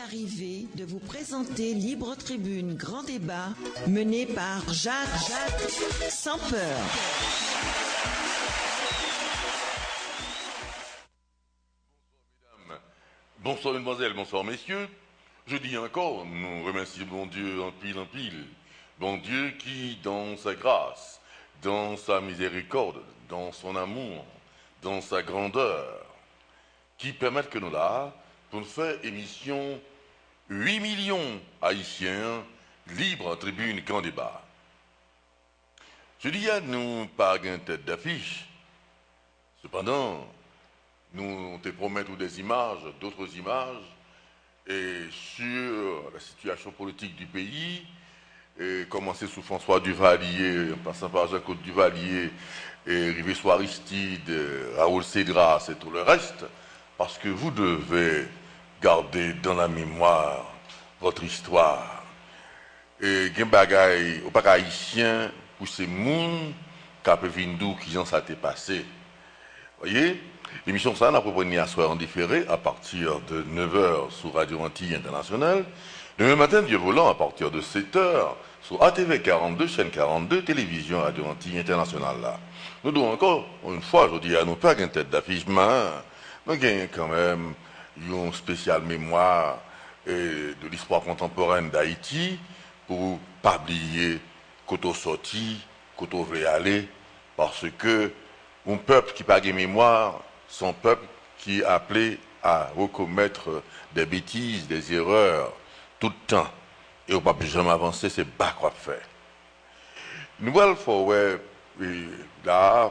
l'arrivée de vous présenter Libre Tribune Grand Débat, mené par Jacques Bonsoir mesdemoiselles, bonsoir messieurs. Je dis encore, nous remercions bon Dieu en pile. Bon Dieu qui, dans sa grâce, dans sa miséricorde, dans son amour, dans sa grandeur, qui permettent que nous là, pour nous faire émission 8 millions haïtiens libres tribune grand débat. Je dis à nous pas une tête d'affiche. Cependant, nous te promettons des images, d'autres images, et sur la situation politique du pays, et commencer sous François Duvalier, en passant par Jacques Duvalier, et arriver sur Aristide, Raoul Cédras et tout le reste, parce que vous devez garder dans la mémoire votre histoire. Et gen bagay, ou pas haïtien, pour ces moun, qui vindou qui en ça t'est passé. Voyez, l'émission ça, on a proposé à soir en différé à partir de 9h sur Radio Antilles Internationale. Demain matin, Dieu volant, à partir de 7h sur ATV 42, chaîne 42, télévision Radio Antilles Internationale là. Nous devons encore, une fois, je dis à nous pas une tête d'affiche, mais nous avons quand même une spéciale mémoire de l'histoire contemporaine d'Haïti pour pas oublier qu'on sorti, qu'on veut aller, parce que un peuple qui n'a pas de mémoire, son peuple qui est appelé à recommettre des bêtises, des erreurs, tout le temps. Et on ne peut plus jamais avancer, c'est pas quoi faire. Nous allons faire là,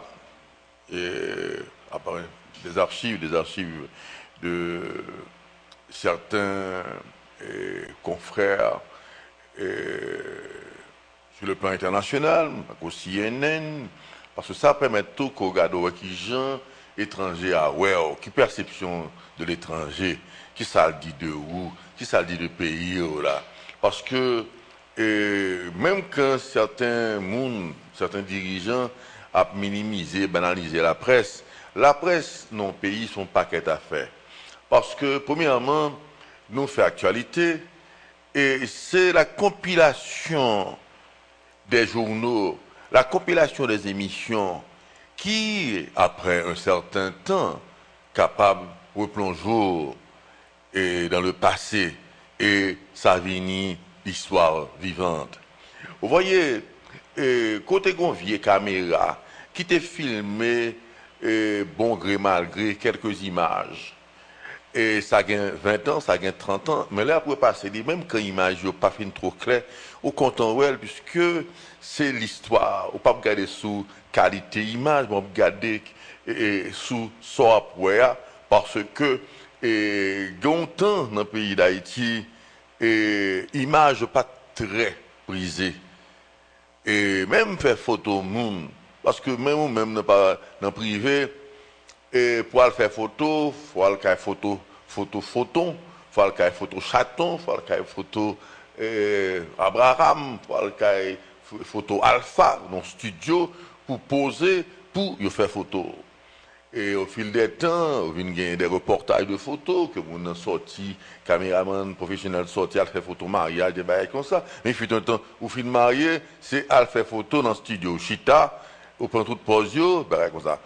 des archives de certains confrères sur le plan international, aussi CNN, parce que ça permet tout qu'on regarde qui gens étrangers à qui perception de l'étranger, qui ça le dit de où, qui ça le dit de pays là. Parce que même quand certains dirigeants ont minimisé, banalisé la presse dans le pays sont paquet à faire. Parce que premièrement, nous fait actualité et c'est la compilation des journaux, la compilation des émissions qui, après un certain temps, capable de replonger dans le passé et ça finit l'histoire vivante. Vous voyez, côté vieille caméra qui t'a filmé bon gré mal gré quelques images. Et ça a 20 ans, ça a 30 ans, mais là, pour passer, même quand l'image n'est pas fine trop claire, au content, puisque c'est l'histoire, on ne peut pas regarder sous qualité image, on peut regarder sous software, parce que, longtemps dans le pays d'Haïti, l'image pas très prisée. Et même faire photo, parce que même dans le privé, et pour faire photo, il faut aller faire photo, il faut aller faire photo chaton, il faut aller faire photo Abraham, il faut aller faire photo Alpha dans le studio pour poser, pour faire photo. Et au fil des temps, on a des reportages de photos que vous avez sorti, caméraman professionnel sorti, à faire photo mariage, des bails comme ça. Mais il fut un temps où film marié, c'est à faire photo dans le studio Chita, on prend toute pose, comme ça.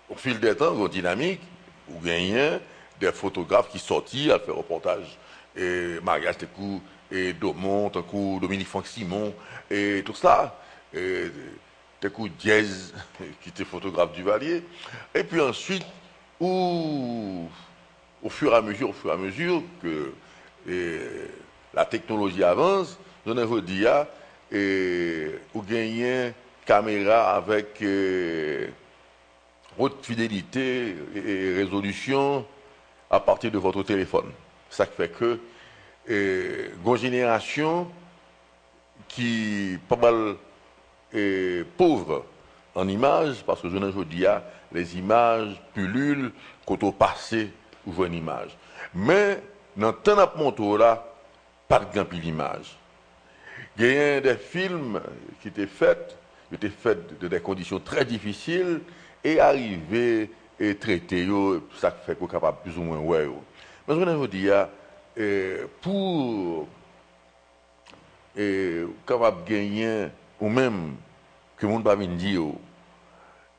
Au fil des temps, on dynamique, ou gagne des photographes qui sortent à faire reportage. Et mariage, des coups, et Domont, un coup, Dominique Franck Simon, et tout ça. Et des coups Diaz, qui était photographe du Valier. Et puis ensuite, au fur et à mesure que la technologie avance, je ne veux dire, vous gagnez caméra avec haute fidélité et résolution à partir de votre téléphone. Ça fait que une génération qui pas mal pauvre en images, parce que je ne veux dire, les images pullulent quand on passe ou une image. Mais dans le temps de mon là, pas de grand d'image. Il y a des films qui étaient faits dans des conditions très difficiles et arriver et traiter, ça fait qu'on est capable plus ou moins ouais. Mais je veux dire, pour capable gagner ou même que monde pas venir dire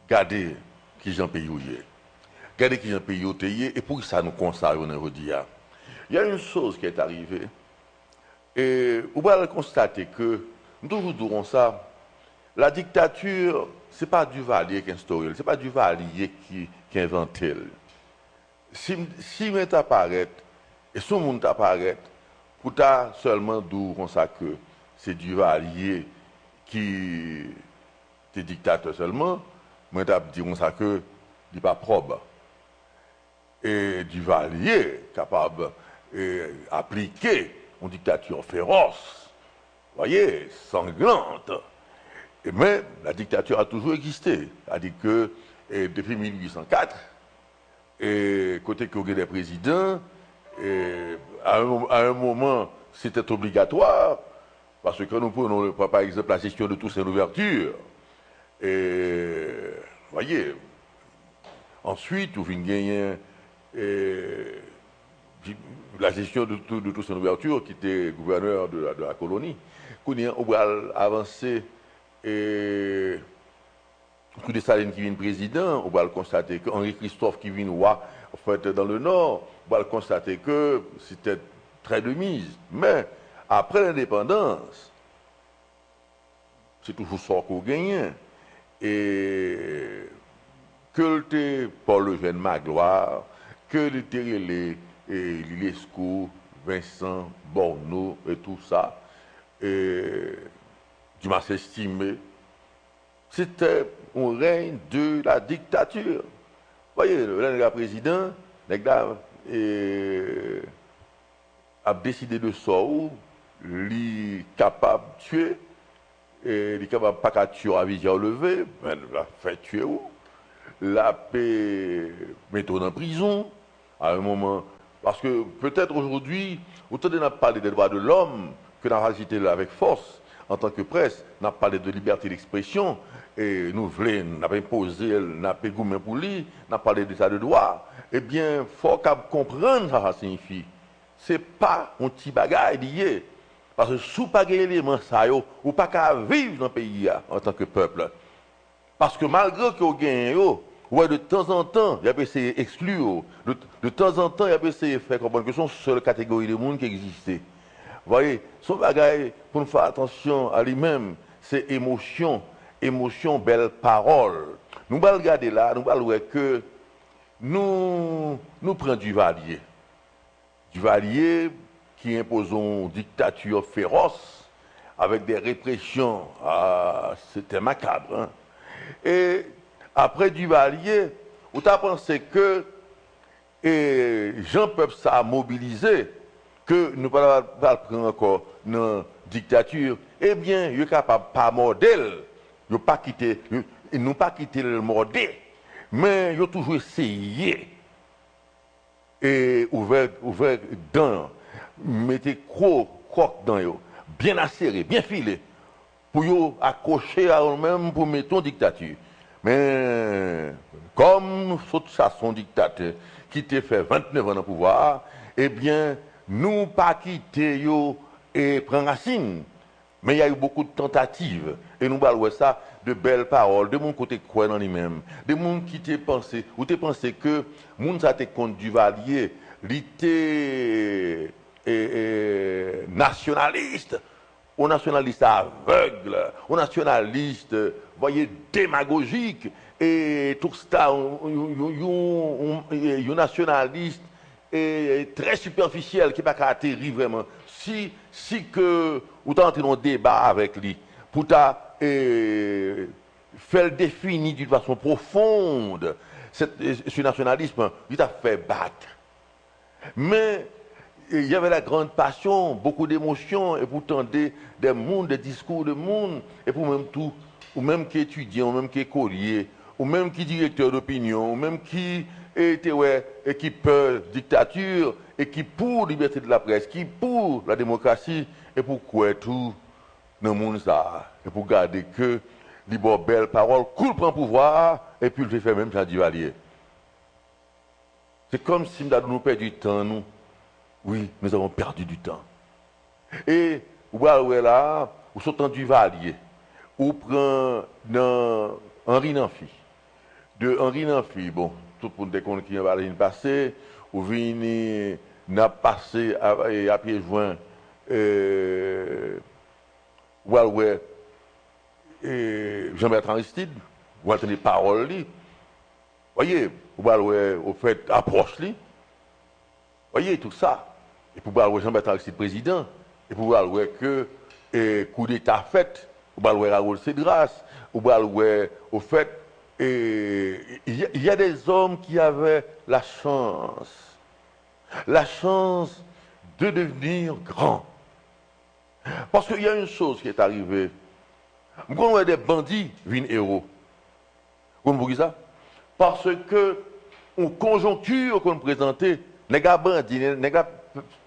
garder qui j'en paye garder qui j'en paye et pour ça nous consacrons aujourd'hui. Il y a une chose qui est arrivée et on va constater que nous toujours dirons ça, la dictature c'est pas du Valier qui instaure, c'est pas du Valier qui invente. Si met apparaît et son monde apparaît pour ta seulement d'où on sait que c'est du Valier qui est dictateur seulement, moi t'as dit on sait que il pas propre et du Valier capable d'appliquer une dictature féroce, voyez, sanglante. Mais la dictature a toujours existé, c'est-à-dire que depuis 1804 et côté que des présidents, à un moment, c'était obligatoire, parce que nous prenons, par exemple, la gestion de Toussaint Louverture. Et, voyez, ensuite, vous venez gagner la gestion de Toussaint Louverture, qui était gouverneur de la colonie. On va avancer, et coup de Staline qui vient président, on va le constater que Henri Christophe qui vient roi, en fait, dans le Nord, on va le constater que c'était très de mise. Mais après l'indépendance, c'est toujours ça qu'on gagne. Et que le Paul Eugène Magloire, que le Térélé, Lilesco, Vincent, Borneau et tout ça, et qui m'a estimé, c'était un règne de la dictature. Vous voyez, le président a décidé de ça où il est capable de tuer, et il est capable pas qu'à tuer à visage levé, mais il a fait tuer où? La paix, mettons en prison, à un moment. Parce que peut-être aujourd'hui, autant de n'a parlé des droits de l'homme, que n'a agité avec force, en tant que presse, n'a parlé de liberté d'expression, et nous voulons, n'a pas imposé, n'a pas goûté pour lui, n'a parlé d'état de droit, eh bien, il faut comprendre ce que ça signifie. Ce n'est pas un petit bagage lié. Parce que sous pas élément ça, ou pas qu'à vivre dans le pays en tant que peuple. Parce que malgré que vous gagnez, ouais, de temps en temps, il y a essayé d'exclure. De temps en temps, il y a essayé de faire comprendre que ce sont les seules catégories de monde qui existaient. Vous voyez, son bagage, pour nous faire attention à lui-même, c'est émotion, belle parole. Nous allons regarder là, nous allons voir que nous prenons du Valier. Du Valier qui impose une dictature féroce avec des répressions. Ah, c'était macabre. Hein? Et après du Valier, on a pensé que Jean-Peuple ça mobilisé, que nous ne pouvons pas prendre encore une dictature, eh bien, il est capable de pas modèle, il pas quitter, nous pas quitter le modèle, mais il a toujours essayé et ouvert dans, mettez croc dans eux, bien acéré, bien filé, pour yo accrocher à eux-mêmes pour mettre en dictature. Mais comme ça son dictateur qui t'a fait 29 ans dans le pouvoir, eh bien, nous pas quitter yo et prendre racine. Mais il y a eu beaucoup de tentatives. Et nous parlons ça de belles paroles, de mon côté croire dans lui-même, de mon qui t'a pensé, ou t'es pensé que moun ça te compte du Valier, l'ité nationaliste, aux nationalistes aveugles, aux nationalistes, voyez, démagogiques, et tout ça, un nationaliste très superficiel qui n'a pas atterrir vraiment. Si que vous tentez un débat avec lui, pour faire le définir d'une façon profonde, ce nationalisme, il t'a fait battre. Mais il y avait la grande passion, beaucoup d'émotions, et pourtant des mondes, des discours de monde, et pour même tout, ou même qui étudiant, ou même qui écolier, ou même qui directeur d'opinion, ou même qui était et qui peur dictature, et qui pour liberté de la presse, qui pour la démocratie, et pourquoi tout dans le monde ça, et pour garder que les belles paroles coule prend pouvoir, et puis le fait même Jean du Valier. C'est comme si nous perdons du temps, nous. Oui, nous avons perdu du temps. Et, ouais, là, ou sortant du Valier, ou prend dans Henri Nanfi. De Henri Nanfi, bon, tout le monde déconne qui va passer, ou venir n'a passé à pied joint, ouais, Jean-Bertrand Aristide, vous entendez paroles, voyez, ouais, au fait, approche, voyez, tout ça. Et pour voir Jean-Bertrand Aristide président, et pour voir que coup d'État fait, ou voir Raoul Cédras, ou voir au fait, il y a des hommes qui avaient la chance de devenir grands. Parce qu'il y a une chose qui est arrivée. Quand on a des bandits, viennent héros. Vous comprenez ça? Parce que, en conjoncture qu'on présentait, les gars bandits, les gars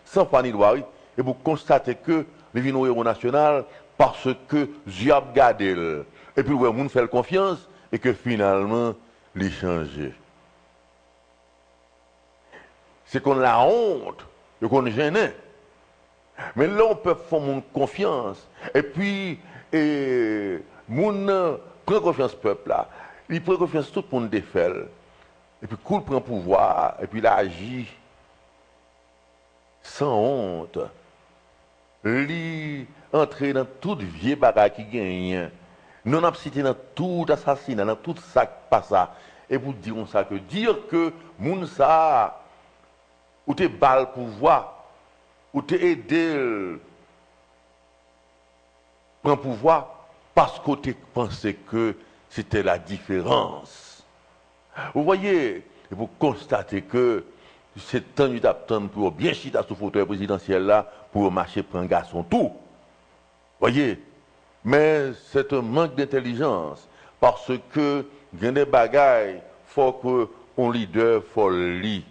sans famille noire, et vous constatez que les viennent héros national parce que Dieu a gardé. Et puis, le monde fait confiance et que finalement, les changé. C'est qu'on a honte et qu'on est gêné. Mais là, on peut faire mon confiance. Et puis, mon prend confiance au peuple là. Il prend confiance tout le monde défait. Et puis, cool prend pouvoir. Et puis, il agit sans honte. Il entre dans toute vieille bagarre qui gagne. Nous avons cité dans tout assassinat, dans tout ça qui passe. Et vous dirons ça que dire que moun ça, ou te bal pouvoir, ou te aider prendre pouvoir parce que tu pensais que c'était la différence. Vous voyez, vous constatez que c'est temps d'attendre pour bien chita sous fauteuil présidentiel là pour marcher pour un garçon tout. Voyez, mais c'est un manque d'intelligence parce que il y a des bagailles, faut que un leader faut lire.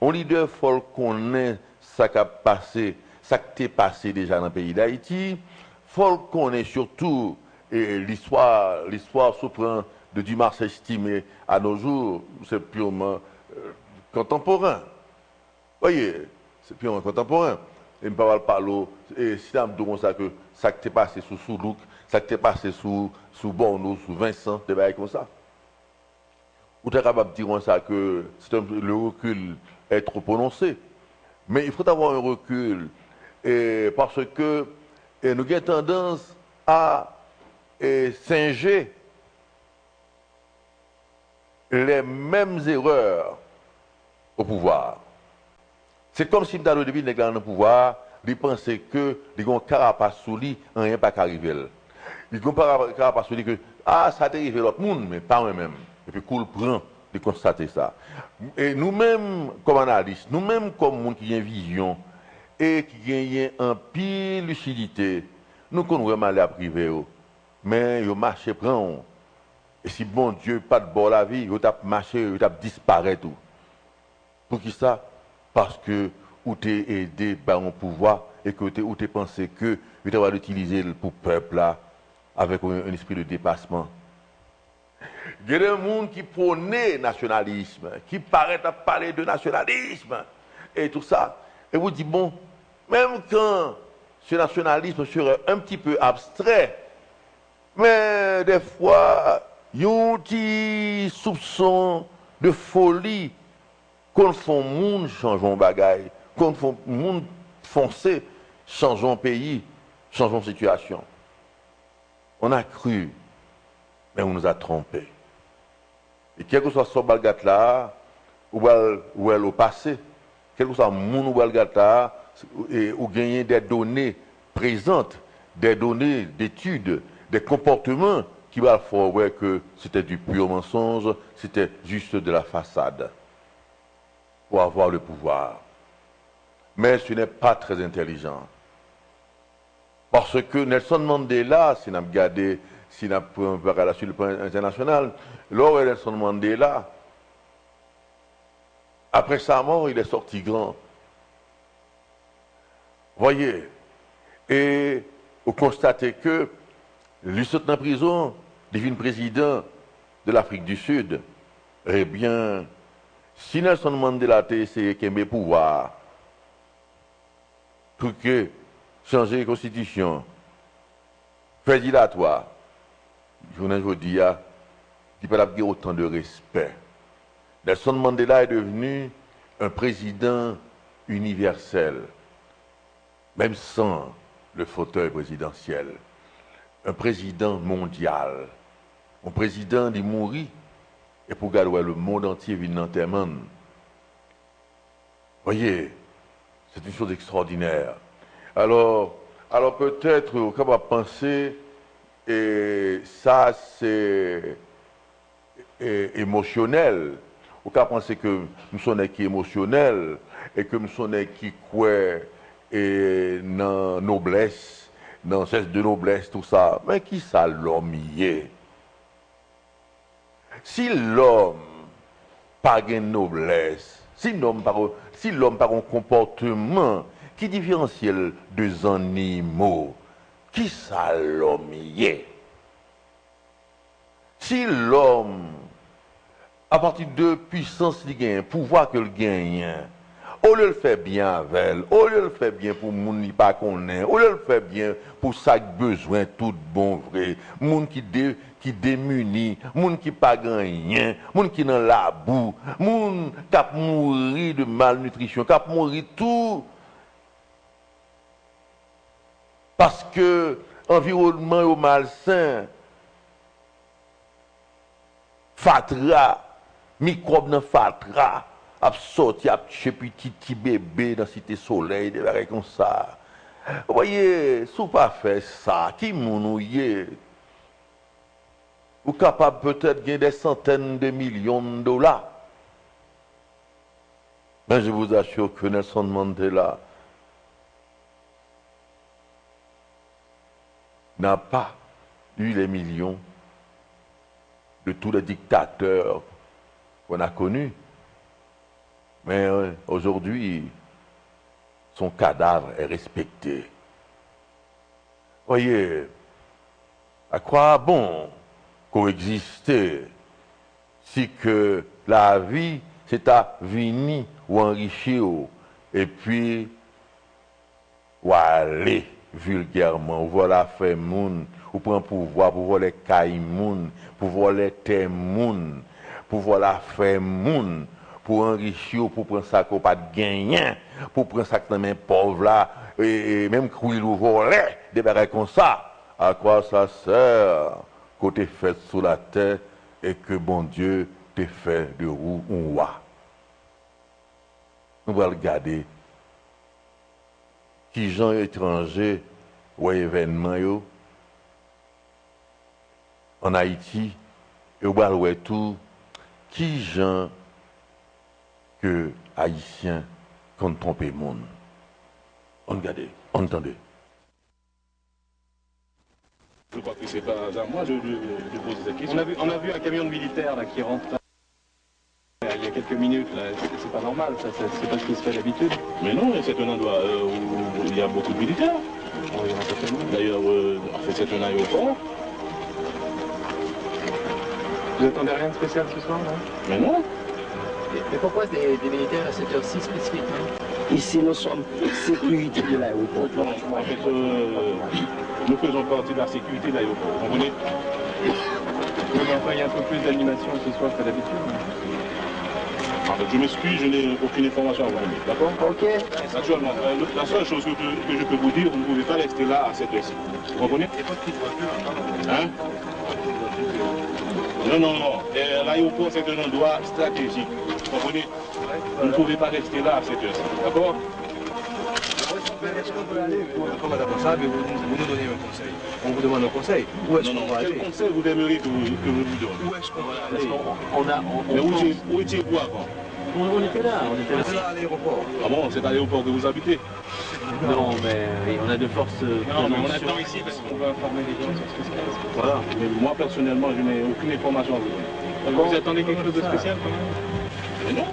Un leader faut connaître ça qui a passé, ça qui est passé déjà dans le pays d'Haïti. Faut connaître surtout l'histoire souveraine de Dumas estimé à nos jours, c'est purement contemporain. Voyez, c'est purement contemporain. Et je ne parle pas et si on me dit ça que ça qui est passé sous Soulouk, ça qui est passé sous Borno, sous Vincent, des bails comme ça. Ou tu es capable de dire ça que le recul est trop prononcé. Mais il faut avoir un recul parce que nous avons tendance à singer les mêmes erreurs au pouvoir. C'est comme si nous depuis dans le pouvoir, ils pensaient que les gens carapace sous lui, rien pas qu'arriver. Ils ont carapace sous lui que ça a arrivé l'autre monde, mais pas moi-même. Et puis cool prend de constater ça. Et nous-mêmes comme analystes, nous-mêmes comme monde qui a une vision et qui a un pile lucidité, nous connaissons mal à privé, mais ils marchent prend. Et si bon Dieu pas de bord la vie, ils ont marché, ils ont disparu tout. Pour qui ça? Parce que ou t'es aidé par un pouvoir et que ou t'es pensé que tu vas l'utiliser pour le peuple là avec un esprit de dépassement. Il y a des gens qui prônent nationalisme, qui paraissent à parler de nationalisme et tout ça. Et vous dites, bon, même quand ce nationalisme serait un petit peu abstrait, mais des fois, il y a un petit soupçon de folie qu'on fait monde changeons bagaille, qu'on fait monde foncer, changeons pays, changeons situation. On a cru, mais on nous a trompés. Et quel que soit ce bagat là, ou elle au passé, quel que soit le monde ou là, ou gagner des données présentes, des données d'études, des comportements qui va faire ouais, que c'était du pur mensonge, c'était juste de la façade pour avoir le pouvoir. Mais ce n'est pas très intelligent. Parce que Nelson Mandela, si nous regardons, si nous regardons sur le plan international, lors Nelson Mandela, après sa mort, il est sorti grand. Voyez, et vous constatez que lui saute dans la prison, devient président de l'Afrique du Sud. Eh bien, si Nelson Mandela a essayé de pouvoir, truquer, changer la constitution, faire dilatoire. Je vous dis, il n'y a pas autant de respect. Nelson Mandela est devenu un président universel, même sans le fauteuil présidentiel, un président mondial, un président qui mourit et pour garder le monde entier vient dans tes mains. Voyez, c'est une chose extraordinaire. Alors peut-être on va penser et ça c'est émotionnel. On peut penser que nous sommes qui émotionnels et que nous sommes qui croient et dans noblesse, dans cesse de noblesse, tout ça. Mais qui ça l'homme y est? Si l'homme n'a pas de noblesse, si l'homme n'a pas un comportement qui différencie deux animaux, qui ça l'homme y est? Si l'homme, à partir de puissance qu'il gagne, pouvoir qu'il gagne, au lieu de le faire bien avec elle, au lieu de le faire bien pour les gens qui pas connaît, au lieu de le faire bien pour ça besoin tout bon vrai, gens qui démunis, gens qui pas gagnent, gens qui dans la boue, gens qui mourir de malnutrition, qui mourir tout parce que l'environnement est malsain, fatra, microbe dans fatra, a sorti, a chez petit bébé dans la cité soleil, des choses comme ça. Vous voyez, si vous pas fait ça, qui mounouye? Vous capable peut-être de gagner des centaines de millions de dollars. Mais je vous assure que Nelson Mandela n'a pas eu les millions de tous les dictateurs qu'on a connus. Mais aujourd'hui, son cadavre est respecté. Voyez, à quoi bon coexister si que la vie, c'est à venir ou enrichir et puis ou aller vulgairement, ou voilà faire moun, ou prendre pouvoir pour voir les cailles moun, pour voir les terres moun, pour voir la faire moun, pour enrichir, pour prendre ça qu'on pas de gagnant, pour prendre ça que les pauvres là, et même courir ou voler, des barres comme ça. À quoi ça sert côté fait sous la terre et que bon Dieu te fait de roue un roi? Nous allons regarder qui gens étrangers ou événements en Haïti et au voir tout qui gens que haïtiens qu'on trompe le monde. On regarde, on entendait. Je crois que c'est pas hasard. Moi, je pose cette question. On a vu un camion de militaires là, qui rentre il y a quelques minutes. C'est pas normal, ça, c'est pas ce qui se fait d'habitude. Mais non, c'est un endroit où il y a beaucoup de militaires. Oh, il y en a certainement. D'ailleurs, en fait, c'est un aéroport. Vous attendez rien de spécial ce soir, là? Mais non. Mais pourquoi des militaires à cette heure-ci spécifiquement? Ici, nous sommes sécurité de l'aéroport. En fait, nous faisons partie de la sécurité de l'aéroport. Vous comprenez? Mais enfin, il y a un peu plus d'animation ce soir que d'habitude. Je m'excuse, je n'ai aucune information à vous donner, d'accord? Ok. Actuellement, la seule chose que je peux vous dire, vous ne pouvez pas rester là à cette heure-ci. Vous comprenez? Hein? Non. L'aéroport, c'est un endroit stratégique. Vous comprenez? Vous ne pouvez pas rester là à cette heure-ci, d'accord? Est-ce qu'on peut aller, comme madame responsable, vous nous donnez un conseil? On vous demande un conseil. Où est-ce qu'on va aller? Quel conseil vous aimeriez que je vous donne? Où est-ce qu'on va aller? Mais où étiez-vous avant? On était là, à l'aéroport. Ah bon, c'est à l'aéroport que vous habitez? Non, mais on a de forces. Non, mais on attend ici parce qu'on va informer les gens sur ce qui se passe. Voilà. Mais moi, personnellement, je n'ai aucune information à vous donner. Vous attendez quelque chose de spécial quand même? Mais non.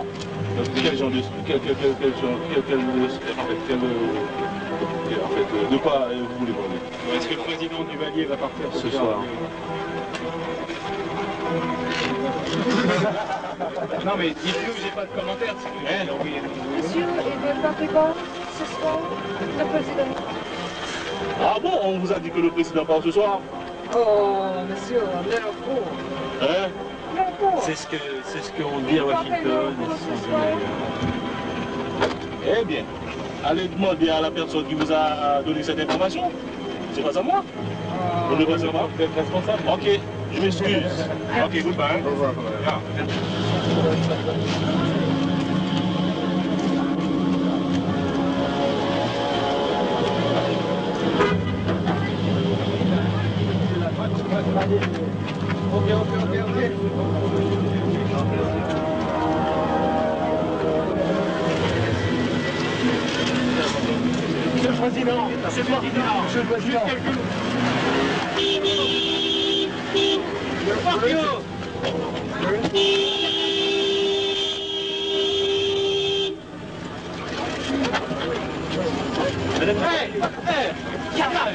Quel genre de... de quoi vous voulez parler? Est-ce que le président Duvalier va partir Ce soir. Non mais dites-le, j'ai pas de commentaires. Monsieur, et de fabricant ce soir, le président. Ah bon, on vous a dit que le président part ce soir? Oh, monsieur, l'info. Hein? L'info. C'est ce qu'on dit à Washington. Eh bien, allez demander à la personne qui vous a donné cette information. C'est pas à moi. Vous ne pensez pas? Vous êtes responsable. Ok, je m'excuse. Ok, goodbye. Au revoir. Ok. Monsieur le Président, Monsieur le Président, Monsieur le Président. Fuck you! Hey! Hey! Get out!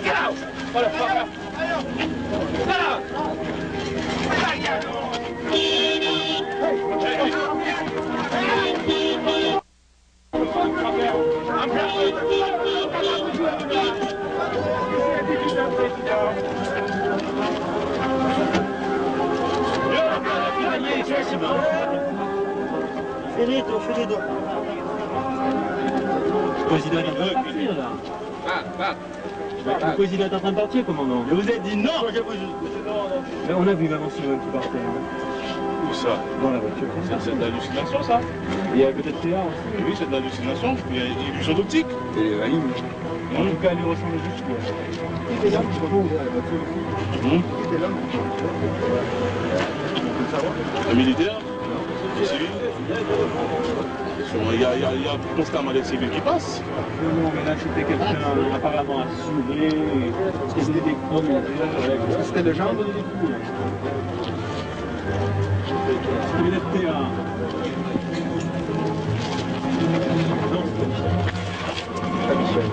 Get out! Motherfucker! Get out! Finito. Le président est en train de partir, là. Le président est en train de partir, commandant. Je vous ai dit non! Mais on a vu maman Simone qui partait. Où ça? Dans la voiture. C'est de l'hallucination, ça? Il y a peut-être Théa aussi. Oui, c'est de l'hallucination. Il y a une illusion d'optique. En tout cas, elle lui ressemble beaucoup. Un militaire? Un civil? Il y a constamment des civils qui passent. Non, mais là, c'était quelqu'un apparemment assuré. C'était des chromes. C'était le genre de... C'était peut-être Théa. Non, c'est pas Michel.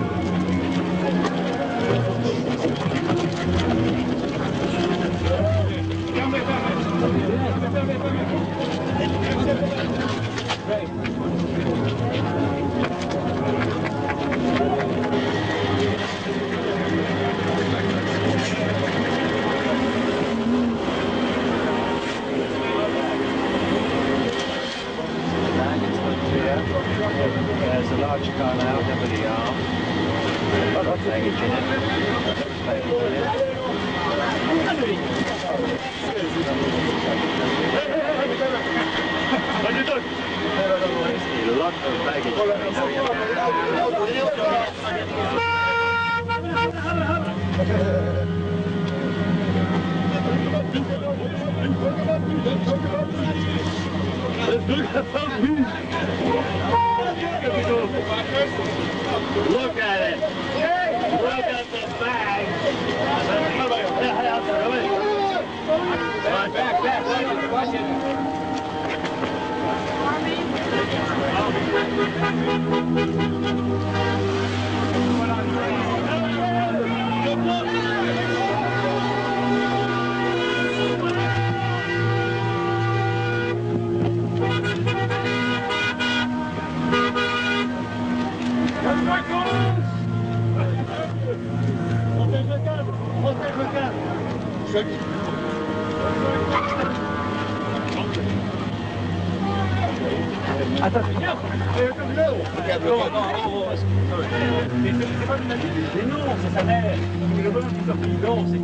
There's a large car now, over the arm. Baggage in it. Baggage in it. A lot of baggage Look at it. Look at the bag. Back. Attends, mais non, c'est sa mère. C'est le bonhomme qui sort. Non, c'est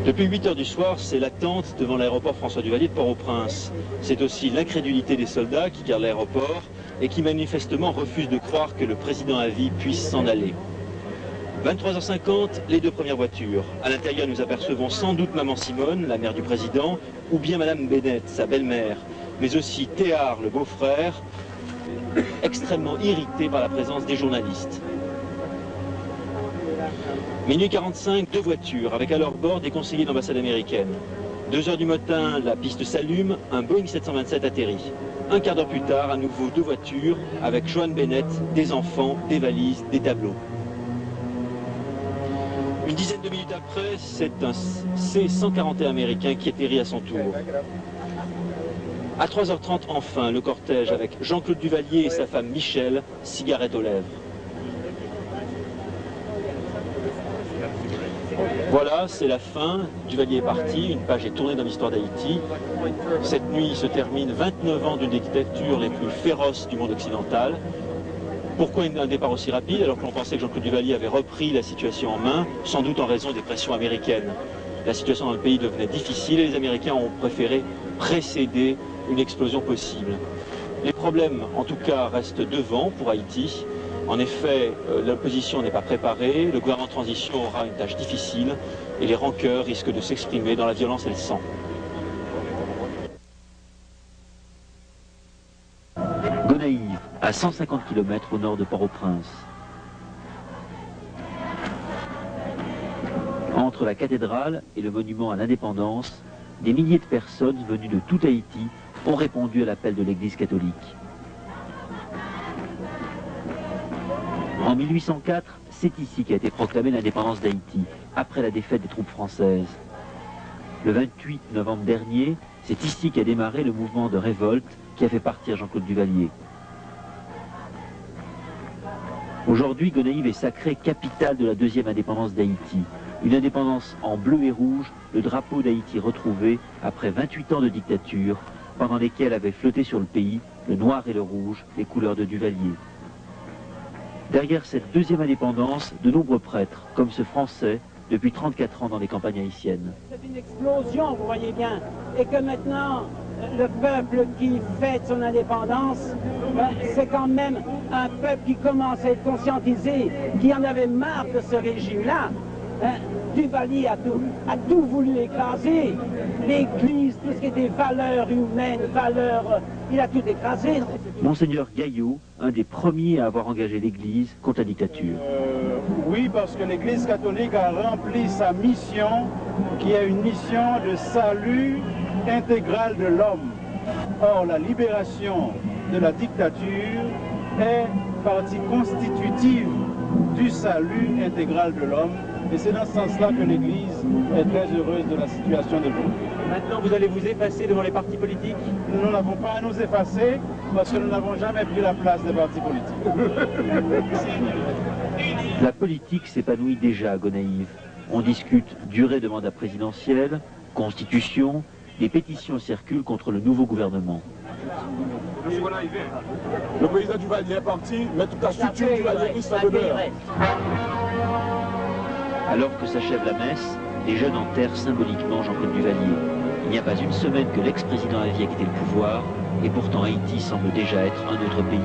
Depuis 8 heures du soir, c'est l'attente devant l'aéroport François-Duvalier de Port-au-Prince. C'est aussi l'incrédulité des soldats qui gardent l'aéroport et qui manifestement refusent de croire que le président à vie puisse s'en aller. 23h50, les deux premières voitures. À l'intérieur, nous apercevons sans doute maman Simone, la mère du président, ou bien madame Bennett, sa belle-mère, mais aussi Théard, le beau-frère, extrêmement irrité par la présence des journalistes. Minuit 45, 2 voitures, avec à leur bord des conseillers d'ambassade américaine. 2 h du matin, la piste s'allume, un Boeing 727 atterrit. Un quart d'heure plus tard, à nouveau 2 voitures, avec Joan Bennett, des enfants, des valises, des tableaux. Une dizaine de minutes après, c'est un C-141 américain qui atterrit à son tour. À 3 h 30, enfin, le cortège avec Jean-Claude Duvalier et sa femme Michel, cigarette aux lèvres. Voilà, c'est la fin. Duvalier est parti, une page est tournée dans l'histoire d'Haïti. Cette nuit se termine 29 ans d'une des dictatures les plus féroces du monde occidental. Pourquoi un départ aussi rapide alors que l'on pensait que Jean-Claude Duvalier avait repris la situation en main, sans doute en raison des pressions américaines. La situation dans le pays devenait difficile et les Américains ont préféré précéder une explosion possible. Les problèmes, en tout cas, restent devant pour Haïti. En effet, l'opposition n'est pas préparée, le gouvernement de transition aura une tâche difficile et les rancœurs risquent de s'exprimer dans la violence et le sang. Gonaïves, à 150 km au nord de Port-au-Prince. Entre la cathédrale et le monument à l'indépendance, des milliers de personnes venues de tout Haïti ont répondu à l'appel de l'Église catholique. En 1804, c'est ici qu'a été proclamée l'indépendance d'Haïti, après la défaite des troupes françaises. Le 28 novembre dernier, c'est ici qu'a démarré le mouvement de révolte qui a fait partir Jean-Claude Duvalier. Aujourd'hui, Gonaïves est sacrée capitale de la deuxième indépendance d'Haïti. Une indépendance en bleu et rouge, le drapeau d'Haïti retrouvé après 28 ans de dictature, pendant lesquels avaient flotté sur le pays le noir et le rouge, les couleurs de Duvalier. Derrière cette deuxième indépendance, de nombreux prêtres, comme ce Français, depuis 34 ans dans les campagnes haïtiennes. C'est une explosion, vous voyez bien, et que maintenant, le peuple qui fête son indépendance, c'est quand même un peuple qui commence à être conscientisé, qui en avait marre de ce régime-là. Duvalier a tout voulu écraser, l'Église, tout ce qui était valeurs humaines, il a tout écrasé. Monseigneur Gaillot, un des premiers à avoir engagé l'Église contre la dictature. Oui, parce que l'Église catholique a rempli sa mission, qui est une mission de salut intégral de l'homme. Or, la libération de la dictature est partie constitutive du salut intégral de l'homme. Et c'est dans ce sens-là que l'Église est très heureuse de la situation de l'homme. Maintenant, vous allez vous effacer devant les partis politiques? Nous n'avons pas à nous effacer parce que nous n'avons jamais pris la place des partis politiques. La politique s'épanouit déjà à Gonaïves. On discute durée de mandat présidentiel, constitution, des pétitions circulent contre le nouveau gouvernement. Le président Duvalier est parti, mais toute la structure Duvalier sera l'honneur. Alors que s'achève la messe, les jeunes enterrent symboliquement Jean-Claude Duvalier. Il n'y a pas une semaine que l'ex-président avait quitté le pouvoir, et pourtant Haïti semble déjà être un autre pays.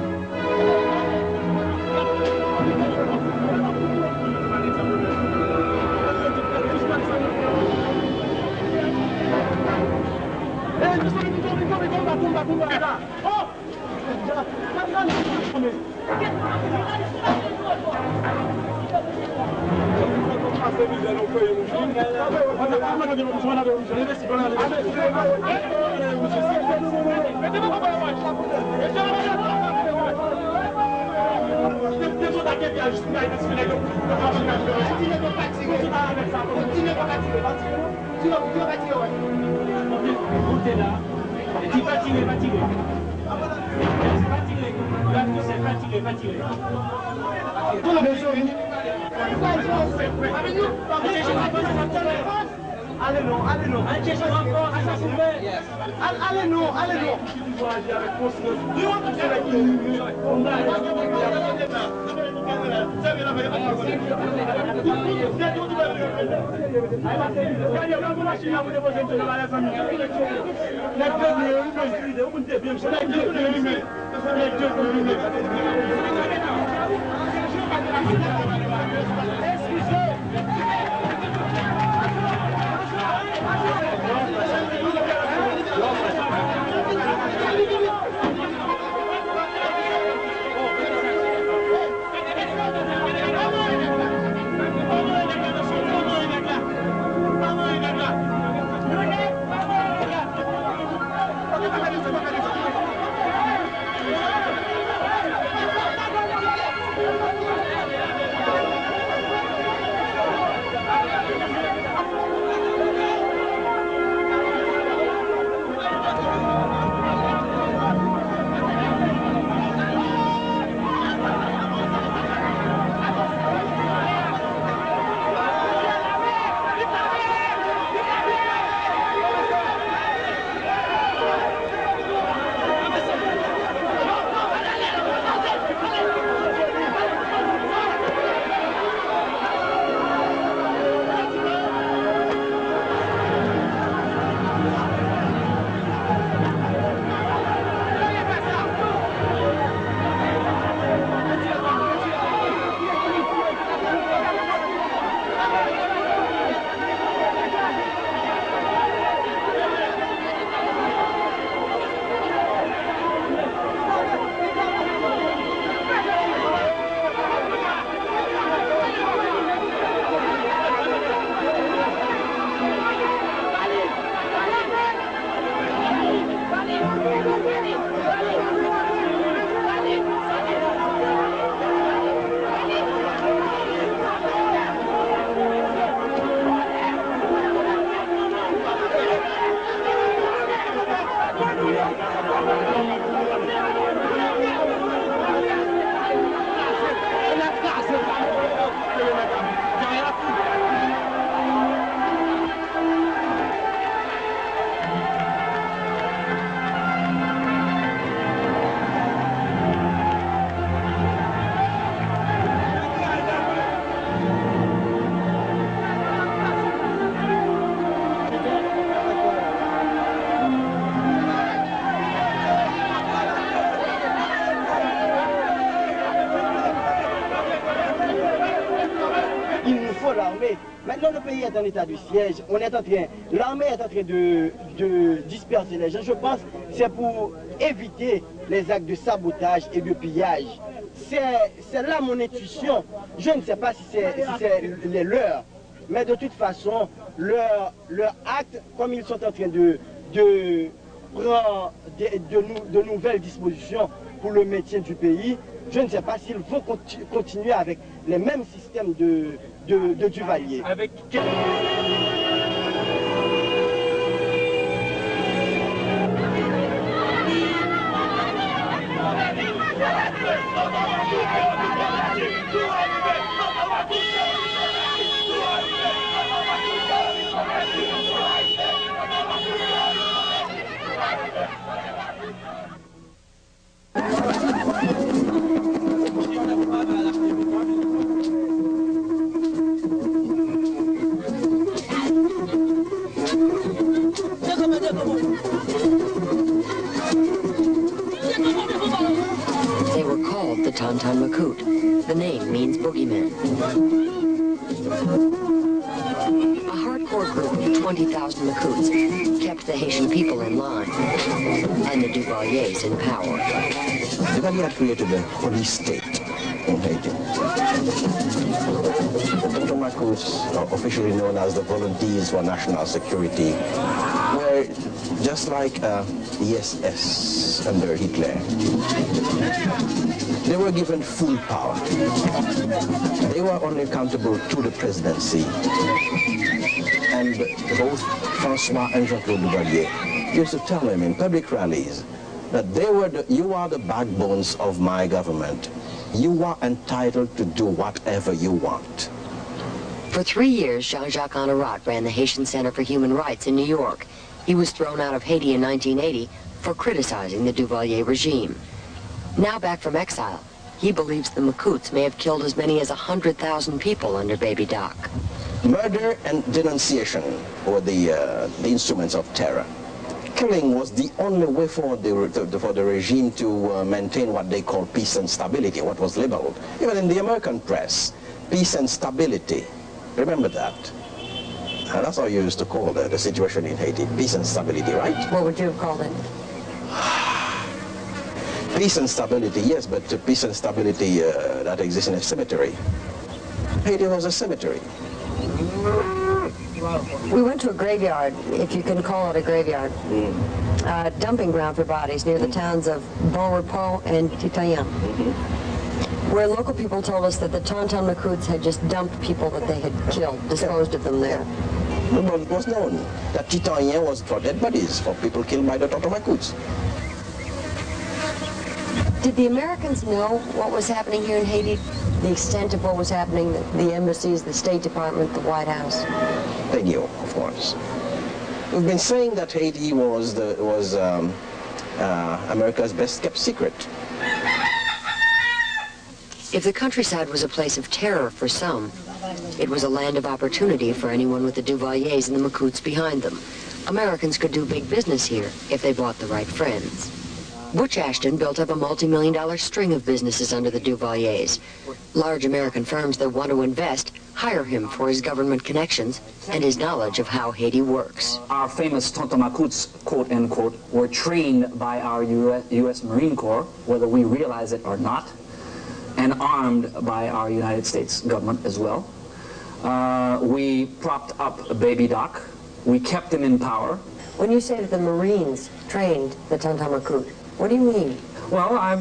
il nous faut l'armée. Maintenant, le pays est en état de siège. L'armée est en train de disperser les gens. Je pense que c'est pour éviter les actes de sabotage et de pillage. C'est là mon intuition. Je ne sais pas si c'est les leurs. Mais de toute façon, leur acte, comme ils sont en train de prendre de nouvelles dispositions pour le maintien du pays, je ne sais pas s'ils vont continuer avec les mêmes systèmes de Duvalier. Avec quel... They were called the Tonton Macoute. The name means boogeyman. A hardcore group of 20,000 Macouts kept the Haitian people in line and the Duvaliers in power. Duvalier had created a police state in Haiti. The Tonton Macouts, officially known as the Volunteers for National Security, were just like the SS under Hitler. They were given full power. They were only accountable to the presidency. And both Francois and Jean-Claude Duvalier used to tell him in public rallies that you are the backbones of my government. You are entitled to do whatever you want. For 3 years, Jean-Jacques Honorat ran the Haitian Center for Human Rights in New York. He was thrown out of Haiti in 1980 for criticizing the Duvalier regime. Now back from exile, he believes the Macouts may have killed as many as 100,000 people under Baby Doc. Murder and denunciation were the instruments of terror. Killing was the only way for the regime to maintain what they call peace and stability, what was labeled, even in the American press, peace and stability. Remember that? That's how you used to call the situation in Haiti, peace and stability, right? What would you have called it? Peace and stability, yes, but peace and stability that exists in a cemetery. Haiti was a cemetery. We went to a graveyard, if you can call it a graveyard, dumping ground for bodies near the towns of Bon Repos and Titayen, where local people told us that the Tonton Macouts had just dumped people that they had killed, disposed of them there. Well, it was known that Titayen was for dead bodies, for people killed by the Tonton Macouts. Did the Americans know what was happening here in Haiti? The extent of what was happening, the embassies, the State Department, the White House? They knew, of course. We've been saying that Haiti was America's best kept secret. If the countryside was a place of terror for some, it was a land of opportunity for anyone with the Duvaliers and the Macouts behind them. Americans could do big business here if they bought the right friends. Butch Ashton built up a multi-million-dollar string of businesses under the Duvaliers. Large American firms that want to invest hire him for his government connections and his knowledge of how Haiti works. Our famous Tonton Macouts, quote unquote, were trained by our U.S. Marine Corps, whether we realize it or not, and armed by our United States government as well. We propped up Baby Doc. We kept him in power. When you say that the Marines trained the Tonton Macoute, what do you mean? Well, I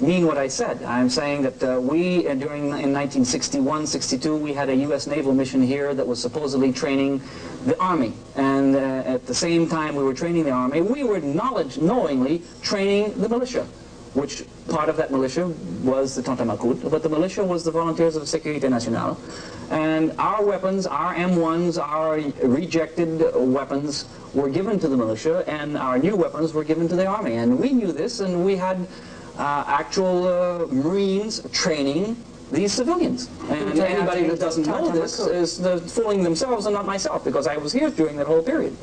mean what I said. I'm saying that in 1961, 62, we had a U.S. naval mission here that was supposedly training the Army. And at the same time we were training the Army, we were knowingly training the militia, which part of that militia was the Tonton Macoute, but the militia was the Volunteers of Sécurité Nationale. And our weapons, our M1s, our rejected weapons were given to the militia, and our new weapons were given to the Army. And we knew this, and we had actual Marines training these civilians. And anybody that doesn't know this is fooling themselves and not myself, because I was here during that whole period.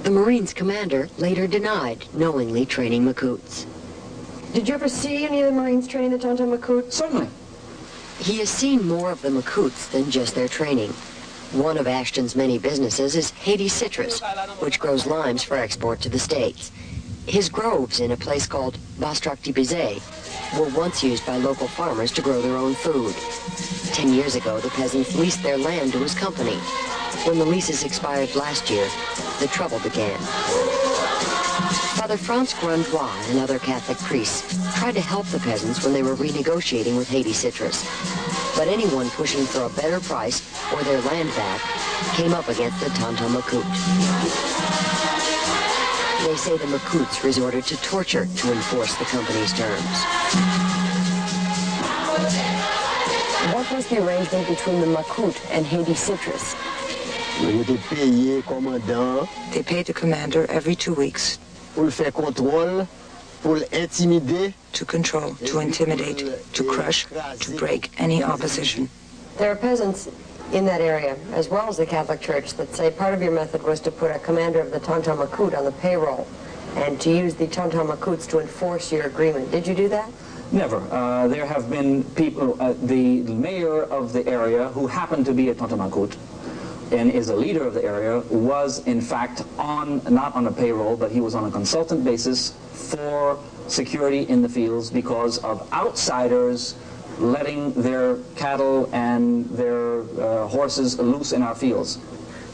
The Marines commander later denied knowingly training Macouts. Did you ever see any of the Marines training the Tonton Macoute? Certainly. He has seen more of the Makouts than just their training. One of Ashton's many businesses is Haiti Citrus, which grows limes for export to the States. His groves in a place called Bastrak-Tibizé were once used by local farmers to grow their own food. 10 years ago, the peasants leased their land to his company. When the leases expired last year, the trouble began. Father Franz Grandois and other Catholic priests tried to help the peasants when they were renegotiating with Haiti Citrus. But anyone pushing for a better price or their land back came up against the Tonton Macoute. They say the Macouts resorted to torture to enforce the company's terms. What was the arrangement between the Macoute and Haiti Citrus? They paid the commander every 2 weeks. To control, to intimidate, to crush, to break any opposition. There are peasants in that area, as well as the Catholic Church, that say part of your method was to put a commander of the Tonton Macoute on the payroll and to use the Tonton Macouts to enforce your agreement. Did you do that? Never. There have been people, the mayor of the area, who happened to be a Tonton Macoute and is a leader of the area, was in fact not on a payroll, but he was on a consultant basis for security in the fields because of outsiders letting their cattle and their horses loose in our fields.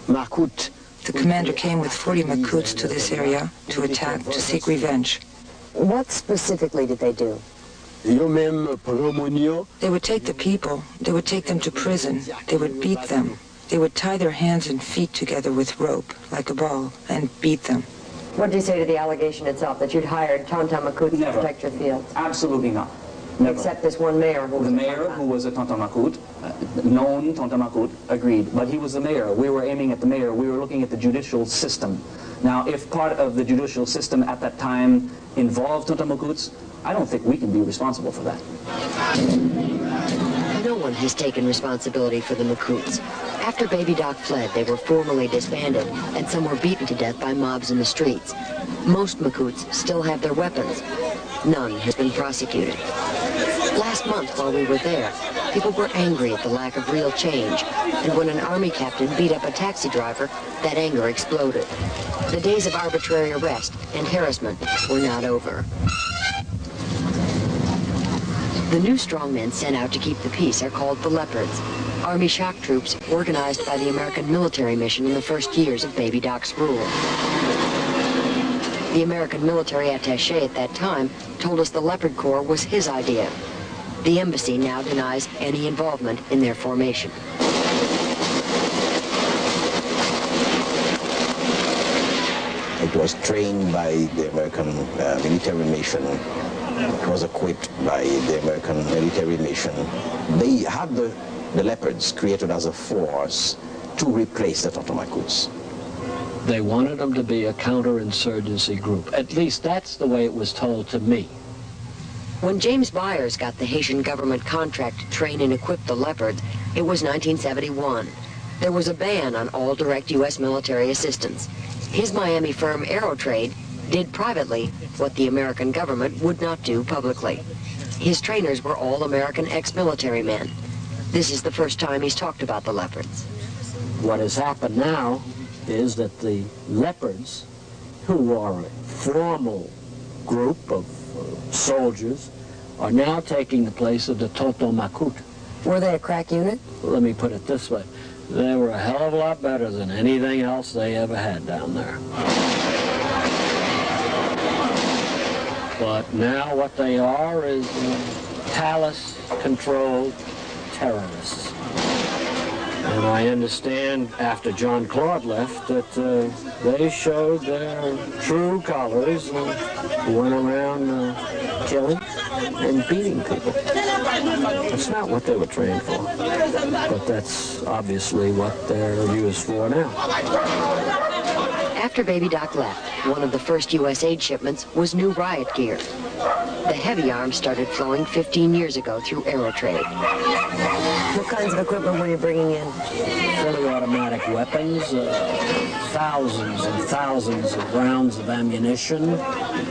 Macoute. The commander came with 40 Macouts to this area to attack, to seek revenge. What specifically did they do? They would take the people, they would take them to prison, they would beat them. They would tie their hands and feet together with rope, like a ball, and beat them. What did you say to the allegation itself, that you'd hired Tonton Macouts to protect your fields? Absolutely not. Never. Except this one mayor who was the mayor, who was a Tonton Macoute, known Tonton Macoute, agreed. But he was the mayor. We were aiming at the mayor. We were looking at the judicial system. Now, if part of the judicial system at that time involved Tonton Macouts, I don't think we can be responsible for that. No one has taken responsibility for the Macouts. After Baby Doc fled, they were formally disbanded, and some were beaten to death by mobs in the streets. Most Macouts still have their weapons. None has been prosecuted. Last month, while we were there, people were angry at the lack of real change, and when an army captain beat up a taxi driver, that anger exploded. The days of arbitrary arrest and harassment were not over. The new strongmen sent out to keep the peace are called the Leopards, Army shock troops organized by the American military mission in the first years of Baby Doc's rule. The American military attaché at that time told us the Leopard Corps was his idea. The embassy now denies any involvement in their formation. It was trained by the American military mission. It was equipped by the American military mission. They had the Leopards created as a force to replace the Tonton Macouts. They wanted them to be a counterinsurgency group. At least that's the way it was told to me. When James Byers got the Haitian government contract to train and equip the Leopards, it was 1971. There was a ban on all direct U.S. military assistance. His Miami firm Aerotrade did privately what the American government would not do publicly. His trainers were all American ex-military men. This is the first time he's talked about the Leopards. What has happened now is that the Leopards, who are a formal group of soldiers, are now taking the place of the Tonton Macoute. Were they a crack unit? Let me put it this way. They were a hell of a lot better than anything else they ever had down there. But now what they are is Tallis-controlled terrorists. And I understand after John Claude left that they showed their true colors and went around killing and beating people. That's not what they were trained for, but that's obviously what they're used for now. After Baby Doc left, one of the first U.S. aid shipments was new riot gear. The heavy arms started flowing 15 years ago through Aerotrade. What kinds of equipment were you bringing in? Fully automatic weapons, thousands and thousands of rounds of ammunition,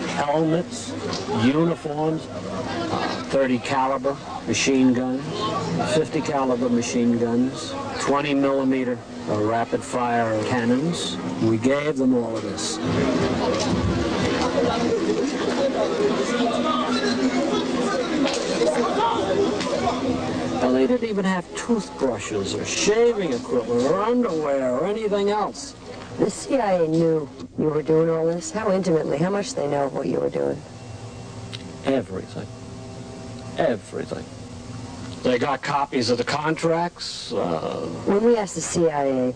helmets, uniforms, .30 caliber machine guns, 50 caliber machine guns, 20 millimeter rapid fire cannons. We gave them all of this. Well, they didn't even have toothbrushes or shaving equipment or underwear or anything else. The CIA knew you were doing all this? How intimately? How much they know what you were doing? Everything. Everything. They got copies of the contracts. When we ask the CIA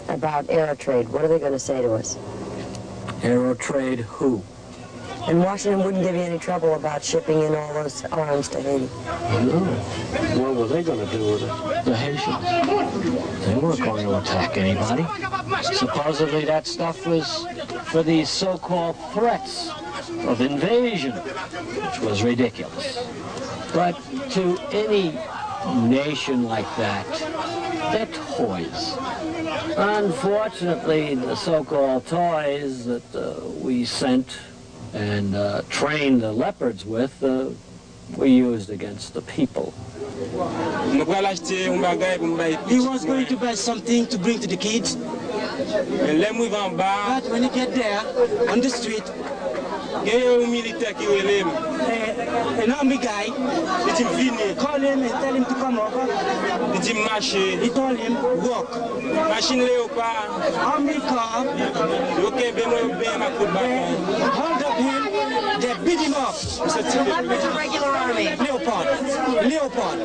about air trade, what are they going to say to us? Aero trade who? And Washington wouldn't give you any trouble about shipping in all those arms to Haiti? No. What were they going to do with it? The Haitians. They weren't going to attack anybody. Supposedly that stuff was for these so-called threats of invasion, which was ridiculous. But to any nation like that, they're toys. Unfortunately, the so-called toys that we sent and trained the leopards with were used against the people. He was going to buy something to bring to the kids. But when you get there, on the street, an army guy called him and tell him to come over. He told him, walk. Army car, they hold up him, they beat him up. The leopards are regular army. Leopard.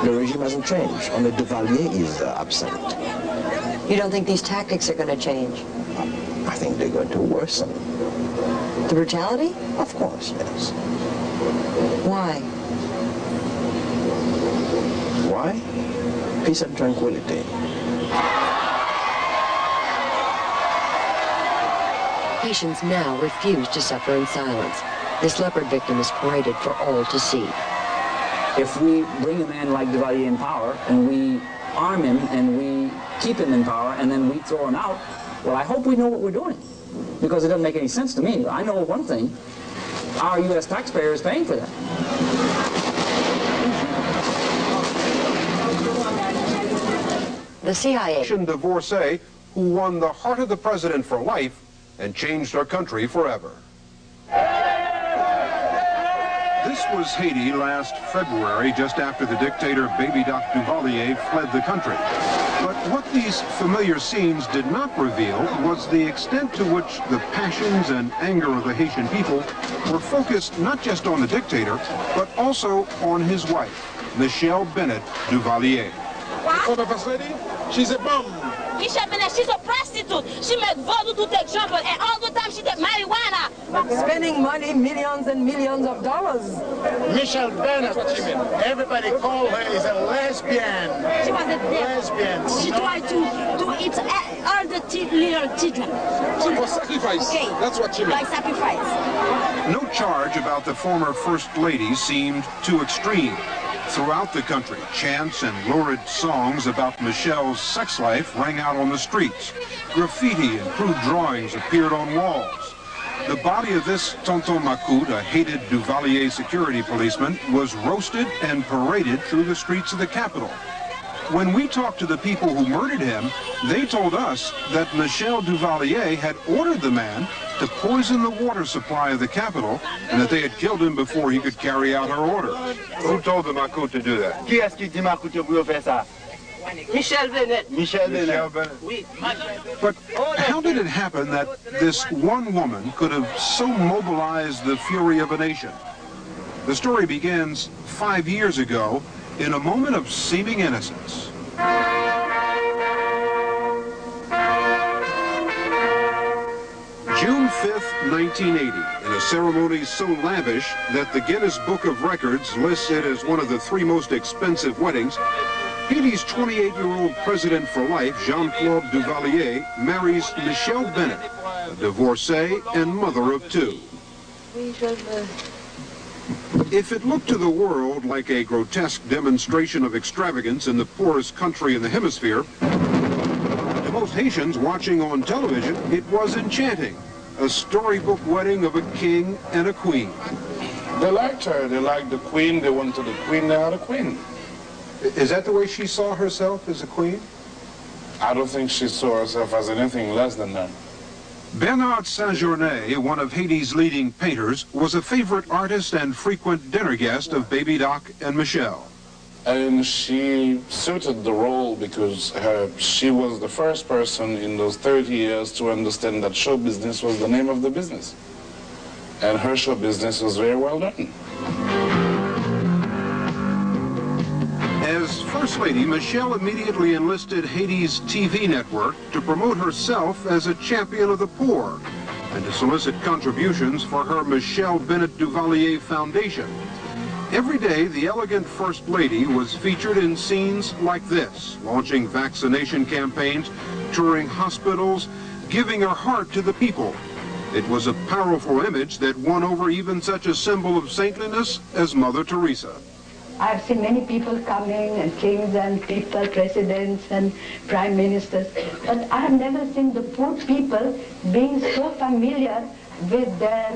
The regime hasn't changed. Only Duvalier is absent. You don't think these tactics are going to change? I think they're going to worsen. The brutality? Of course, yes. Why? Why? Peace and tranquility. Haitians now refuse to suffer in silence. This leopard victim is paraded for all to see. If we bring a man like Duvalier in power and we arm him and we keep him in power and then we throw him out, well, I hope we know what we're doing, because it doesn't make any sense to me. I know one thing, our U.S. taxpayer is paying for that. The CIA divorcee who won the heart of the president for life and changed our country forever. This was Haiti last February, just after the dictator Baby Doc Duvalier fled the country. But what these familiar scenes did not reveal was the extent to which the passions and anger of the Haitian people were focused not just on the dictator, but also on his wife, Michelle Bennett Duvalier. What? The first lady? She's a bum. Michelle Bennett, she's a prostitute. She make voodoo to take jumper, and all the time she take marijuana. Spending money, millions and millions of dollars. Michelle Bennett, everybody call her is a lesbian. She was a lesbian. She tried to eat all the little children. She was sacrifice. Okay. That's what she meant. Like sacrifice. No charge about the former First Lady seemed too extreme. Throughout the country, chants and lurid songs about Michelle's sex life rang out on the streets. Graffiti and crude drawings appeared on walls. The body of this Tonton Macoute, a hated Duvalier security policeman, was roasted and paraded through the streets of the capital. When we talked to the people who murdered him, they told us that Michelle Duvalier had ordered the man to poison the water supply of the capital, and that they had killed him before he could carry out her order. Who told the Macoute to do that? Qui est-ce qui dit Macoute pour faire ça? Michelle Bennett. Michelle Bennett. Oui. But how did it happen that this one woman could have so mobilized the fury of a nation? The story begins 5 years ago in a moment of seeming innocence. June 5th, 1980, in a ceremony so lavish that the Guinness Book of Records lists it as one of the 3 most expensive weddings, Haiti's 28-year-old president for life, Jean-Claude Duvalier, marries Michelle Bennett, a divorcee and mother of 2. If it looked to the world like a grotesque demonstration of extravagance in the poorest country in the hemisphere, to most Haitians watching on television, it was enchanting. A storybook wedding of a king and a queen. They liked her. They liked the queen. They wanted the queen. They had a queen. Is that the way she saw herself, as a queen? I don't think she saw herself as anything less than that. Bernard Saint-Journet, one of Haiti's leading painters, was a favorite artist and frequent dinner guest of Baby Doc and Michelle. And she suited the role because she was the first person in those 30 years to understand that show business was the name of the business. And her show business was very well done. As First Lady, Michelle immediately enlisted Haiti's TV network to promote herself as a champion of the poor and to solicit contributions for her Michelle Bennett Duvalier Foundation. Every day, the elegant First Lady was featured in scenes like this, launching vaccination campaigns, touring hospitals, giving her heart to the people. It was a powerful image that won over even such a symbol of saintliness as Mother Teresa. I've seen many people coming, and kings and people, presidents and prime ministers, but I have never seen the poor people being so familiar with their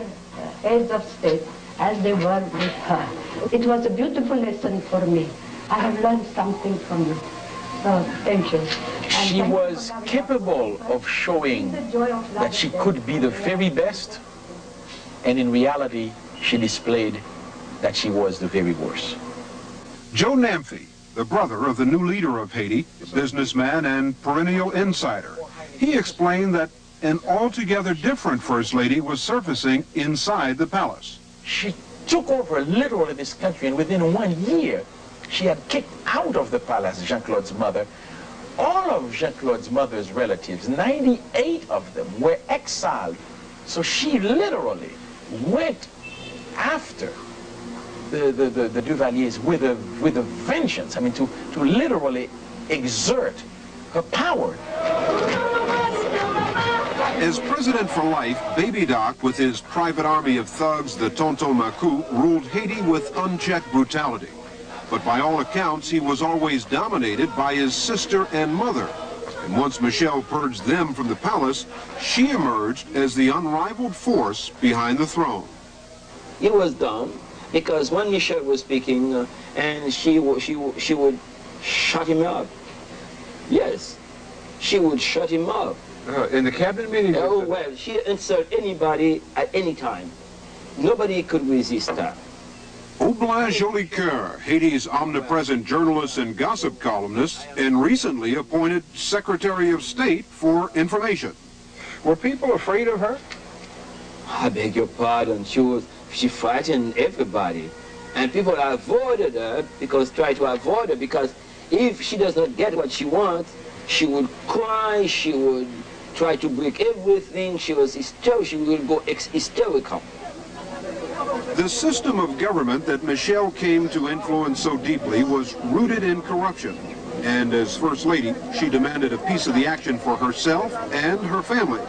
heads of state as they were with her. It was a beautiful lesson for me. I have learned something from you. So, thank you. She was capable of showing that she could be the very best, and in reality, she displayed that she was the very worst. Joe Namfi, the brother of the new leader of Haiti, businessman and perennial insider, he explained that an altogether different First Lady was surfacing inside the palace. She took over literally this country, and within 1 year, she had kicked out of the palace Jean-Claude's mother. All of Jean-Claude's mother's relatives, 98 of them, were exiled. So she literally went after the Duvaliers with a vengeance. I mean, to literally exert her power. As president for life, Baby Doc, with his private army of thugs, the Tonton Macoute, ruled Haiti with unchecked brutality. But by all accounts, he was always dominated by his sister and mother. And once Michelle purged them from the palace, she emerged as the unrivaled force behind the throne. It was dumb, because when Michelle was speaking, and she would shut him up. Yes, she would shut him up. In the cabinet meeting? Oh, well, she insult anybody at any time. Nobody could resist her. Oblin Jolicoeur, Haiti's omnipresent journalist and gossip columnist, and recently appointed Secretary of State for Information. Were people afraid of her? I beg your pardon. She frightened everybody. And people avoided her try to avoid her because if she does not get what she wants, she would cry, she would try to break everything. She was hysterical. She would go hysterical. The system of government that Michelle came to influence so deeply was rooted in corruption. And as First Lady, she demanded a piece of the action for herself and her family.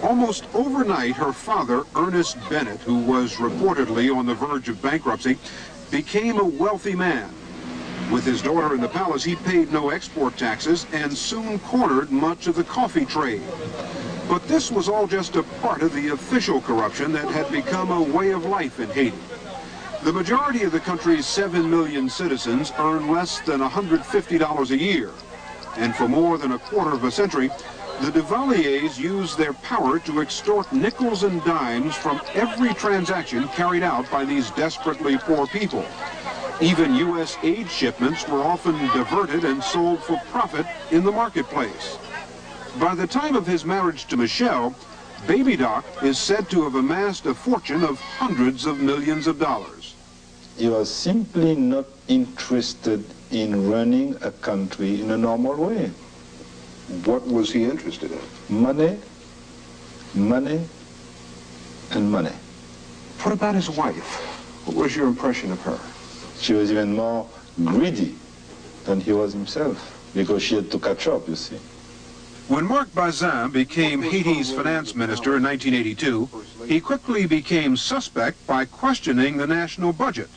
Almost overnight, her father, Ernest Bennett, who was reportedly on the verge of bankruptcy, became a wealthy man. With his daughter in the palace, he paid no export taxes and soon cornered much of the coffee trade. But this was all just a part of the official corruption that had become a way of life in Haiti. The majority of the country's 7 million citizens earn less than $150 a year. And for more than a quarter of a century, the Duvaliers used their power to extort nickels and dimes from every transaction carried out by these desperately poor people. Even U.S. aid shipments were often diverted and sold for profit in the marketplace. By the time of his marriage to Michelle, Baby Doc is said to have amassed a fortune of hundreds of millions of dollars. He was simply not interested in running a country in a normal way. What was he interested in? Money, money, and money. What about his wife? What was your impression of her? She was even more greedy than he was himself, because she had to catch up, you see. When Marc Bazin became Haiti's finance minister in 1982, he quickly became suspect by questioning the national budget,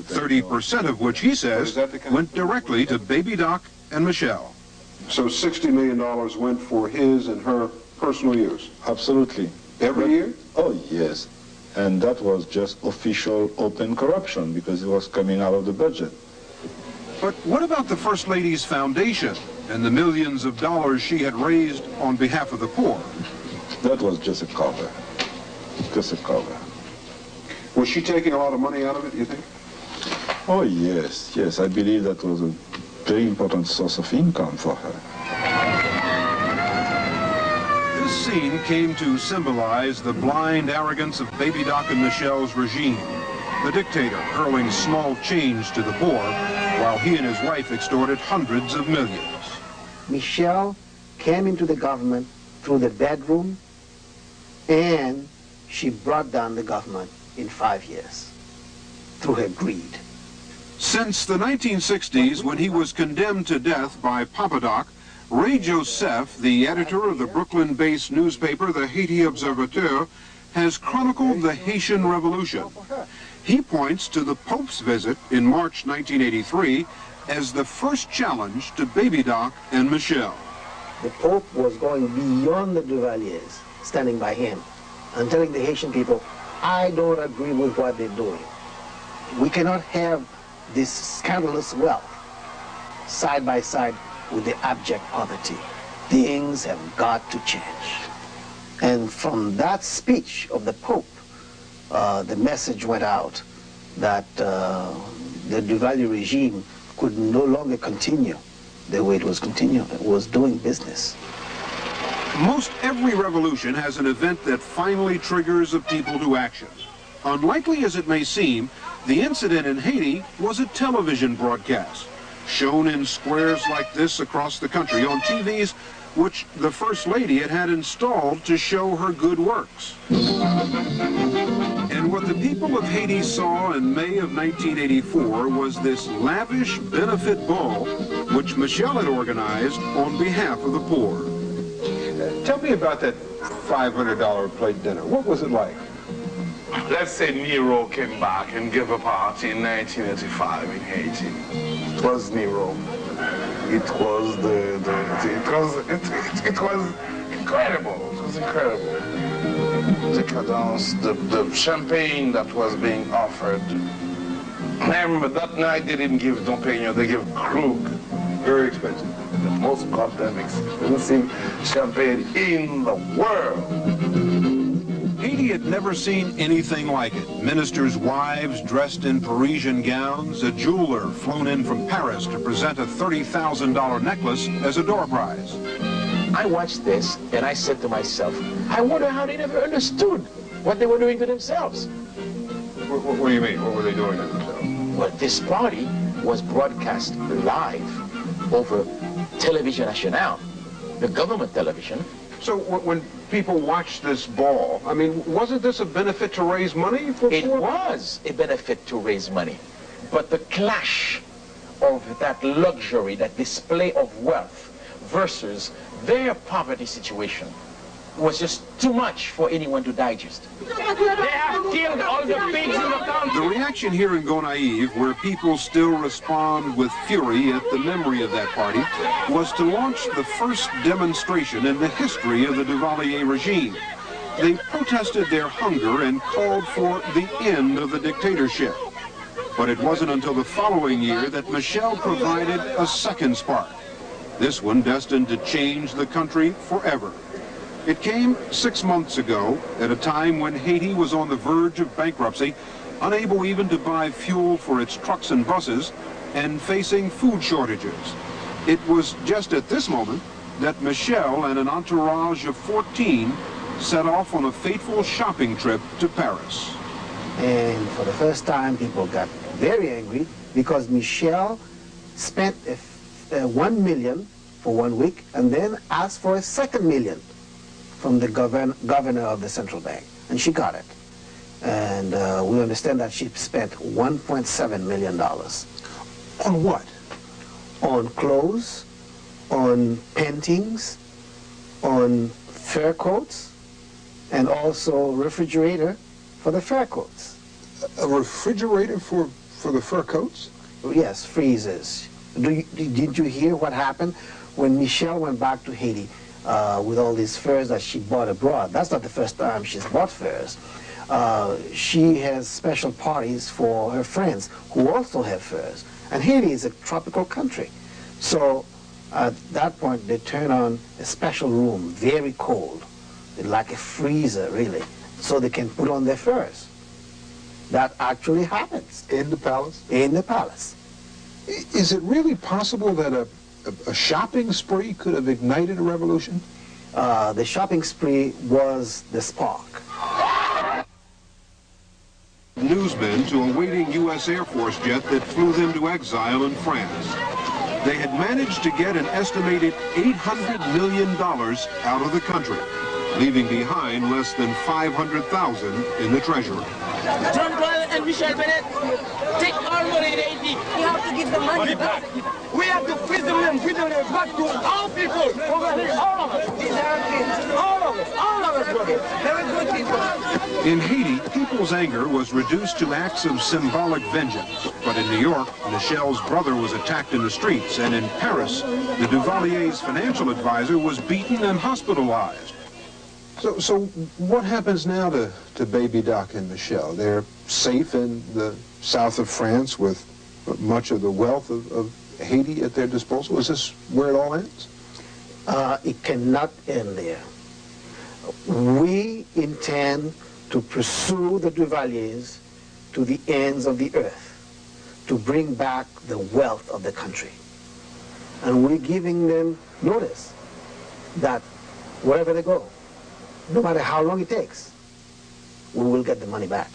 30% of which, he says, went directly to Baby Doc and Michelle. So $60 million went for his and her personal use? Absolutely. Every year? Oh, yes. And that was just official open corruption because it was coming out of the budget. But what about the First Lady's foundation and the millions of dollars she had raised on behalf of the poor? That was just a cover. Just a cover. Was she taking a lot of money out of it, you think? Oh, yes, yes. I believe that was a very important source of income for her. This scene came to symbolize the blind arrogance of Baby Doc and Michelle's regime. The dictator hurling small change to the poor, while he and his wife extorted hundreds of millions. Michelle came into the government through the bedroom, and she brought down the government in 5 years through her greed. Since the 1960s, when he was condemned to death by Papa Doc, Ray Joseph, the editor of the Brooklyn-based newspaper The Haiti Observateur, has chronicled the Haitian Revolution. He points to the Pope's visit in March 1983 as the first challenge to Baby Doc and Michelle. The Pope was going beyond the Duvaliers, standing by him, and telling the Haitian people, I don't agree with what they're doing. We cannot have this scandalous wealth side by side with the abject poverty. Things have got to change. And from that speech of the Pope, the message went out that the Duvalier regime could no longer continue the way it was continuing. It was doing business. Most every revolution has an event that finally triggers a people to action. Unlikely as it may seem, the incident in Haiti was a television broadcast, shown in squares like this across the country on TVs which the First Lady had installed to show her good works. And what the people of Haiti saw in May of 1984 was this lavish benefit ball which Michelle had organized on behalf of the poor. Tell me about that $500 plate dinner. What was it like? Let's say Nero came back and gave a party in 1985 in Haiti. It was Nero. It was it was incredible. It was incredible. The cadence, the champagne that was being offered. I remember that night they didn't give Dom Pérignon, they gave Krug. Very expensive. The most goddamn expensive champagne in the world. Haiti had never seen anything like it. Ministers' wives dressed in Parisian gowns, a jeweler flown in from Paris to present a $30,000 necklace as a door prize. I watched this and I said to myself, I wonder how they never understood what they were doing to themselves. What do you mean? What were they doing to themselves? Well, this party was broadcast live over Television Nationale, the government television. So when people watched this ball, I mean, wasn't this a benefit to raise money for It poor? was a benefit to raise money. But the clash of that luxury, that display of wealth versus their poverty situation was just too much for anyone to digest. They have killed all the pigs in the country. The reaction here in Gonaïves, where people still respond with fury at the memory of that party, was to launch the first demonstration in the history of the Duvalier regime. They protested their hunger and called for the end of the dictatorship. But it wasn't until the following year that Michelle provided a second spark. This one destined to change the country forever. It came 6 months ago, at a time when Haiti was on the verge of bankruptcy, unable even to buy fuel for its trucks and buses, and facing food shortages. It was just at this moment that Michelle and an entourage of 14 set off on a fateful shopping trip to Paris. And for the first time, people got very angry because Michelle spent $1 million for 1 week and then asked for a $2 million from the governor of the central bank, and she got it. And we understand that she spent $1.7 million. On what? On clothes, on paintings, on fur coats, and also refrigerator for the fur coats. A refrigerator for the fur coats? Yes, freezers. Did you hear what happened when Michelle went back to Haiti with all these furs that she bought abroad? That's not the first time she's bought furs. She has special parties for her friends who also have furs. And Haiti is a tropical country. So at that point, they turn on a special room, very cold, like a freezer, really, so they can put on their furs. That actually happens. In the palace? In the palace. Is it really possible that a shopping spree could have ignited a revolution? The shopping spree was the spark. Newsmen to a waiting U.S. Air Force jet that flew them to exile in France. They had managed to get an estimated $800 million out of the country, leaving behind less than $500,000 in the treasury. John Claude and Michel Bennett, take our money in Haiti. We have to give the money back. We have to prism them back to our people over here, all of us. These Americans, all of us, brother. Very good people. In Haiti, people's anger was reduced to acts of symbolic vengeance. But in New York, Michel's brother was attacked in the streets, and in Paris, the Duvalier's financial advisor was beaten and hospitalized. So what happens now to Baby Doc and Michel? They're safe in the south of France with much of the wealth of Haiti at their disposal. Is this where it all ends? It cannot end there. We intend to pursue the Duvaliers to the ends of the earth, to bring back the wealth of the country. And we're giving them notice that wherever they go, no matter how long it takes, we will get the money back.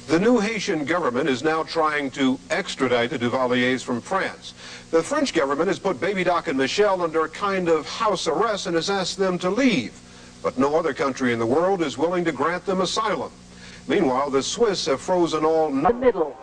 The new Haitian government is now trying to extradite the Duvaliers from France. The French government has put Baby Doc and Michel under a kind of house arrest and has asked them to leave. But no other country in the world is willing to grant them asylum. Meanwhile, the Swiss have frozen all... The middle.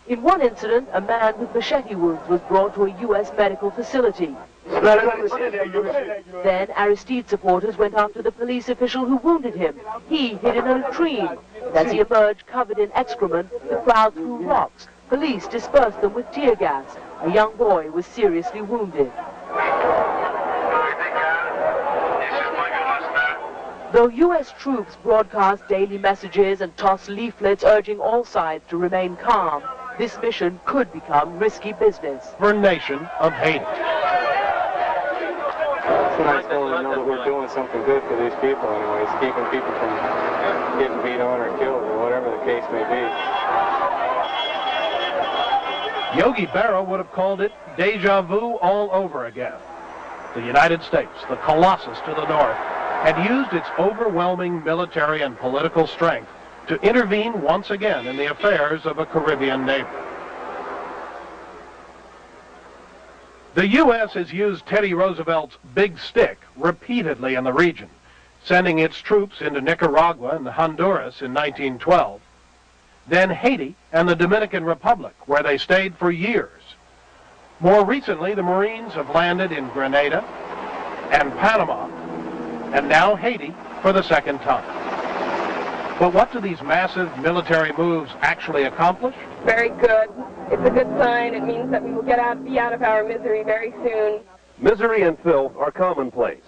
In one incident, a man with machete wounds was brought to a U.S. medical facility. Then Aristide supporters went after the police official who wounded him. He hid in a latrine. As he emerged covered in excrement, the crowd threw rocks. Police dispersed them with tear gas. A young boy was seriously wounded. Though U.S. troops broadcast daily messages and toss leaflets urging all sides to remain calm, this mission could become risky business. Sovereign nation of Haiti. It's nice to know that we're doing something good for these people anyways, keeping people from getting beat on or killed or whatever the case may be. Yogi Berra would have called it deja vu all over again. The United States, the colossus to the north, had used its overwhelming military and political strength to intervene once again in the affairs of a Caribbean neighbor. The U.S. has used Teddy Roosevelt's big stick repeatedly in the region, sending its troops into Nicaragua and Honduras in 1912, then Haiti and the Dominican Republic, where they stayed for years. More recently, the Marines have landed in Grenada and Panama, and now Haiti for the second time. But what do these massive military moves actually accomplish? Very good. It's a good sign. It means that we will be out of our misery very soon. Misery and filth are commonplace.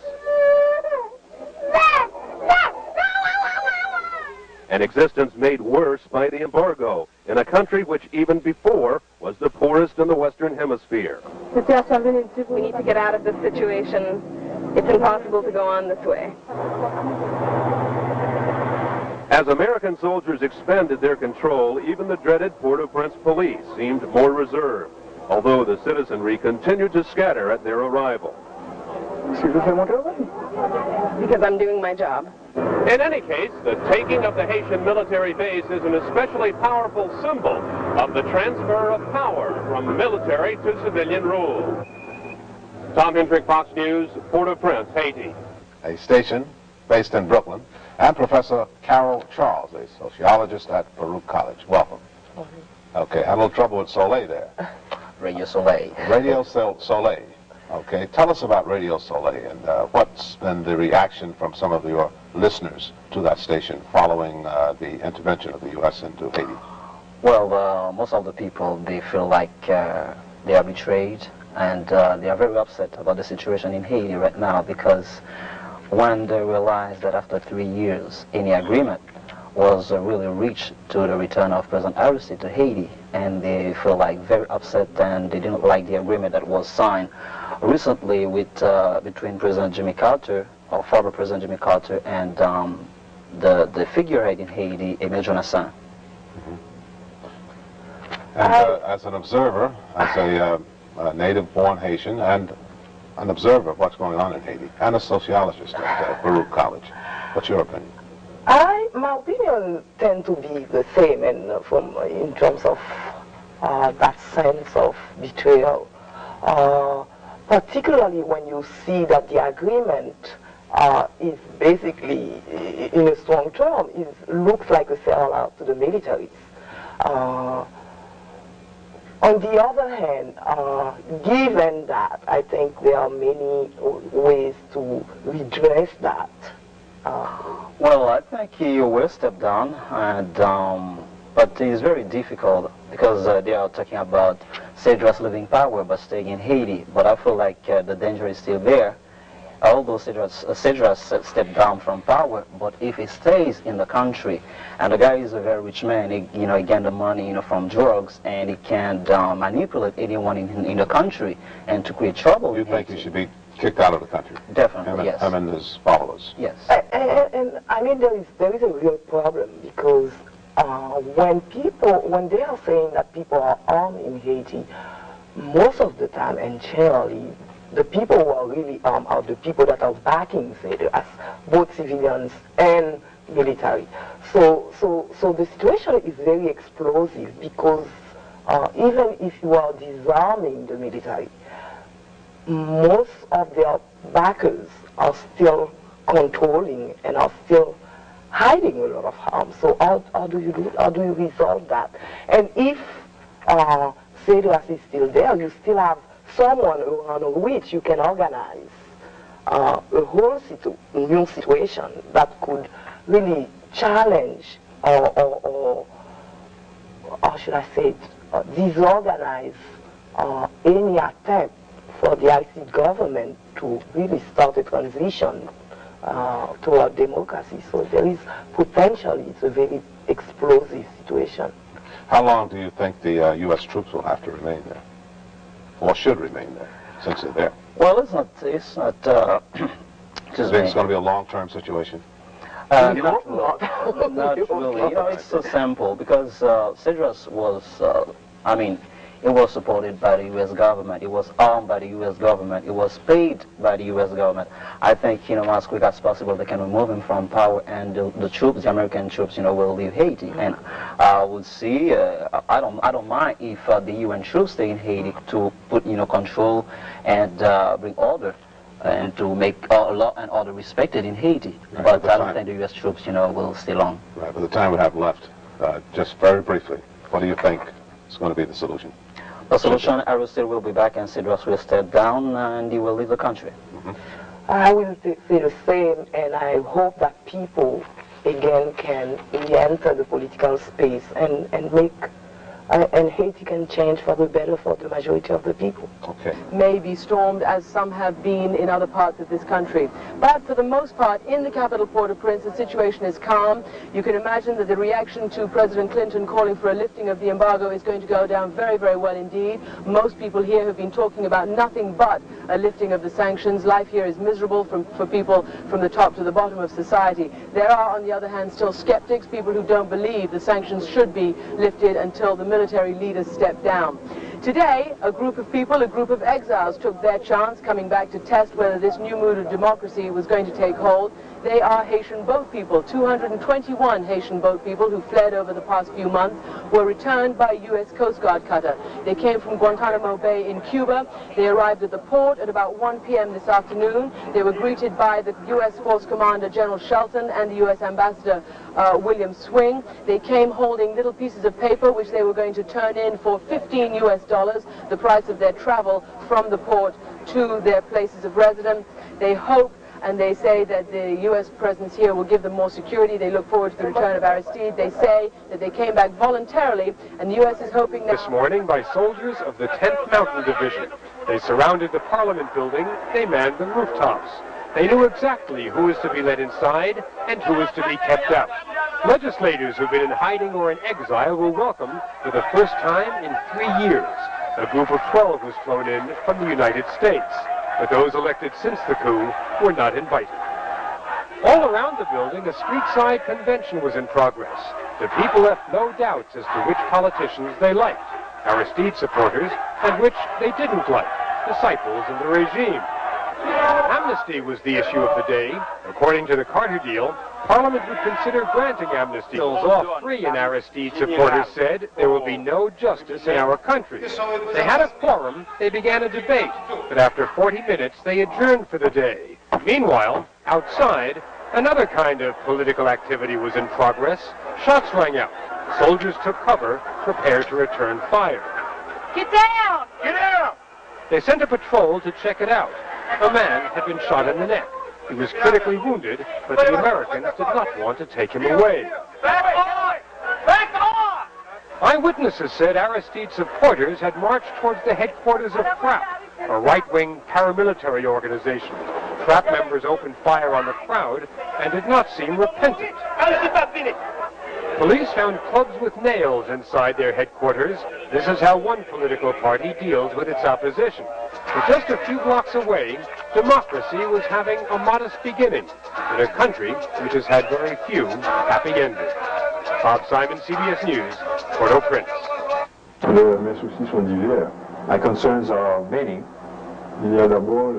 An existence made worse by the embargo in a country which even before was the poorest in the Western Hemisphere. We need to get out of this situation. It's impossible to go on this way. As American soldiers expanded their control, even the dreaded Port-au-Prince police seemed more reserved, although the citizenry continued to scatter at their arrival. Because I'm doing my job. In any case, the taking of the Haitian military base is an especially powerful symbol of the transfer of power from military to civilian rule. Tom Hendrick, Fox News, Port-au-Prince, Haiti. A station based in Brooklyn, and Professor Carol Charles, a sociologist at Baruch College. Welcome. Okay, had a little trouble with Soleil there. Radio Soleil. Radio Soleil. Okay, tell us about Radio Soleil and what's been the reaction from some of your listeners to that station following the intervention of the U.S. into Haiti. Well, most of the people, they feel like they are betrayed, and they are very upset about the situation in Haiti right now, because when they realize that after 3 years any agreement was really reached to the return of President Aristide to Haiti, and they feel like very upset, and they didn't like the agreement that was signed recently with between President Jimmy Carter, or former President Jimmy Carter, and the figurehead in Haiti, Emile Jonassin. And as an observer, as a native-born Haitian, and an observer of what's going on in Haiti, and a sociologist at Baruch College, what's your opinion? My opinion tend to be the same, and in terms of that sense of betrayal, particularly when you see that the agreement is basically, in a strong term, looks like a sellout to the militaries. On the other hand, given that, I think there are many ways to redress that. Well, I think he will step down, and but it's very difficult because they are talking about Cedras leaving power but staying in Haiti. But I feel like the danger is still there. Although Cedras stepped down from power, but if he stays in the country, and the guy is a very rich man, he gained the money, from drugs, and he can manipulate anyone in the country and to create trouble. You think he should be kicked out of the country? Definitely, yes. Him and his followers? Yes. And I mean, there is a real problem, because when they are saying that people are armed in Haiti, most of the time, and generally, the people who are really armed are the people that are backing Cedras, both civilians and military. So the situation is very explosive, because even if you are disarming the military, most of their backers are still controlling and are still hiding a lot of harm. So how do you resolve that? And if Cedras is still there, you still have someone around which you can organize a whole new situation that could really challenge or how should I say it, disorganize any attempt for the IC government to really start a transition toward democracy. So there is potentially, it's a very explosive situation. How long do you think the U.S. troops will have to remain there? Or should remain there, since they're there? Well, it's not It's going to be a long-term situation? Not really. It's so simple, because Cedras was, it was supported by the U.S. government. It was armed by the U.S. government. It was paid by the U.S. government. I think, as quick as possible, they can remove him from power, and the troops, the American troops, will leave Haiti. And I would see, I don't mind if the UN troops stay in Haiti to put, control and bring order, and to make law and order respected in Haiti. Right, but I don't think the U.S. troops, will stay long. Right, but the time we have left, just very briefly, what do you think is going to be the solution? The solution, Aristide will be back, and Cedras will step down, and he will leave the country. I will say the same, and I hope that people, again, can re-enter the political space and make, and Haiti can change for the better for the majority of the people. Okay. May be stormed, as some have been in other parts of this country. But for the most part, in the capital Port-au-Prince, the situation is calm. You can imagine that the reaction to President Clinton calling for a lifting of the embargo is going to go down very, very well indeed. Most people here have been talking about nothing but a lifting of the sanctions. Life here is miserable for people from the top to the bottom of society. There are, on the other hand, still skeptics, people who don't believe the sanctions should be lifted until the military leaders step down. Today, a group of people, a group of exiles, took their chance, coming back to test whether this new mood of democracy was going to take hold. They are Haitian boat people. 221 Haitian boat people who fled over the past few months were returned by a U.S. Coast Guard cutter. They came from Guantanamo Bay in Cuba. They arrived at the port at about 1 p.m. this afternoon. They were greeted by the U.S. Force Commander General Shelton and the U.S. Ambassador William Swing. They came holding little pieces of paper which they were going to turn in for $15 US, the price of their travel from the port to their places of residence. They hope and they say that the U.S. presence here will give them more security. They look forward to the return of Aristide. They say that they came back voluntarily, and the U.S. is hoping that... This morning by soldiers of the 10th Mountain Division. They surrounded the Parliament building. They manned the rooftops. They knew exactly who was to be let inside and who was to be kept out. Legislators who've been in hiding or in exile were welcomed for the first time in 3 years. A group of 12 was flown in from the United States, but those elected since the coup were not invited. All around the building, a street-side convention was in progress. The people left no doubts as to which politicians they liked, Aristide supporters, and which they didn't like, disciples of the regime. Amnesty was the issue of the day. According to the Carter deal, Parliament would consider granting amnesty. All 3 in Aristide supporters said there will be no justice in our country. They had a quorum, they began a debate, but after 40 minutes they adjourned for the day. Meanwhile, outside, another kind of political activity was in progress. Shots rang out. Soldiers took cover, prepared to return fire. Get down! Get down! They sent a patrol to check it out. A man had been shot in the neck. He was critically wounded, but the Americans did not want to take him away. Back on! Back on! Eyewitnesses said Aristide supporters had marched towards the headquarters of FRAP, a right-wing paramilitary organization. FRAP members opened fire on the crowd and did not seem repentant. Police found clubs with nails inside their headquarters. This is how one political party deals with its opposition. But just a few blocks away, democracy was having a modest beginning in a country which has had very few happy endings. Bob Simon, CBS News, Port-au-Prince. Mes soucis sont divers. My concerns are many. Il y a d'abord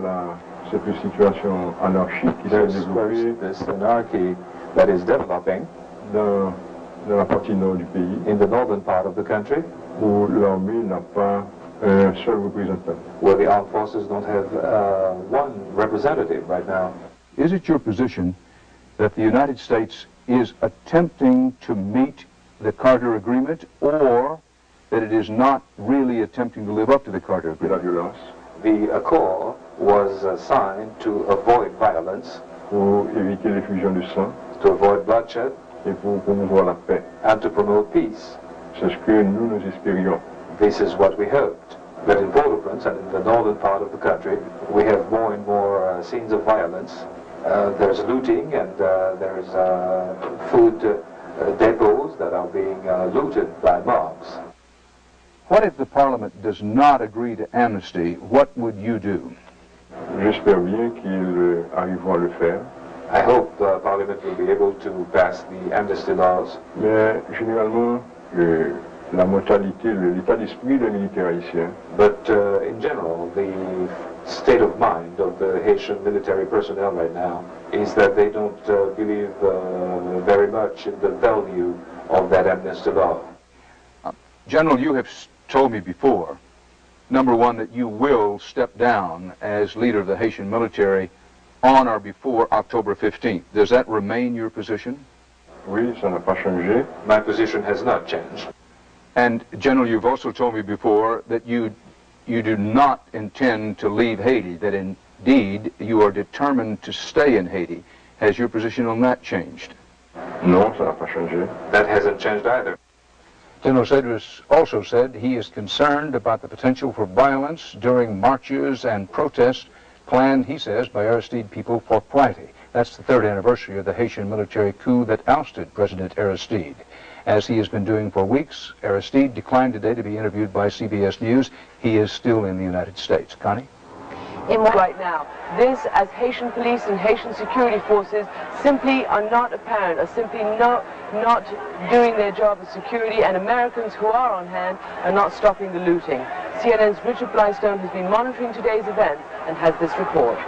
cette situation anarchique qui s'est développée this anarchy that is developing dans la partie nord du pays, in the northern part of the country, où l'armée n'a pas un seul représentant. Where the armed forces don't have one representative right now. Is it your position that the United States is attempting to meet the Carter Agreement, or that it is not really attempting to live up to the Carter Agreement? The accord was signed to avoid violence, pour éviter l'effusion de sang, to avoid bloodshed, et pour promouvoir la paix. And to promote peace. C'est ce que nous espérions. This is what we hoped. But in Port-au-Prince and in the northern part of the country, we have more and more scenes of violence. There's looting and there's food depots that are being looted by mobs. What if the Parliament does not agree to amnesty? What would you do? J'espère bien qu'ils arriveront à le faire. I hope the Parliament will be able to pass the amnesty laws. Mais généralement, la mentalité, l'état d'esprit des militaires haïtiens. But in general, the state of mind of the Haitian military personnel right now is that they don't believe very much in the value of that amnesty law. General, you have told me before, number one, that you will step down as leader of the Haitian military on or before October 15th. Does that remain your position? Oui, ça n'a pas changé. My position has not changed. And General, you've also told me before that you do not intend to leave Haiti, that indeed you are determined to stay in Haiti. Has your position on that changed? Non, ça n'a pas changé. That hasn't changed either. General Cedras also said he is concerned about the potential for violence during marches and protests planned, he says, by Aristide people for Friday. That's the 3rd anniversary of the Haitian military coup that ousted President Aristide. As he has been doing for weeks, Aristide declined today to be interviewed by CBS News. He is still in the United States. Connie? Right now, this, as Haitian police and Haitian security forces simply are not apparent, are simply not doing their job of security, and Americans who are on hand are not stopping the looting. CNN's Richard Blystone has been monitoring today's events and has this report.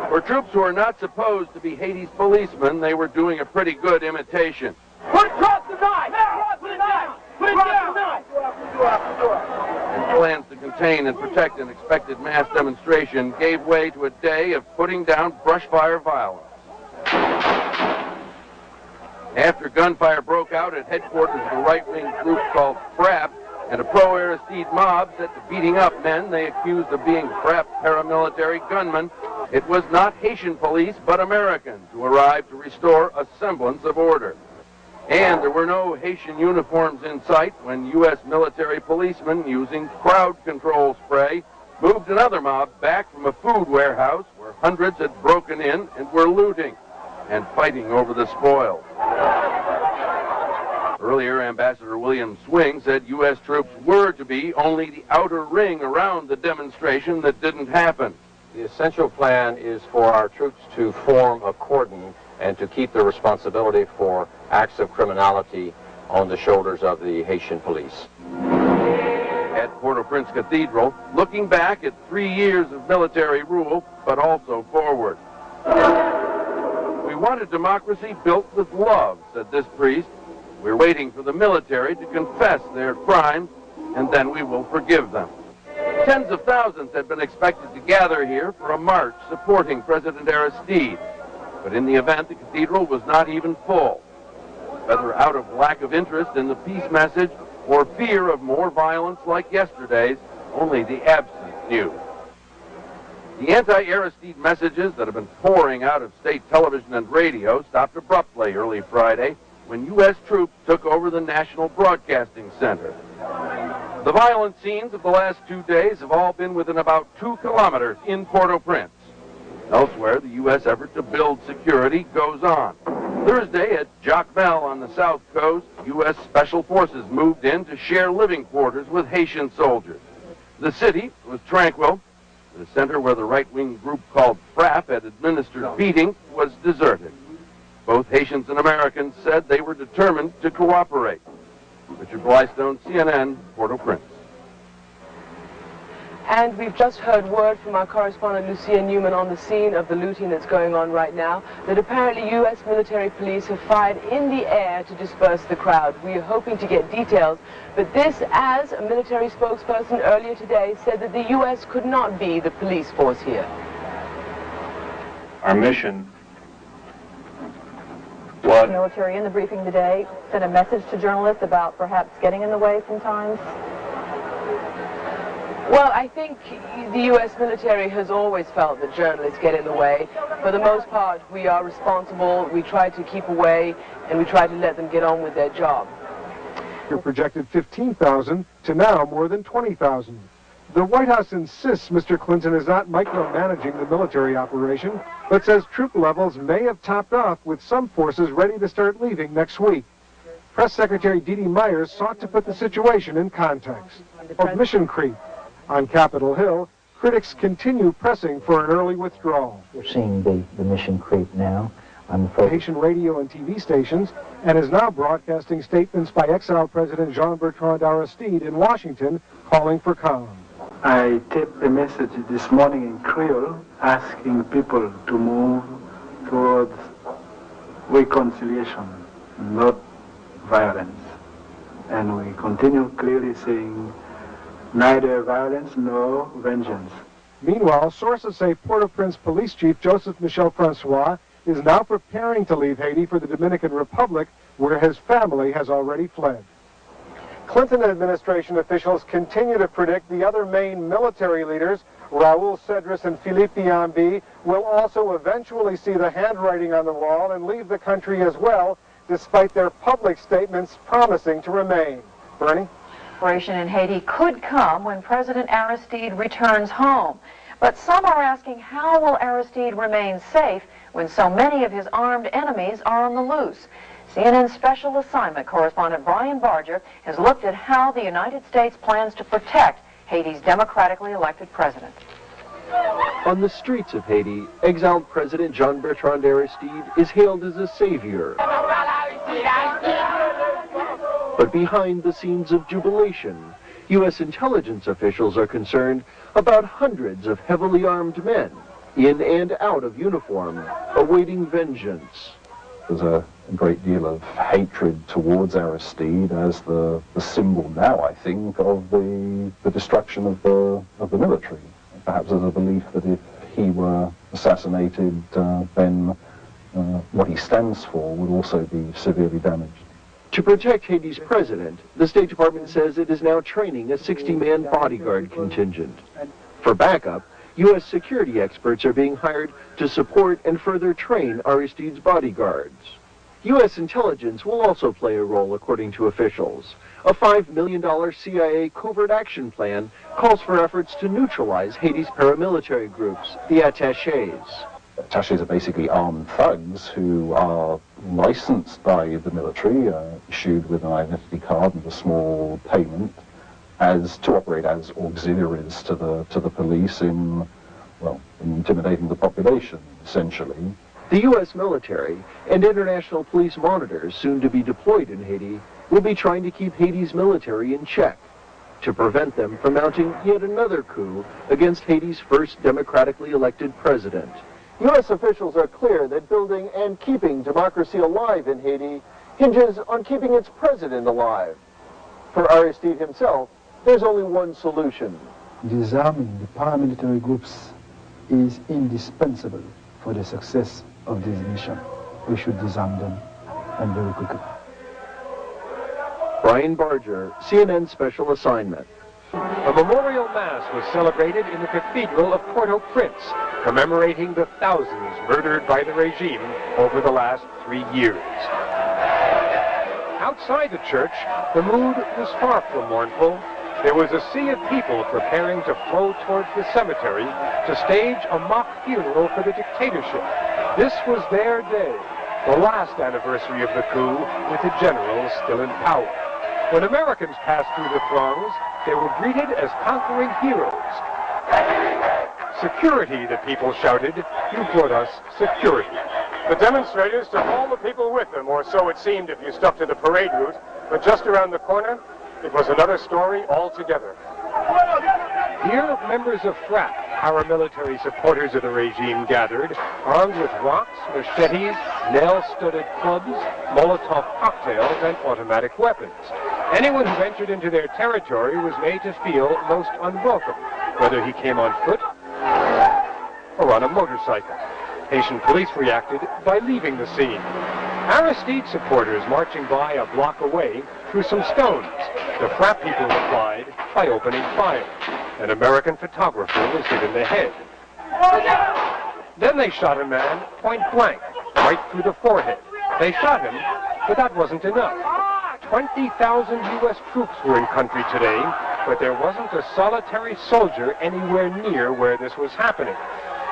For troops who are not supposed to be Haiti's policemen, they were doing a pretty good imitation. Put across the knife! Put it down! Put it down! And plans to contain and protect an expected mass demonstration gave way to a day of putting down brushfire violence. After gunfire broke out at headquarters of a right-wing group called FRAP, and a pro-Aristide mob set to beating up men they accused of being FRAP paramilitary gunmen, it was not Haitian police but Americans who arrived to restore a semblance of order. And there were no Haitian uniforms in sight when U.S. military policemen using crowd control spray moved another mob back from a food warehouse where hundreds had broken in and were looting. and fighting over the spoils. Earlier, Ambassador William Swing said U.S. troops were to be only the outer ring around the demonstration that didn't happen. The essential plan is for our troops to form a cordon and to keep the responsibility for acts of criminality on the shoulders of the Haitian police. At Port-au-Prince Cathedral, looking back at 3 years of military rule, but also forward. We want a democracy built with love, said this priest. We're waiting for the military to confess their crimes, and then we will forgive them. Tens of thousands had been expected to gather here for a march supporting President Aristide. But in the event, the cathedral was not even full. Whether out of lack of interest in the peace message or fear of more violence like yesterday's, only the absent knew. The anti-Aristide messages that have been pouring out of state television and radio stopped abruptly early Friday when U.S. troops took over the National Broadcasting Center. The violent scenes of the last 2 days have all been within about 2 kilometers in Port-au-Prince. Elsewhere, the U.S. effort to build security goes on. Thursday at Jacquessampeurradioteleantilles on the south coast, U.S. Special Forces moved in to share living quarters with Haitian soldiers. The city was tranquil. The center where the right-wing group called FRAP had administered beatings was deserted. Both Haitians and Americans said they were determined to cooperate. Richard Blystone, CNN, Port-au-Prince. And we've just heard word from our correspondent Lucia Newman on the scene of the looting that's going on right now, that apparently U.S. military police have fired in the air to disperse the crowd. We are hoping to get details, but this, as a military spokesperson earlier today said, that the U.S. could not be the police force here. Our mission was... Military in the briefing today sent a message to journalists about perhaps getting in the way sometimes. Well, I think the U.S. military has always felt that journalists get in the way. For the most part, we are responsible, we try to keep away, and we try to let them get on with their job. You're projected 15,000 to now more than 20,000. The White House insists Mr. Clinton is not micromanaging the military operation, but says troop levels may have topped off with some forces ready to start leaving next week. Press Secretary Dee Dee Myers sought to put the situation in context. Of mission creep. On Capitol Hill, critics continue pressing for an early withdrawal. We're seeing the mission creep now, I'm afraid. Haitian radio and TV stations, and is now broadcasting statements by exiled President Jean-Bertrand Aristide in Washington calling for calm. I taped a message this morning in Creole asking people to move towards reconciliation, not violence. And we continue clearly saying neither violence nor vengeance. Meanwhile, sources say Port-au-Prince Police Chief Joseph Michel Francois is now preparing to leave Haiti for the Dominican Republic, where his family has already fled. Clinton administration officials continue to predict the other main military leaders, Raoul Cedras and Philippe Biambi, will also eventually see the handwriting on the wall and leave the country as well, despite their public statements promising to remain. Bernie? Operation in Haiti could come when President Aristide returns home. But some are asking, how will Aristide remain safe when so many of his armed enemies are on the loose? CNN Special Assignment correspondent Brian Barger has looked at how the United States plans to protect Haiti's democratically elected president. On the streets of Haiti, exiled President Jean-Bertrand Aristide is hailed as a savior. But behind the scenes of jubilation, U.S. intelligence officials are concerned about hundreds of heavily armed men, in and out of uniform, awaiting vengeance. There's a great deal of hatred towards Aristide as the symbol now, I think, of the destruction of the military. Perhaps there's a belief that if he were assassinated, then what he stands for would also be severely damaged. To protect Haiti's president, the State Department says it is now training a 60-man bodyguard contingent. For backup, U.S. security experts are being hired to support and further train Aristide's bodyguards. U.S. intelligence will also play a role, according to officials. A $5 million CIA covert action plan calls for efforts to neutralize Haiti's paramilitary groups, the attachés. attachés are basically armed thugs who are licensed by the military, issued with an identity card and a small payment, as to operate as auxiliaries to the police in, well, intimidating the population, essentially. The U.S. military and international police monitors, soon to be deployed in Haiti, will be trying to keep Haiti's military in check to prevent them from mounting yet another coup against Haiti's first democratically elected president. U.S. officials are clear that building and keeping democracy alive in Haiti hinges on keeping its president alive. For Aristide himself, there's only one solution. Disarming the paramilitary groups is indispensable for the success of this mission. We should disarm them, and very quickly. Brian Barger, CNN Special Assignment. A memorial mass was celebrated in the Cathedral of Port-au-Prince, commemorating the thousands murdered by the regime over the last 3 years. Outside the church, the mood was far from mournful. There was a sea of people preparing to flow towards the cemetery to stage a mock funeral for the dictatorship. This was their day, the last anniversary of the coup, with the generals still in power. When Americans passed through the throngs, they were greeted as conquering heroes. Security, the people shouted. You brought us security. The demonstrators took all the people with them, or so it seemed if you stuck to the parade route. But just around the corner, it was another story altogether. Here, members of FRAP, paramilitary supporters of the regime, gathered, armed with rocks, machetes, nail-studded clubs, Molotov cocktails, and automatic weapons. Anyone who ventured into their territory was made to feel most unwelcome, whether he came on foot or on a motorcycle. Haitian police reacted by leaving the scene. Aristide supporters marching by a block away threw some stones. The FRAP people replied by opening fire. An American photographer was hit in the head. Then they shot a man point blank, right through the forehead. They shot him, but that wasn't enough. 20,000 U.S. troops were in country today, but there wasn't a solitary soldier anywhere near where this was happening.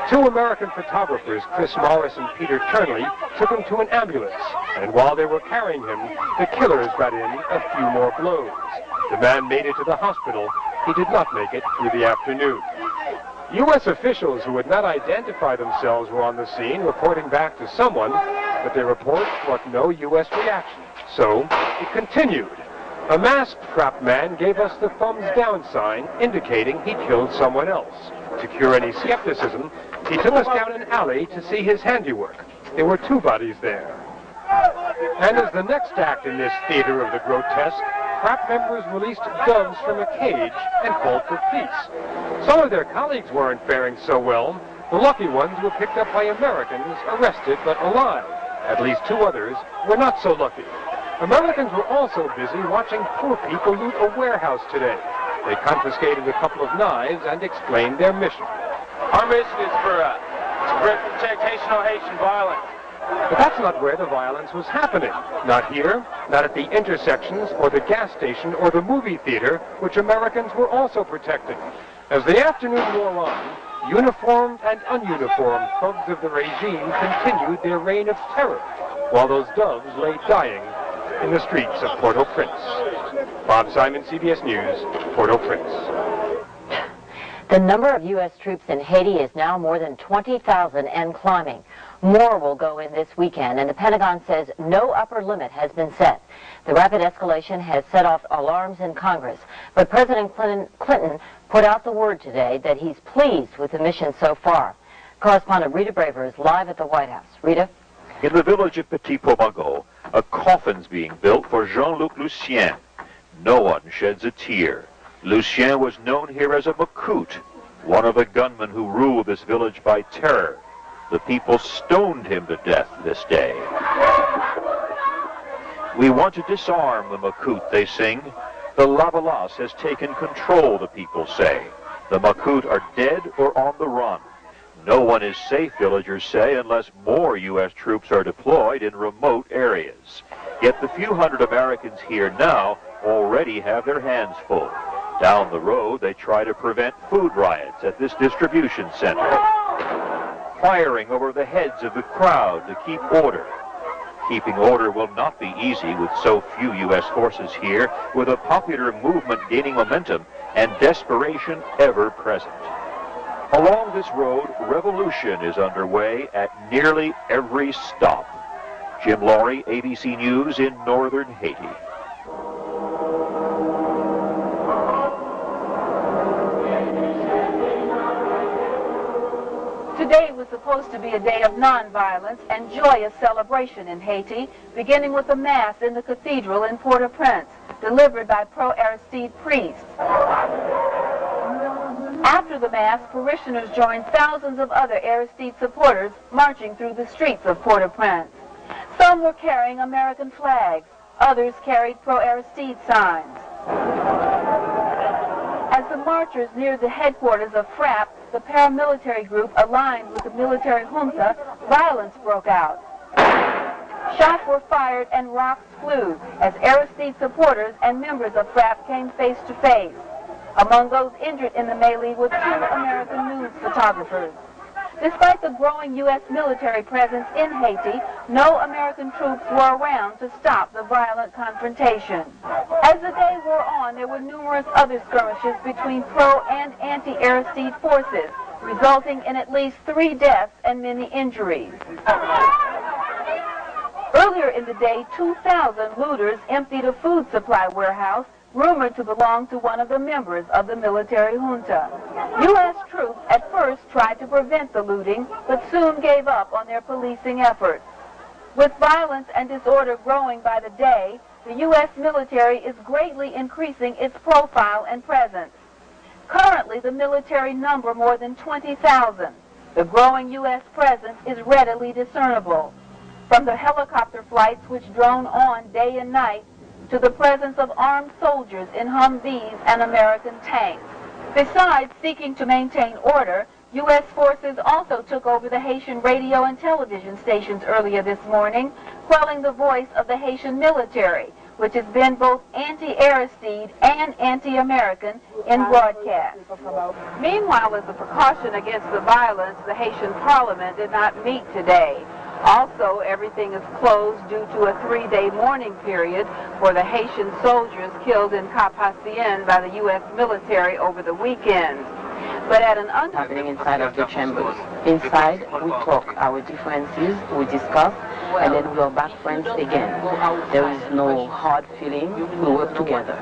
2 American photographers, Chris Morris and Peter Turnley, took him to an ambulance, and while they were carrying him, the killers got in a few more blows. The man made it to the hospital. He did not make it through the afternoon. U.S. officials who would not identify themselves were on the scene, reporting back to someone, but their report brought no U.S. reaction. So it continued. A masked FRAP man gave us the thumbs down sign, indicating he killed someone else. To cure any skepticism, he took us down an alley to see his handiwork. There were 2 bodies there. And as the next act in this theater of the grotesque, FRAP members released doves from a cage and called for peace. Some of their colleagues weren't faring so well. The lucky ones were picked up by Americans, arrested but alive. At least 2 others were not so lucky. Americans were also busy watching poor people loot a warehouse today. They confiscated a couple of knives and explained their mission. Our mission is to protect Haitian violence. But that's not where the violence was happening. Not here, not at the intersections or the gas station or the movie theater, which Americans were also protecting. As the afternoon wore on, uniformed and ununiformed thugs of the regime continued their reign of terror, while those doves lay dying in the streets of Port-au-Prince. Bob Simon, CBS News, Port-au-Prince. The number of U.S. troops in Haiti is now more than 20,000 and climbing. More will go in this weekend, and the Pentagon says no upper limit has been set. The rapid escalation has set off alarms in Congress, but President Clinton put out the word today that he's pleased with the mission so far. Correspondent Rita Braver is live at the White House. Rita? In the village of Petit Pomago, a coffin's being built for Jean-Luc Lucien. No one sheds a tear. Lucien was known here as a macoute, one of the gunmen who ruled this village by terror. The people stoned him to death this day. We want to disarm the macoute, they sing. The Lavalas has taken control, the people say. The macoute are dead or on the run. No one is safe, villagers say, unless more U.S. troops are deployed in remote areas. Yet the few hundred Americans here now already have their hands full. Down the road, they try to prevent food riots at this distribution center. firing over the heads of the crowd to keep order. Keeping order will not be easy with so few U.S. forces here, with a popular movement gaining momentum and desperation ever present. Along this road, revolution is underway at nearly every stop. Jim Laurie, ABC News in northern Haiti. Today was supposed to be a day of nonviolence and joyous celebration in Haiti, beginning with a mass in the cathedral in Port-au-Prince, delivered by pro-Aristide priests. After the mass, parishioners joined thousands of other Aristide supporters marching through the streets of Port-au-Prince. Some were carrying American flags, others carried pro-Aristide signs. As the marchers neared the headquarters of FRAP, the paramilitary group aligned with the military junta, violence broke out. Shots were fired and rocks flew as Aristide supporters and members of FRAP came face to face. Among those injured in the melee were 2 American news photographers. Despite the growing U.S. military presence in Haiti, no American troops were around to stop the violent confrontation. As the day wore on, there were numerous other skirmishes between pro- and anti-Aristide forces, resulting in at least 3 deaths and many injuries. Earlier in the day, 2,000 looters emptied a food supply warehouse rumored to belong to one of the members of the military junta. U.S. troops at first tried to prevent the looting, but soon gave up on their policing efforts. With violence and disorder growing by the day, the U.S. military is greatly increasing its profile and presence. Currently, the military number more than 20,000. The growing U.S. presence is readily discernible. From the helicopter flights which drone on day and night, to the presence of armed soldiers in Humvees and American tanks. Besides seeking to maintain order, U.S. forces also took over the Haitian radio and television stations earlier this morning, quelling the voice of the Haitian military, which has been both anti-Aristide and anti-American in broadcast. Meanwhile, as a precaution against the violence, the Haitian parliament did not meet today. Also, everything is closed due to a 3-day mourning period for the Haitian soldiers killed in Cap Haitien by the U.S. military over the weekend. But at an happening inside of the chambers. Inside, we talk our differences, we discuss, and then we are back friends again. There is no hard feeling, we work together.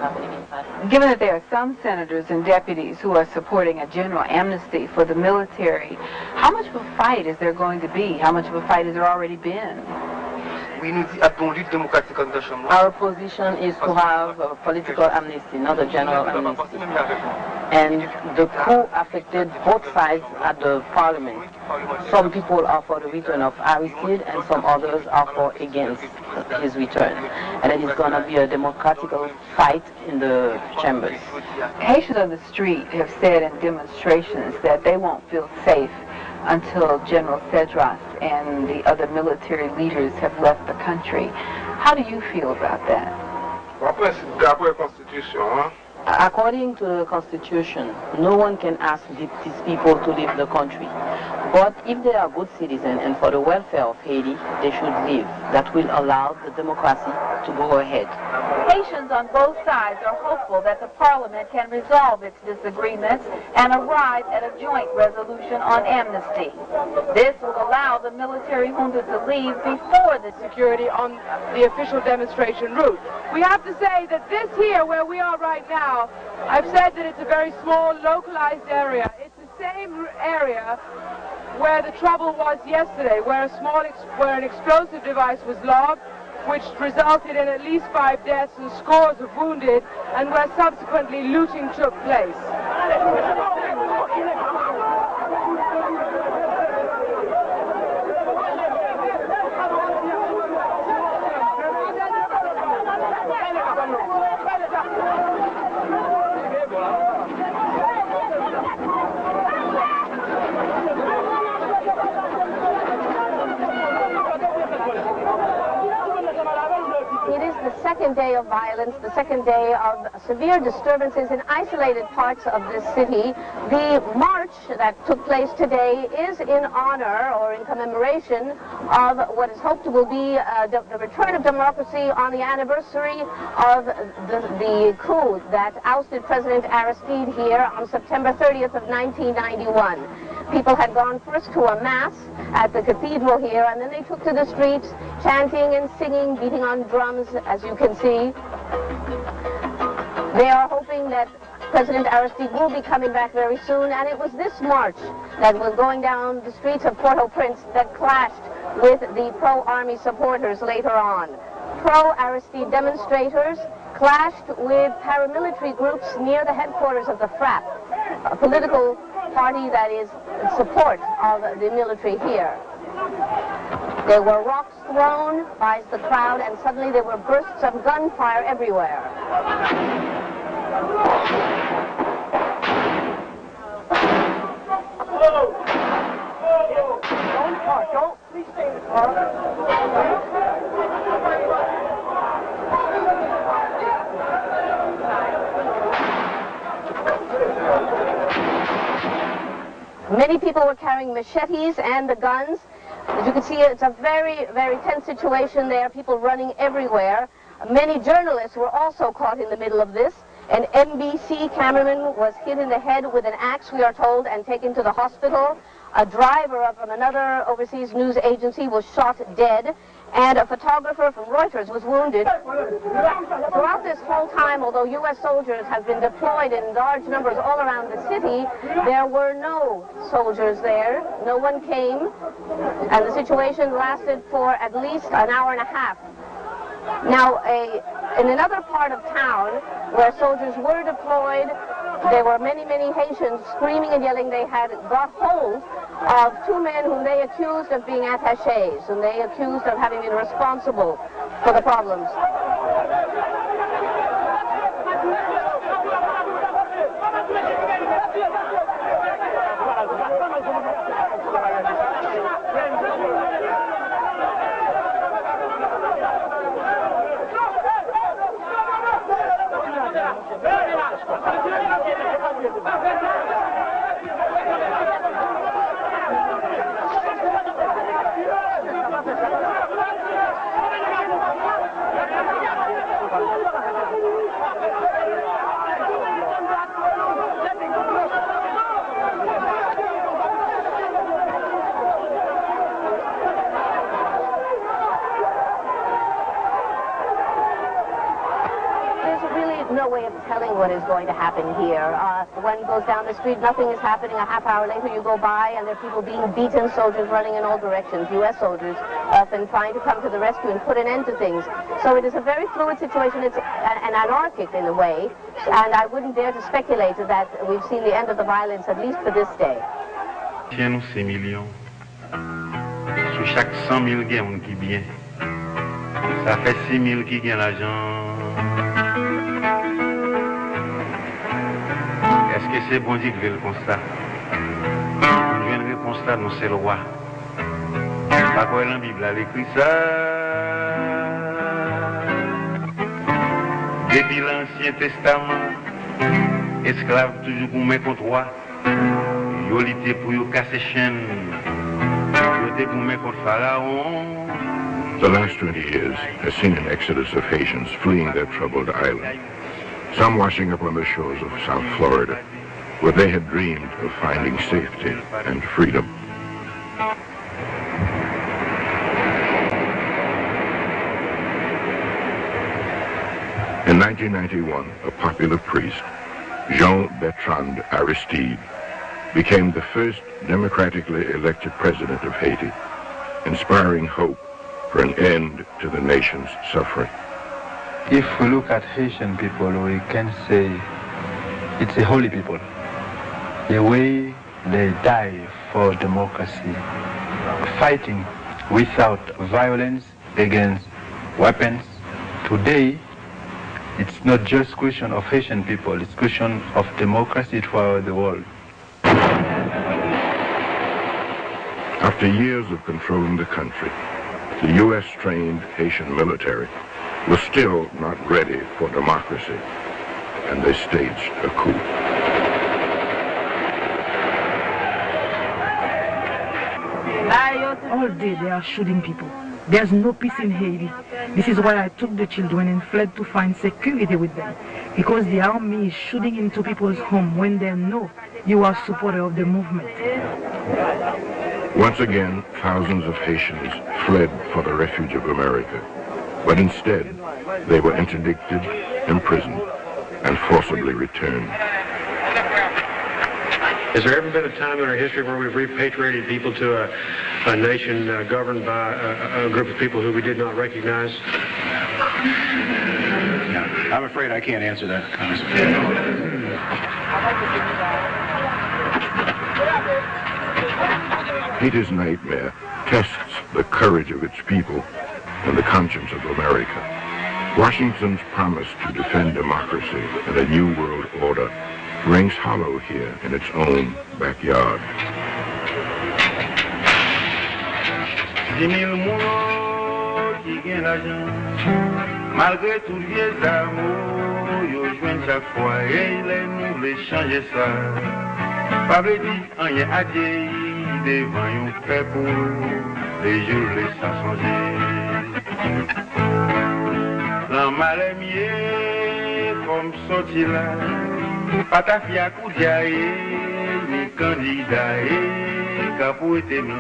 Given that there are some senators and deputies who are supporting a general amnesty for the military, how much of a fight is there going to be? How much of a fight has there already been? Our position is to have a political amnesty, not a general amnesty. And the coup affected both sides at the parliament. Some people are for the return of Aristide and some others are for against his return. And it is going to be a democratic fight in the chambers. Haitians on the street have said in demonstrations that they won't feel safe until General Cedras and the other military leaders have left the country. How do you feel about that? According to the Constitution, no one can ask these people to leave the country. But if they are good citizens and for the welfare of Haiti, they should leave. That will allow the democracy to go ahead. Haitians on both sides are hopeful that the parliament can resolve its disagreements and arrive at a joint resolution on amnesty. This will allow the military junta to leave before the security on the official demonstration route. We have to say that this here, where we are right now, I've said that it's a very small, localized area. It's the same area where the trouble was yesterday, where an explosive device was logged, which resulted in at least 5 deaths and scores of wounded, and where subsequently looting took place. second day of violence, the second day of severe disturbances in isolated parts of this city. The march that took place today is in honor or in commemoration of what is hoped will be the return of democracy on the anniversary of the coup that ousted President Aristide here on September 30th of 1991. People had gone first to a mass at the cathedral here, and then they took to the streets, chanting and singing, beating on drums, as you can see. They are hoping that President Aristide will be coming back very soon, and it was this march that was going down the streets of Port-au-Prince that clashed with the pro-army supporters later on. Pro-Aristide demonstrators clashed with paramilitary groups near the headquarters of the FRAP, a political party that is in support of the military here. There were rocks thrown by the crowd, and suddenly there were bursts of gunfire everywhere. Don't, please stay in the car. Many people were carrying machetes and the guns. As you can see, it's a very, very tense situation there, people running everywhere. Many journalists were also caught in the middle of this. An NBC cameraman was hit in the head with an axe, we are told, and taken to the hospital. A driver from another overseas news agency was shot dead, and a photographer from Reuters was wounded. Throughout this whole time, although U.S. soldiers have been deployed in large numbers all around the city, there were no soldiers there. No one came, and the situation lasted for at least an hour and a half. Now, in another part of town where soldiers were deployed, there were many, many Haitians screaming and yelling. They had got hold of two men whom they accused of being attachés, whom they accused of having been responsible for the problems. No way of telling what is going to happen here. One goes down the street, nothing is happening. A half hour later you go by and there are people being beaten, soldiers running in all directions, U.S. soldiers often trying to come to the rescue and put an end to things. So it is a very fluid situation. It's an anarchic in a way, and I wouldn't dare to speculate that we've seen the end of the violence, at least for this day. Nous 6 millions. Sur chaque 100 000 gains qui bien. Ça fait 6 000 qui gagnent l'argent. Est-ce que c'est bon Dieu qui fait le constat? Je viens de réponse là, non, c'est le roi. Pas quoi dans la Bible, elle écrit ça. Depuis l'Ancien Testament, esclaves toujours pour mettre contre roi. Yo lité pour yo casser chaîne. Yo té pour mettre contre Pharaon. The last 20 years has seen an exodus of Haitians fleeing their troubled island. Some washing up on the shores of South Florida, where they had dreamed of finding safety and freedom. In 1991, a popular priest, Jean-Bertrand Aristide, became the first democratically elected president of Haiti, inspiring hope for an end to the nation's suffering. If we look at Haitian people, we can say it's a holy people. The way they die for democracy, fighting without violence against weapons. Today, it's not just a question of Haitian people, it's a question of democracy throughout the world. After years of controlling the country, the U.S.-trained Haitian military was still not ready for democracy, and they staged a coup. All day they are shooting people. There's no peace in Haiti. This is why I took the children and fled to find security with them. Because the army is shooting into people's homes when they know you are supporter of the movement. Once again, thousands of Haitians fled for the refuge of America. But instead, they were interdicted, imprisoned, and forcibly returned. Has there ever been a time in our history where we've repatriated people to a nation governed by a group of people who we did not recognize? No, I'm afraid I can't answer that, Congressman. Haiti's nightmare tests the courage of its people and the conscience of America. Washington's promise to defend democracy and a new world order rings hollow here in its own backyard. Malgré tout vieux amour, yo joigne chaque fois et les nous les changer ça. Pas veut dire rien à dire devant yon fait pour les jours les ça changer. L'an mal mieux comme sorti là, pas ta fille à coup d'yaye, ni candidat et capou était blanc.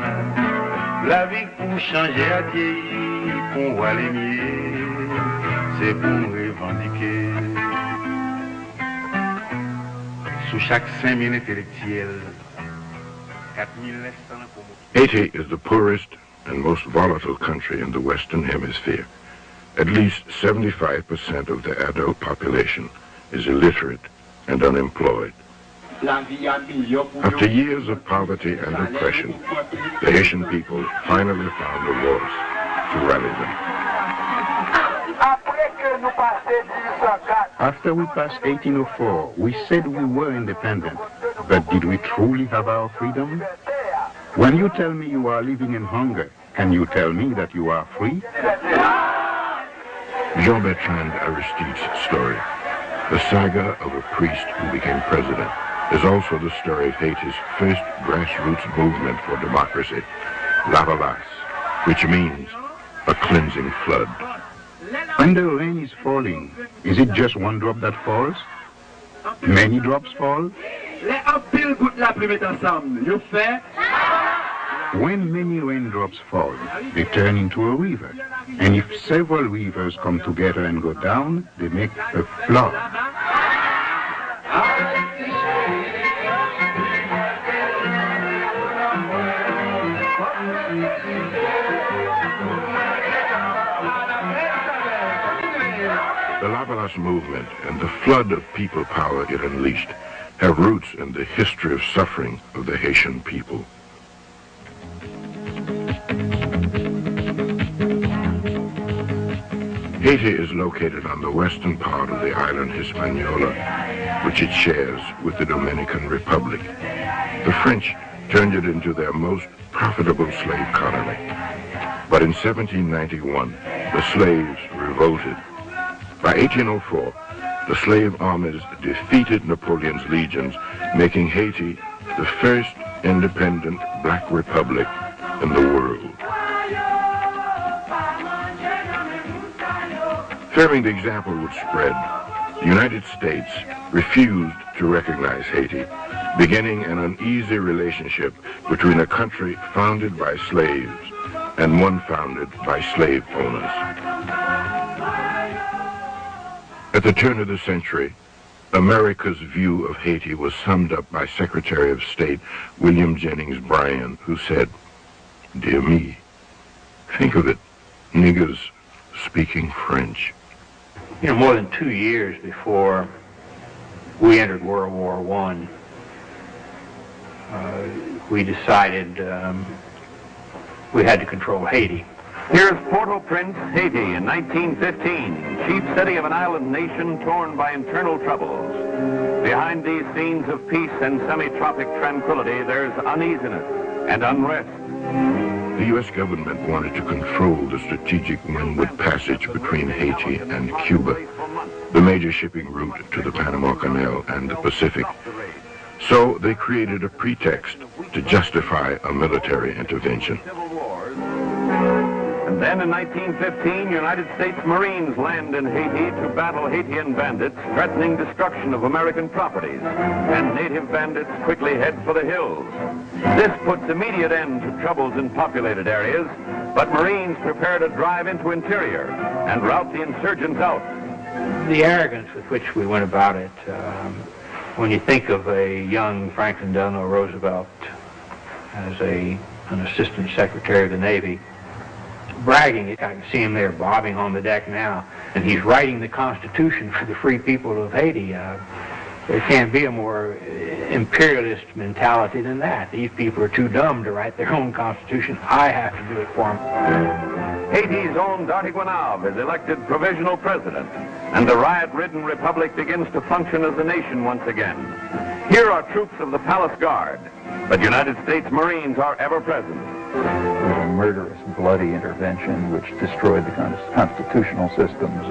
La vie pour changer à dire, pour voir les mieux. C'est pour revendiquer. Sous chaque 5000 intellectuels, 4900 pour Haiti is the poorest and most volatile country in the Western Hemisphere. At least 75% of the adult population is illiterate and unemployed. After years of poverty and oppression, the Haitian people finally found a voice to rally them. After we passed 1804, we said we were independent, but did we truly have our freedom? When you tell me you are living in hunger, can you tell me that you are free? Jean-Bertrand Aristide's story, the saga of a priest who became president, is also the story of Haiti's first grassroots movement for democracy, lavalas, which means a cleansing flood. When the rain is falling, is it just one drop that falls? Many drops fall? When many raindrops fall, they turn into a river. And if several rivers come together and go down, they make a flood. The lavalas movement and the flood of people power it unleashed have roots in the history of suffering of the Haitian people. Haiti is located on the western part of the island Hispaniola, which it shares with the Dominican Republic. The French turned it into their most profitable slave colony. But in 1791, the slaves revolted. By 1804, the slave armies defeated Napoleon's legions, making Haiti the first independent black republic in the world. Fearing the example would spread, the United States refused to recognize Haiti, beginning an uneasy relationship between a country founded by slaves and one founded by slave owners. At the turn of the century, America's view of Haiti was summed up by Secretary of State William Jennings Bryan, who said, "Dear me, think of it, niggers speaking French." You know, more than 2 years before we entered World War I, we decided we had to control Haiti. Here's Port-au-Prince, Haiti, in 1915, chief city of an island nation torn by internal troubles. Behind these scenes of peace and semi-tropic tranquility, there's uneasiness and unrest. The U.S. government wanted to control the strategic windward passage between Haiti and Cuba, the major shipping route to the Panama Canal and the Pacific. So they created a pretext to justify a military intervention. And then in 1915, United States Marines land in Haiti to battle Haitian bandits, threatening destruction of American properties. And native bandits quickly head for the hills. This puts immediate end to troubles in populated areas, but Marines prepare to drive into interior and rout the insurgents out. The arrogance with which we went about it, when you think of a young Franklin Delano Roosevelt as an assistant secretary of the Navy, bragging, I can see him there bobbing on the deck now, and he's writing the Constitution for the free people of Haiti. There can't be a more imperialist mentality than that. These people are too dumb to write their own Constitution. I have to do it for them. Haiti's own Dartigouinave is elected provisional president, and the riot-ridden republic begins to function as a nation once again. Here are troops of the Palace Guard, but United States Marines are ever present. It was a murderous, bloody intervention which destroyed the constitutional systems,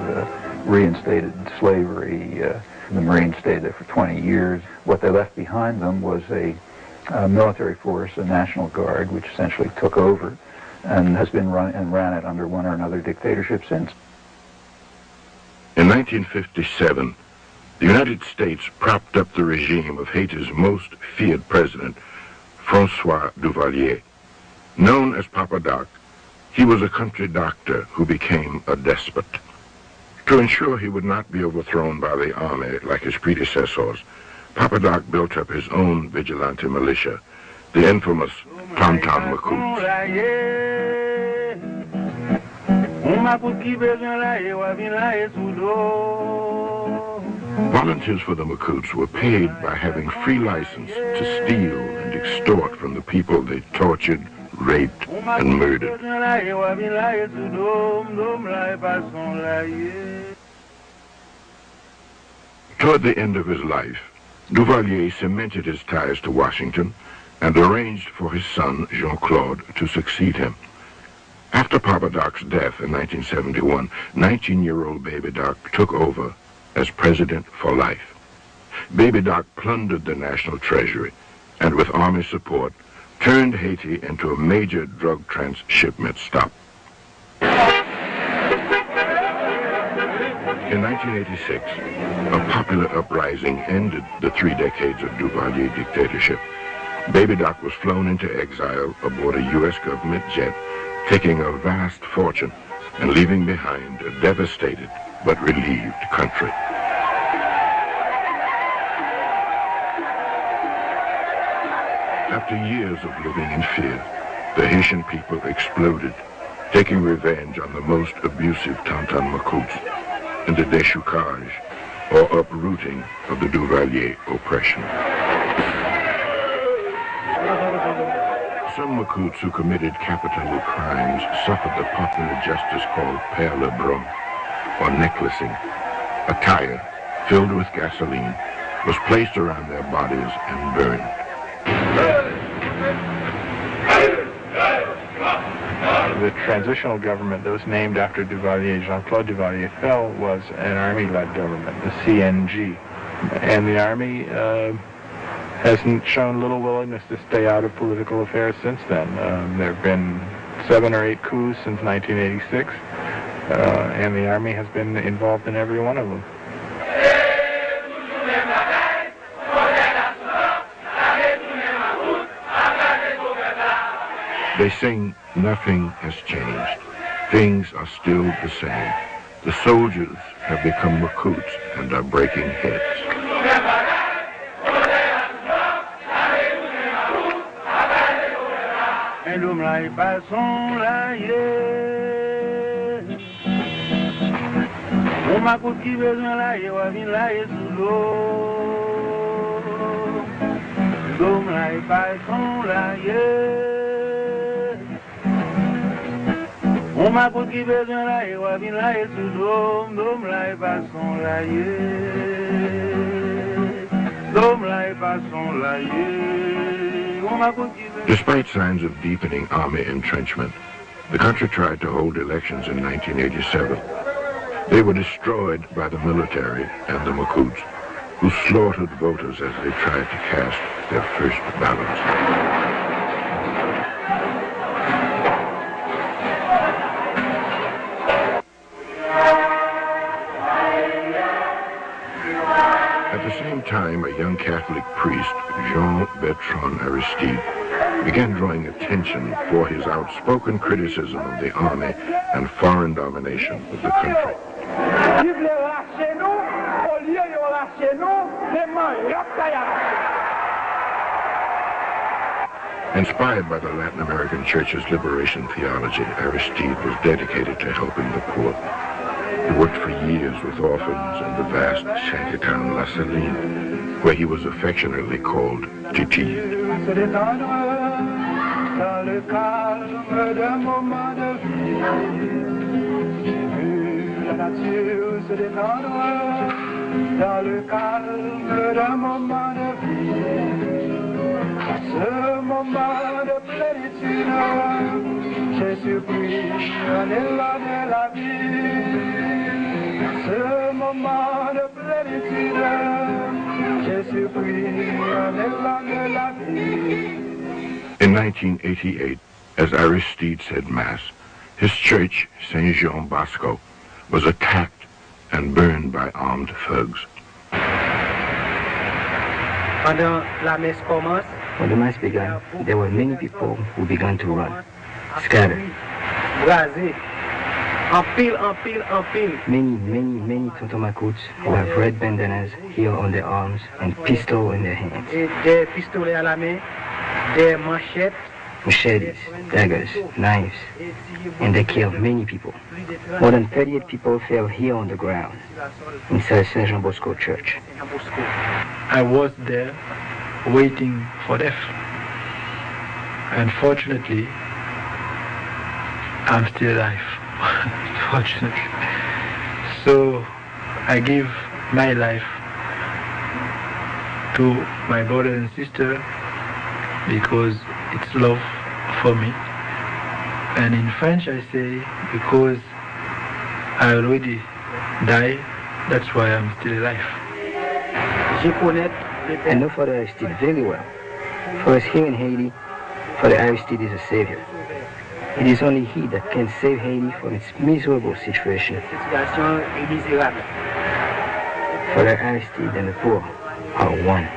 reinstated slavery. The Marines stayed there for 20 years. What they left behind them was a military force, a National Guard, which essentially took over and has been ran it under one or another dictatorship since. In 1957, the United States propped up the regime of Haiti's most feared president, François Duvalier. Known as Papa Doc, he was a country doctor who became a despot. To ensure he would not be overthrown by the army like his predecessors, Papa Doc built up his own vigilante militia, the infamous Tonton Macouts. Volunteers for the Macouts were paid by having free license to steal and extort from the people they tortured, raped, and murdered. Toward the end of his life, Duvalier cemented his ties to Washington and arranged for his son, Jean-Claude, to succeed him. After Papa Doc's death in 1971, 19-year-old Baby Doc took over as president for life. Baby Doc plundered the national treasury and, with army support, turned Haiti into a major drug transshipment stop. In 1986, a popular uprising ended the 3 decades of Duvalier dictatorship. Baby Doc was flown into exile aboard a U.S. government jet, taking a vast fortune and leaving behind a devastated but relieved country. After years of living in fear, the Haitian people exploded, taking revenge on the most abusive Tonton Macouts in the déchoucage, or uprooting of the Duvalier oppression. Some Macouts who committed capital crimes suffered the popular justice called Père Lebrun, or necklacing. A tire filled with gasoline was placed around their bodies and burned. The transitional government that was named after Duvalier, Jean-Claude Duvalier, fell was an army-led government, the CNG. And the army hasn't shown little willingness to stay out of political affairs since then. There have been 7 or 8 coups since 1986, and the army has been involved in every one of them. They sing, nothing has changed. Things are still the same. The soldiers have become Macouts and are breaking heads. On m'a pour qui besoin là et wa vin là et sous dom là et passons là dom là et passons là Despite signs of deepening army entrenchment, the country tried to hold elections in 1987. They were destroyed by the military and the Makuts, who slaughtered voters as they tried to cast their first ballots. At the same time, a young Catholic priest, Jean-Bertrand Aristide, began drawing attention for his outspoken criticism of the army and foreign domination of the country. Inspired by the Latin American Church's liberation theology, Aristide was dedicated to helping the poor. He worked for years with orphans in the vast shantytown La Saline, where he was affectionately called Titi. Dans le calme d'un moment de vie, j'ai vu la nature se détendre. Dans le calme d'un moment de vie, ce moment de plénitude, j'ai surpris un élan de la vie. Ce moment de plénitude, j'ai surpris un élan de la vie. In 1988, as Aristide said Mass, his church, Saint Jean Bosco, was attacked and burned by armed thugs. When the Mass began, there were many people who began to run, scattered. Many Tontomakuts who have red bandanas here on their arms and pistols in their hands. Machetes, daggers, knives, and they killed many people. More than 38 people fell here on the ground inside Saint Jean Bosco Church. I was there waiting for death. And fortunately, I'm still alive. Fortunately. So I give my life to my brother and sister because it's love for me. And in French I say, because I already died, that's why I'm still alive. I know Father Aristide very well. For us here in Haiti, Father Aristide is a savior. It is only he that can save Haiti from its miserable situation. Father Aristide and the poor are one.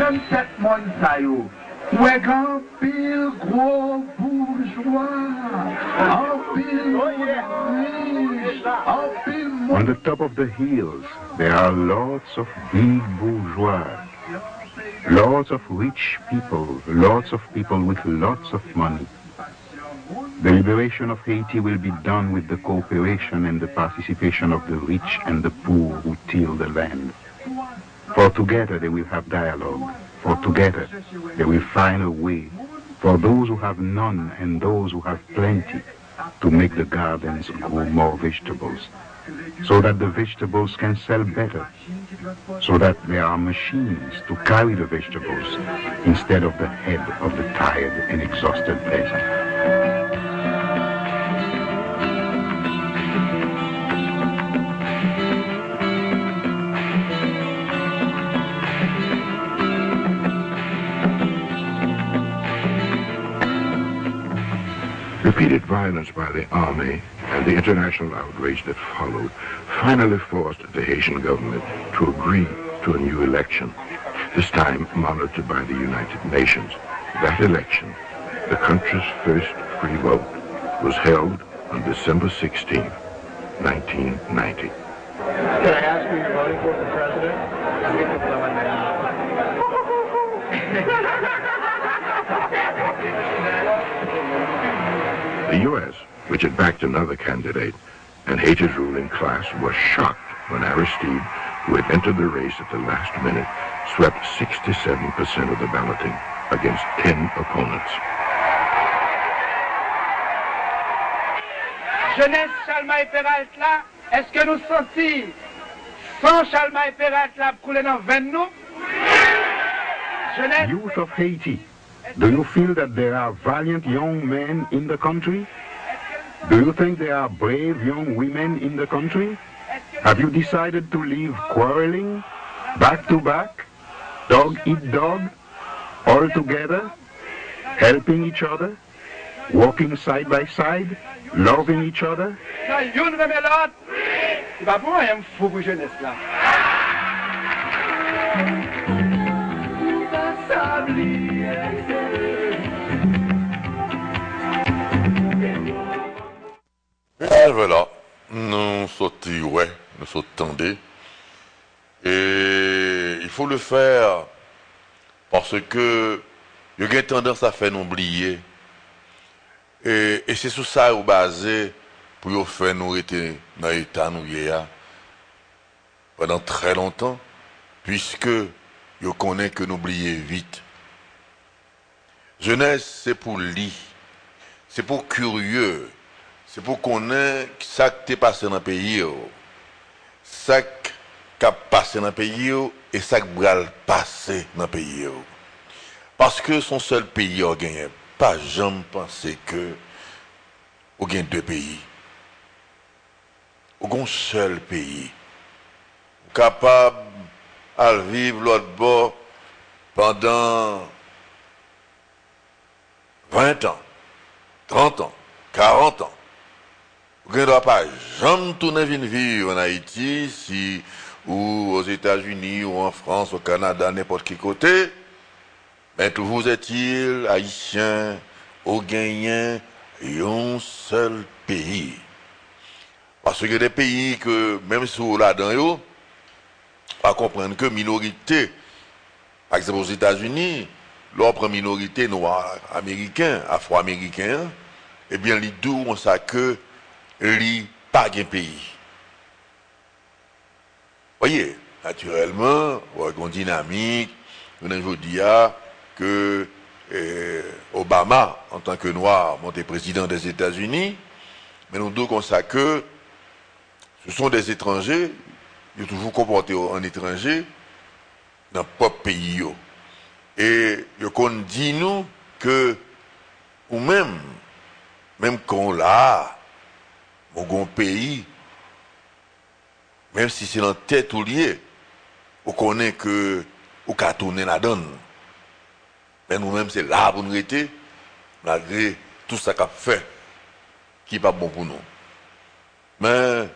Même cette montagne, ouais, grand pile gros bourgeois, en pile riche, en pile. On the top of the hills, there are lots of big bourgeois, lots of rich people, lots of people with lots of money. The liberation of Haiti will be done with the cooperation and the participation of the rich and the poor who till the land. For together they will have dialogue. For together they will find a way for those who have none and those who have plenty to make the gardens grow more vegetables, so that the vegetables can sell better, so that there are machines to carry the vegetables instead of the head of the tired and exhausted peasant. Repeated violence by the army and the international outrage that followed finally forced the Haitian government to agree to a new election, this time monitored by the United Nations. That election, the country's first free vote, was held on December 16, 1990. Can I ask who you're voting for president? The U.S., which had backed another candidate, and Haiti's ruling class was shocked when Aristide, who had entered the race at the last minute, swept 67% of the balloting against 10 opponents. Jeunesse Chalma-et-Peralta, est-ce que nous sentons sans Chalma-et-Peralta couler dans 20 nous? Youth of Haiti, do you feel that there are valiant young men in the country? Do you think there are brave young women in the country? Have you decided to leave quarreling, back to back, dog eat dog, all together, helping each other, walking side by side, loving each other? Et voilà, nous sautons, ouais, nous sautons. Et il faut le faire parce que il y a tendance à faire nous oublier. Et c'est sur ça qu'on basé pour nous faire nous rester dans l'état nous pendant très longtemps, puisque nous connaissons que nous oublions vite. Jeunesse, c'est pour lire, c'est pour curieux. C'est pour qu'on ait ça qui est passé dans le pays, ça qui a passé dans le pays et ça qui va passer dans le pays. Parce que son seul pays a gagné. Pas jamais penser que on gagne deux pays. On gagne un seul pays. Capable de vivre l'autre bord pendant 20 ans, 30 ans, 40 ans. Vous ne doit pas jamais tourner vivre en Haïti, ou aux États-Unis, ou en France, au Canada, n'importe quel côté. Mais toujours est-il haïtien, au gagnant, et un seul pays. Parce que des pays que, même si vous là-dedans, à comprendre que minorité, par exemple aux États-Unis, l'autre minorité noire américain, afro-américain, eh bien, les deux ont ça que li pas un pays. Voyez, naturellement, on dynamique, on a dit que Obama, en tant que noir, monté président des États-Unis, mais nous disons comme ça que ce sont des étrangers, ils sont toujours comportés en étrangers dans le propre pays. Et on dit nous que, ou même qu'on l'a, mon pays, même si c'est dans tête ou lié, on connaît que on peut tourner la donne. Mais nous-mêmes, c'est là pour nous rester, malgré tout ça qu'on fait, qui n'est pas bon pour nous. Mais,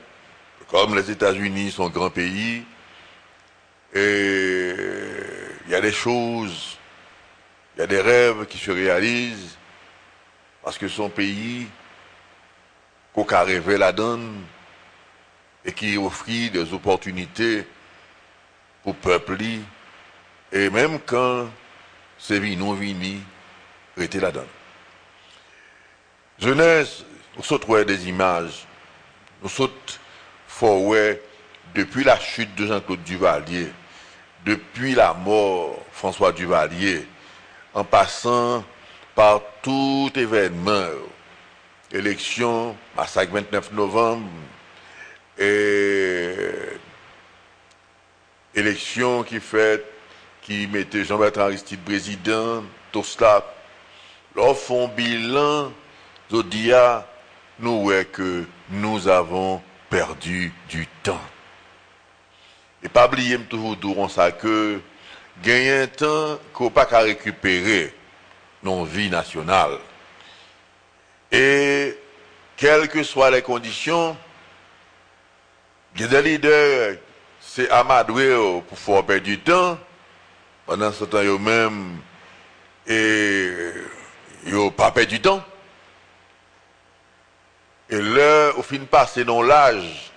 comme les États-Unis sont un grand pays, et il y a des choses, il y a des rêves qui se réalisent, parce que son pays, qu'on a rêvé la donne et qui offre des opportunités pour le peuple. Et même quand c'est non vini, rester la donne. Jeunesse, nous sautons des images, nous sautons forward depuis la chute de Jean-Claude Duvalier, depuis la mort de François Duvalier, en passant par tout événement. Élection, massacre 29 novembre, et élection qui mettait Jean-Bertrand Aristide président, tout cela, leur font bilan, Zodia, nous voyons que nous avons perdu du temps. Et pas oublier toujours durant ça que gagner un temps qu'on n'a pas qu'à récupérer nos vies nationales. Et quelles que soient les conditions, il y a des leaders, c'est amadoué pour faire perdre du temps. Pendant ce temps, eux-mêmes, ils n'ont pas perdu du temps. Et là, au fin de passer dans l'âge,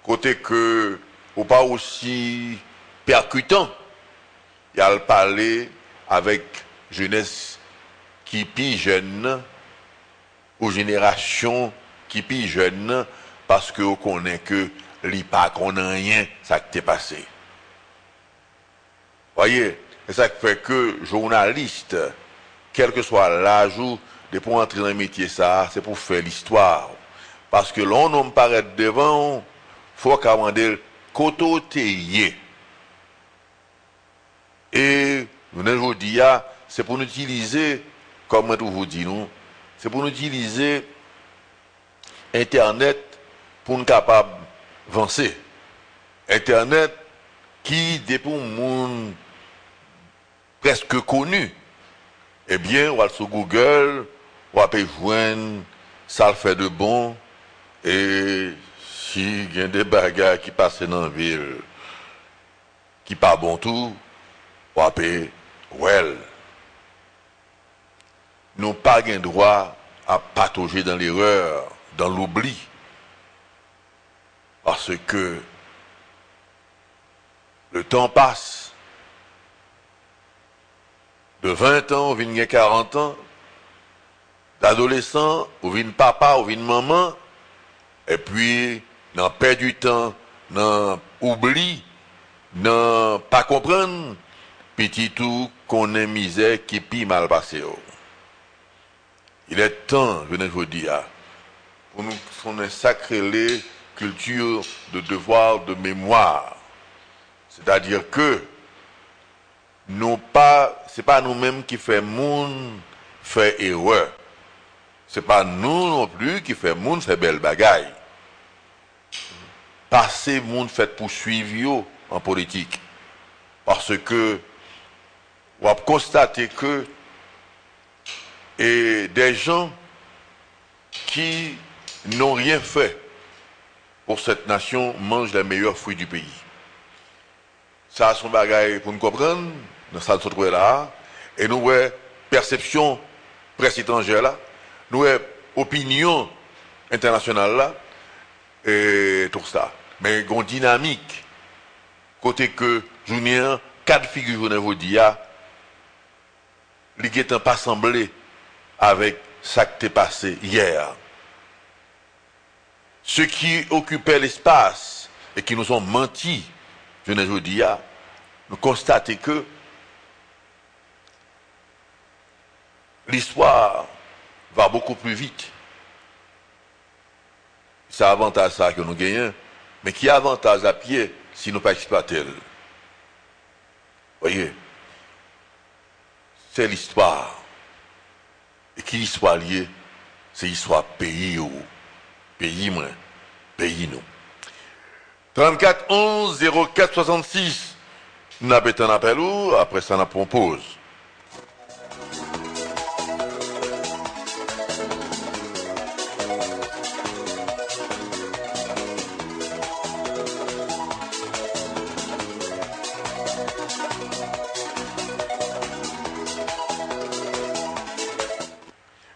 côté que, ou pas aussi percutant, il y a le parler avec jeunesse qui est jeune, aux générations qui sont jeunes parce qu'on connaît que l'IPAC, on n'a rien, ça qui t'est passé. Voyez, c'est ça qui fait que journaliste, quel que soit l'âge ou pour entrer dans le métier, ça, c'est pour faire l'histoire. Parce que l'on homme paraît devant, il faut commander côté. Et je dis, c'est pour nous utiliser, comme je vous dis, c'est pour nous utiliser Internet pour nous capables d'avancer. Internet qui, depuis un monde presque connu, eh bien, on va sur Google, on va joindre, ça le fait de bon, et si il y a des bagages qui passent dans la ville, qui pas bon tout, on va payer, well. Nous n'avons pas le droit à patauger dans l'erreur, dans l'oubli. Parce que le temps passe. De 20 ans, on vient 40 ans. D'adolescent, on vient papa, on vient maman. Et puis, n'en perd du temps, n'en oublie, n'en pas comprendre. Petit tout qu'on ait misère qui pi mal passé. Il est temps, je vous dire, pour nous qu'on ait sacré culture de devoir de mémoire. C'est-à-dire que c'est pas nous-mêmes qui fait monde fait erreur. C'est pas nous non plus qui fait monde fait belle bagaille. Passer monde fait poursuivre en politique. Parce que on va constater que des gens qui n'ont rien fait pour cette nation mangent les meilleurs fruits du pays. Ça a son bagage pour nous comprendre, dans ça se trouve là, et nous avons perception presse étrangère là, nous avons opinion internationale là, et tout ça. Mais il y a une dynamique, côté que je n'ai un cas de figure, je vous dis, il n'est pas semblé avec ça qui t'est passé hier. Ceux qui occupaient l'espace et qui nous ont menti, je ne vous dis, nous constatons que l'histoire va beaucoup plus vite. C'est avantage ça que nous gagnons, mais qui avantage à pied si nous ne pas exploiter. Voyez, c'est l'histoire. Et qui l'histoire liée, c'est l'histoire pays ou pays moins, pays nous. 34 11 04 66. Nous avons un appel ou après ça nous avons pause.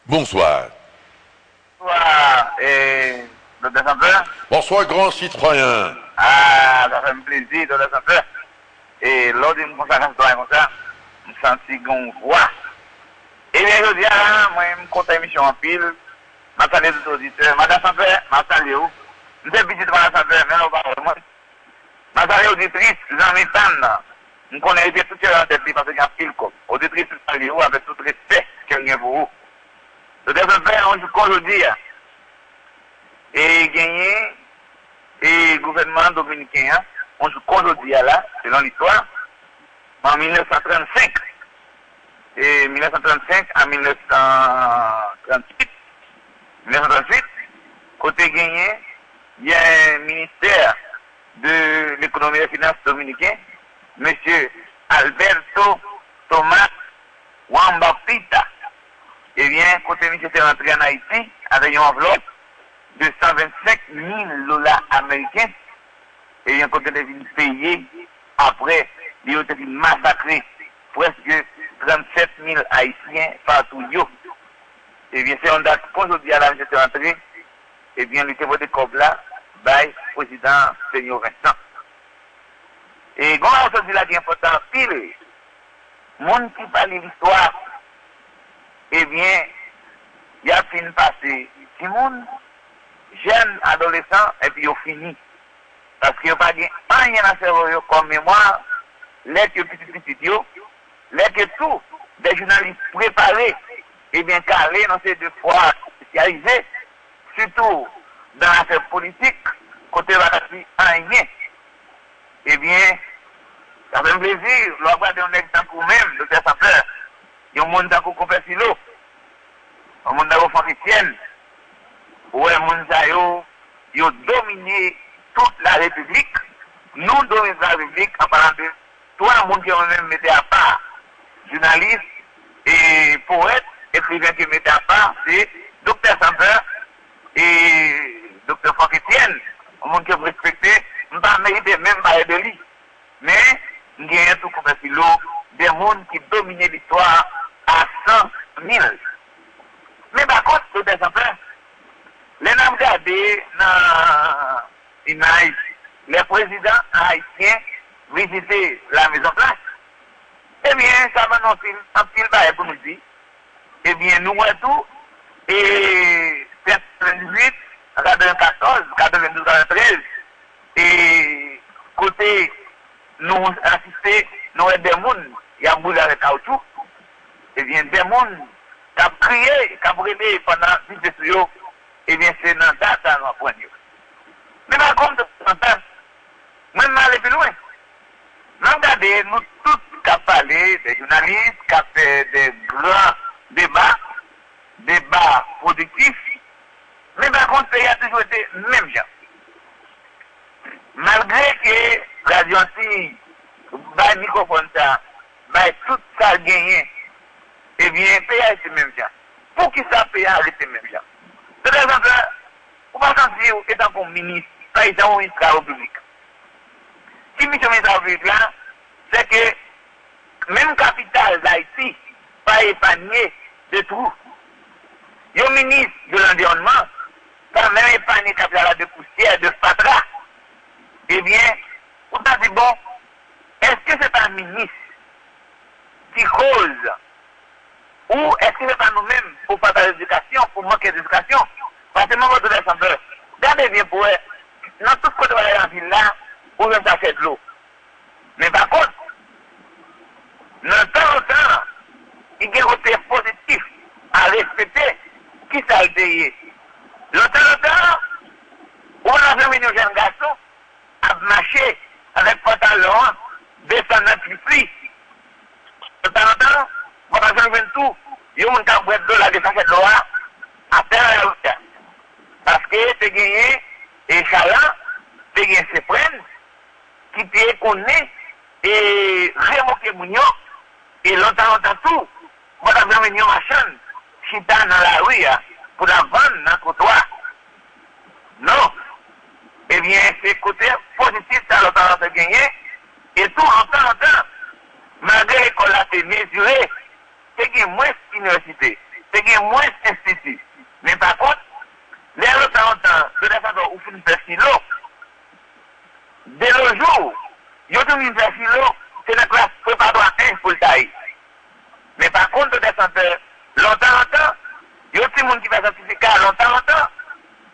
Bonsoir. Bonsoir, et Dr. Sampeur. Bonsoir, grand citoyen. Ah, ça fait un plaisir, Dr. Sampeur. Et lors de mon consacration comme ça, je me sens qu'on voit. Et bien, je dis, moi, je me compte l'émission en pile. Je salue les auditeurs. Madame Sampeur, je salue vous. Je suis petit, Madame Sampeur, mais on va vraiment. Je salue l'auditrice, Jean-Mi Tan. Je connais bien tout en tête parce qu'il y a pile comme. Auditrice, je salue vous avec tout respect qu'il y a pour vous. Le développement, on joue aujourd'hui, et gagné, et le gouvernement dominicain, on joue aujourd'hui là, selon l'histoire, en 1935. Et 1935 à 1938. 1938, côté gagné, il y a un ministère de l'économie et des finances dominicain, M. Alberto Tomás Wambapita. Eh bien, côté monsieur est rentré en Haïti avec une enveloppe de 125 000 dollars américains. Et il y a un côté de payé après, il a été massacré presque 37 000 Haïtiens partout. Eh bien, c'est une date qu'aujourd'hui à la monsieur est rentré. Eh bien, il était voté comme là, by président Seigneur Vincent. Et comment on se dit là qui est important, pile, monde qui parle de l'histoire, eh bien, il y a fini passer petit monde, jeunes, adolescents, et puis ils fini. Parce qu'il n'y a pas rien à faire comme mémoire, les que petit, les que tout, des journalistes préparés, et bien calés dans ces deux fois spécialisés, surtout dans l'affaire politique, côté Vakati, rien. Eh bien, ça fait un plaisir, de regarder un exemple pour même, de faire sa peur. Il y a un monde qui a fait silo, un monde qui a fait chrétienne, où un monde qui a dominé toute la République. Nous dominons la République en parlant de trois mondes qui ont même mis à part, journalistes et poètes, écrivains qui mettent à part, c'est Dr. Sampeur et Dr. Franck Etienne, un monde qui a respecté, ne pas mériter même pas de lui. Mais il y a tout comme un des mondes qui dominaient l'histoire à 100 000. Mais par contre, Dr. Sampeur, les gens regardés dans les présidents haïtiens visiter la maison place. Eh bien, ça va nous faire un petit bail pour nous dire. Eh bien, nous voyons tout. Et 98, 94, 92, 93. Et côté, nous assistons, nous avons des gens, il y a boule avec caoutchouc. Eh bien, des gens qui ont crié, qui ont brûlé pendant 10 jours. Eh bien, c'est dans date à nous apprendre. Mais par contre, même aller plus loin. Nous regardons, nous tous qui avons parlé, des journalistes, qui ont fait des grands débats productifs. Mais par contre, il y a toujours été même gens. Malgré que Radio Antilles, le microphone, tout ça gagné, eh bien, le pays a été même gens. Pour qui ça paye a été même gens? Par exemple, on va sentir étant comme ministre, par exemple, ministre de la République. Si mission ministre de la République là, c'est que même capitale d'Haïti, pas épargné de tout. Le ministre de l'Environnement, pas même épargné capitale de poussière, de fatra. Eh bien, on a dit, bon, est-ce que c'est un ministre qui cause, ou est-ce que c'est pas nous-mêmes pour faire de l'éducation, pour manquer d'éducation? Parce que moi, je vais dire, regardez bien pour eux, dans tout ce côté de la ville là, on vient chercher de l'eau. Mais par contre, dans le temps en temps, il y a un côté positif à respecter qui ça a été. Dans le temps en temps, on a fait un jeune garçon à marcher avec pantalon, descendant plus pris. De temps en temps, on a fait tout, il y a un tabouet de la descente de l'eau à terre et à l'autre. Parce que tu as gagné et chaland, tu as gagné ses prênes, qui te connaît et remoqué mounion, et longtemps tout, on a fait une machine, chita dans la rue, pour la vendre dans le trottoir. Non. Eh bien, c'est côté positif, ça longtemps de gagner, et tout en temps, malgré l'école a été mesurée, c'est moins d'université, c'est moins d'instituts. Mais par contre, les longtemps, de la façon où vous faites silo, dès le jour, il y a tout une silo, c'est la classe préparatoire 1 pour le taille. Mais par contre, longtemps, il y a tout le monde qui fait certificat longtemps,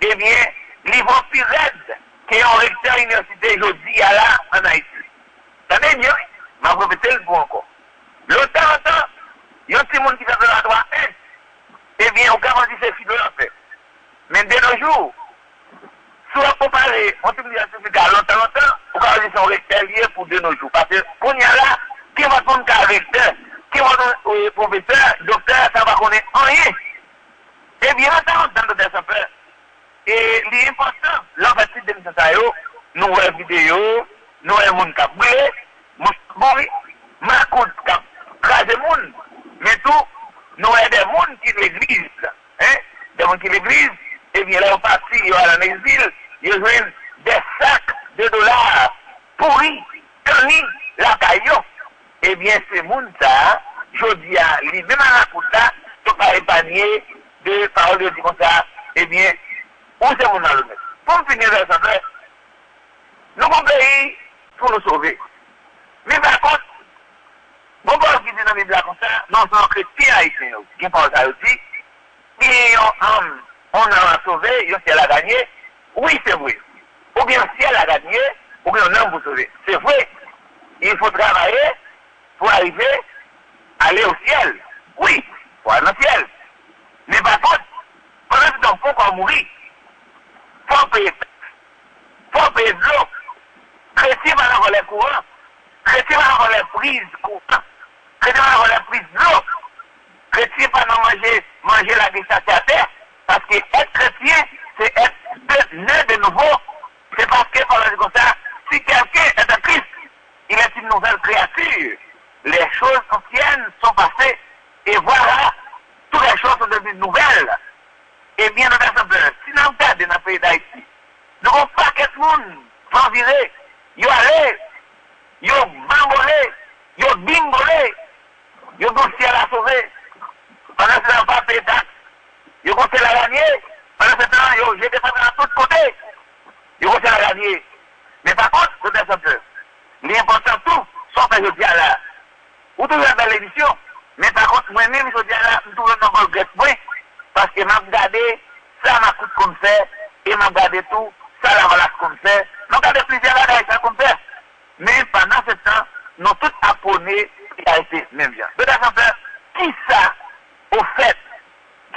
eh bien, les vont plus raides qui ont recteur université aujourd'hui là en Haïti. Ça n'est mieux, mais je vais répéter le bon encore. Longtemps, il y a tout le monde qui fait préparatoire 1, eh bien, on garantit ces filles en fait. Mais dès nos jours, soit comparé, on te dit certificat longtemps, on garantit son recteur lié pour de nos jours. Parce que, qu'on y a là, qui va prendre un recteur, qui va prendre professeur, docteur, ça va connaître rien. Eh bien, longtemps, de ça fait. Et l'important, l'enfant de l'émission, nous voyons vidéo, nous voyons mon cap brûlé, ma coute cap crase moun, mais tout, nous voyons des gens qui l'église, hein, des gens qui l'église, et bien là, on partit, ils vont à l'exil, ils jouent des sacs de dollars pourris, tenus, la caillou. Eh bien, ces gens ça, je dis à lui, même à la coute là, ils ne sont pas épargnés de paroles de comme ça, eh bien, où c'est mon alumni? Pour finir de ça, nous avons pays pour nous sauver. Mais par contre, bon, qui dit dans les Bibles comme ça, non, c'est un chrétien haïtien, qui parle ça aussi, qui on a sauvé, un ciel a gagné, oui, c'est vrai. Ou bien un ciel a gagné, ou bien un homme pour sauver. C'est vrai. Il faut travailler pour arriver à aller au ciel. Oui, pour aller au ciel. Mais par contre, pendant ce temps, il faut qu'on mourit. Il faut payer de l'eau. Chrétien va avoir les courants. Chrétien va avoir les prises courants. Chrétien va avoir les prises de l'eau. Chrétien va pas manger la glisse à terre. Parce que être chrétien, c'est être né de nouveau. C'est parce que, comme ça, si quelqu'un est un Christ, il est une nouvelle créature. Les choses anciennes sont passées. Et voilà, toutes les choses sont devenues nouvelles. Eh bien, nous avons si nous regardons dans le pays d'Haïti, nous avons pas quelque monde va virer. Ils allé, ils bambolé, ils bimbolé, ils ont le ciel à sauver. Pendant ce temps, ils n'ont pas payé de taxes. Ils ont conseillé la gagner. Pendant ce temps, ils ont jeté ça de tous côtés. Ils ont conseillé la gagner. Mais par contre, nous avons l'important tout, sauf que je dis à la. Vous trouvez une belle émission. Mais par contre, moi-même, je dis à la, je trouve un regret point. Parce que m'a regardé, ça m'a coûté comme ça, et m'a regardé tout, ça la relâche comme ça. M'a regardé plusieurs bagages, ça comme ça. Mais pendant ce temps, nous tous apprenés, il a été même bien. De toute façon, qui ça, au fait,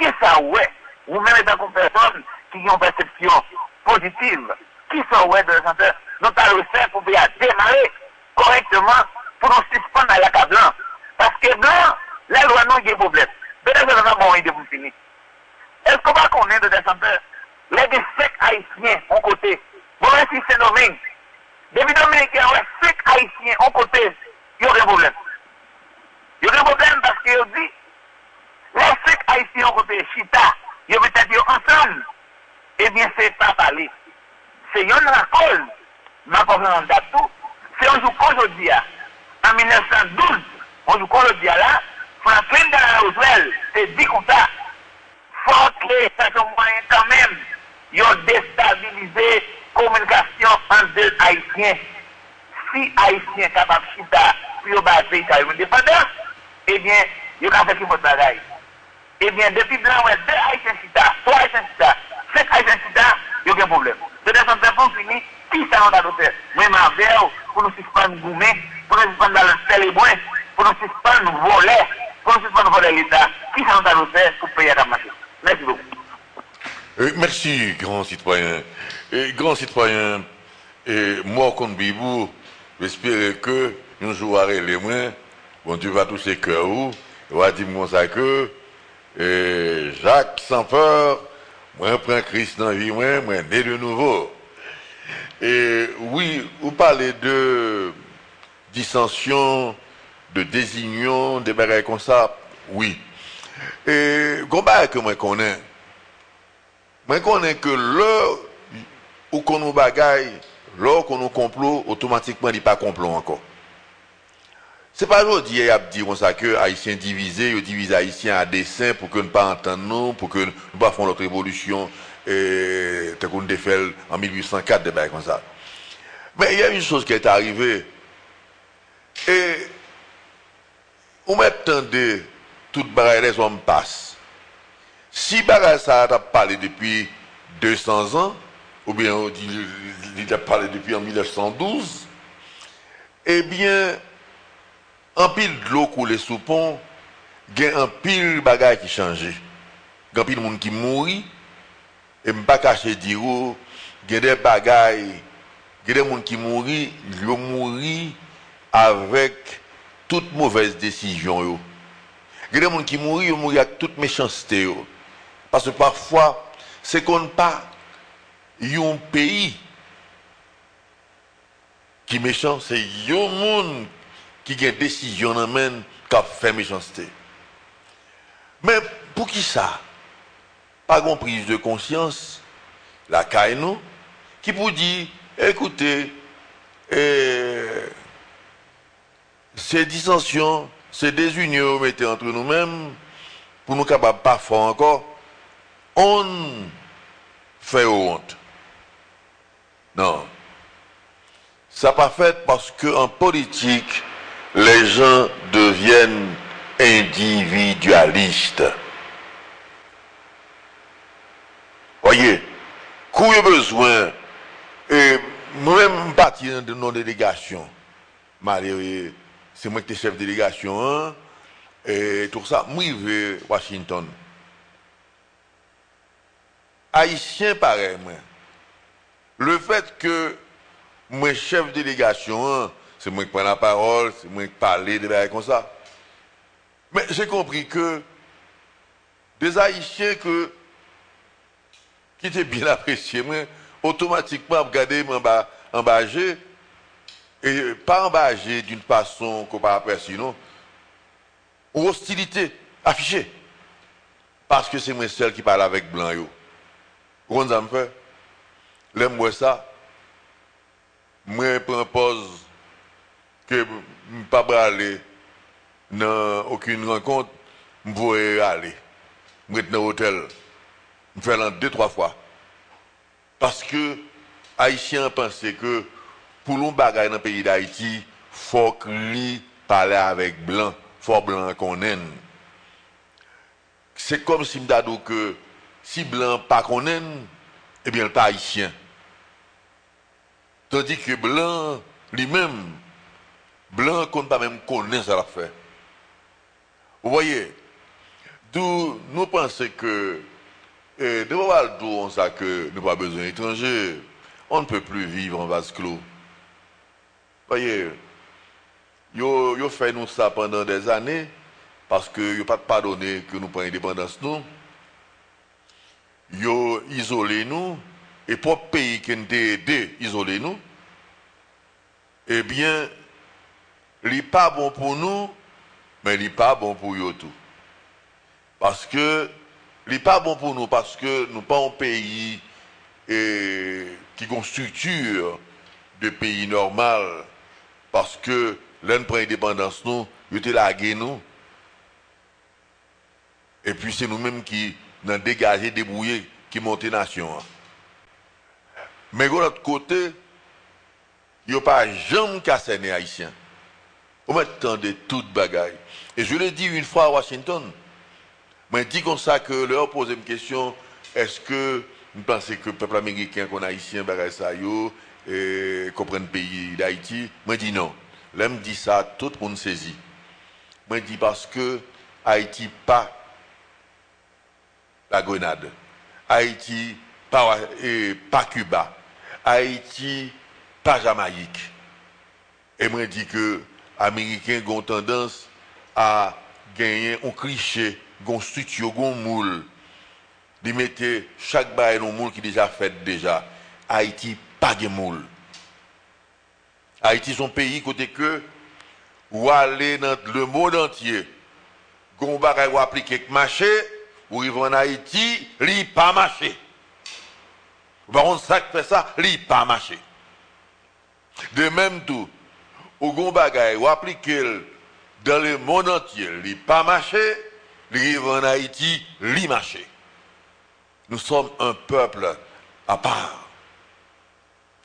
qui ça, ouais, ou même étant comme personne qui ont une perception positive, qui ça, ouais, de toute façon, nous allons le faire pour bien démarrer correctement, pour nous suspendre à la carte blanc. Parce que blanc, la loi non, il y a un problème. De toute façon, on a bon idée pour finir. Est-ce qu'on va connaître de descendants? Les 5 haïtiens en côté. Bon, si c'est nommé. Depuis Dominicain, 5 haïtiens en côté, il y aurait un problème. Il y aurait un problème parce qu'il dit, les 5 haïtiens en côté, Chita, ils veulent être ensemble. Eh bien, c'est pas parler. C'est une racole. Ma conférence date tout. C'est un jour qu'aujourd'hui, en 1912, on joue qu'aujourd'hui là, Franklin Delano Roosevelt, c'est dit comme ça. Faut que ça soit moyen quand même, ils ont déstabilisé la communication entre deux Haïtiens. Si Haïtiens capables de chita, puis ils ont basé une indépendance, eh bien, ils ont fait une bonne bagaille. Eh bien, depuis blanc, 2 Haïtiens chita, 3 Haïtiens chita, 5 Haïtiens chita, il y a aucun problème. De toute façon, pour finir, qui ça on a fait? Moi, ma verre, pour nous suspendre gourmet, pour nous suspendre dans le célébrin, pour nous suspendre voler, pour nous suspendre voler l'État. Qui ça on a fait pour payer la machine? Merci beaucoup. Merci, grand citoyen. Grand citoyen, moi, comme Bibou, j'espère que nous jouerons les mains. Bon, tu vas toucher cœur où? On va dire ça que Jacques sans peur, moi, prends Christ dans la vie, moi, né de nouveau. Et oui, vous parlez de dissension, de désunion, des bagages comme ça, oui. Et combat que moi connais que l'heure où qu'on nous bagaille, l'heure qu'on nous complot, automatiquement il n'y a pas complot encore. C'est pas aujourd'hui il y a dit comme ça que haïtiens divisés, ils divisent haïtiens à dessein pour que nous pas entendre nous, pour que nous pas faire notre révolution tel qu'on a fait en 1804 des bagages comme ça. Mais il y a une chose qui est arrivée et on m'attendait toute bagaille les hommes passent. Si bagaille ça a parlé depuis 200 ans, ou bien il a parlé depuis en 1912, eh bien, en pile de l'eau coulée sous pont, il y a un pile bagaille qui change. Il y a un pile de monde qui mourit, et je ne pas cacher dire, il y a des bagailles, il y a des gens qui mourent, ils mourent avec toute mauvaise décision. Il y a des gens qui mourent avec toute méchanceté. Parce que parfois, c'est qu'on n'a pas un pays qui est méchant, c'est un monde qui a une décision dans main qui a fait méchanceté. Mais pour qui ça? Pas une prise de conscience, la caïno, qui vous dit, écoutez, ces dissensions, ces désunions mettez entre nous-mêmes, pour nous capables pas fort encore, on fait honte. Non. Ça pas fait parce qu'en politique, les gens deviennent individualistes. Voyez, quand il y a besoin, moi-même, partir de nos délégations, c'est moi qui suis chef de délégation, hein, et tout ça, moi, je vais à Washington. Haïtien, pareil, moi. Le fait que moi, chef de délégation, hein, c'est moi qui prends la parole, c'est moi qui parle de choses comme ça. Mais j'ai compris que des Haïtiens qui étaient bien appréciés, moi, automatiquement, regarder embâché, et pas embâché d'une façon qu'on pas apprécier, non, ou hostilité affichée. Parce que c'est moi seul qui parle avec blanc. Vous comprenez ça me fait? L'aime moi ça. Moi, je propose que je ne peux pas aller dans aucune rencontre, je vais aller. Je vais dans l'hôtel. Je fais l'an 2-3 fois. Parce que les Haïtiens pensaient que pour l'on bagaille dans le pays d'Haïti, il faut qu'ils parlent avec blanc. Il faut blanc qu'on aime. C'est comme si je disais que si blanc pas qu'on aime, eh bien, il n'est pas haïtien. Tandis que blanc, lui-même, blanc qu'on ne pas même connaître ça l'a fait. Vous voyez, d'où nous pensons que de voir d'où on sait que nous n'avons pas besoin d'étrangers, on ne peut plus vivre en vase clos. Vous voyez, ils fait nous ça pendant des années parce qu'ils n'ont pas pardonné que nous prenions l'indépendance nous. Ils ont isolé nous et pour le pays qui nous a aidé isoler nous, eh bien, il n'est pas bon pour nous, mais il n'est pas bon pour eux tout. Parce que, il n'est pas bon pour nous parce que nous pas un pays qui a une structure de pays normal. Parce que l'un prend l'indépendance, nous, il était lagué nous. Et puis c'est nous-mêmes qui nous dégagé, débrouillé, qui montons nation. Mais de l'autre côté, il n'y a pas jamais cassé les Haïtiens. On m'attend de toute bagaille. Et je l'ai dit une fois à Washington. Je dis comme ça que leur poser une question, est-ce que vous pensez que le peuple américain qu'on a haïtien, bagaille ça yo, comprend le pays d'Haïti? Je dis non. Là, me dit ça, tout le monde saisit. Je dis parce que Haïti pas la Grenade. Haïti pas Cuba. Haïti pas Jamaïque. Et moi dis que les Américains ont tendance à gagner un cliché, un structure, un moule. Ils mettent chaque bail dans un moule qui est déjà fait déjà. Haïti pas de moule. Haïti son pays côté que ou aller dans le monde entier. Gon bagay ou appliquer marché, ou ils vont en Haïti, li pas marché. Par contre, ça qui fait ça, li pas marché. De même tout, ou gon bagay ou appliquer dans le monde entier, li pas marché, li vont en Haïti, li marché. Nous sommes un peuple à part.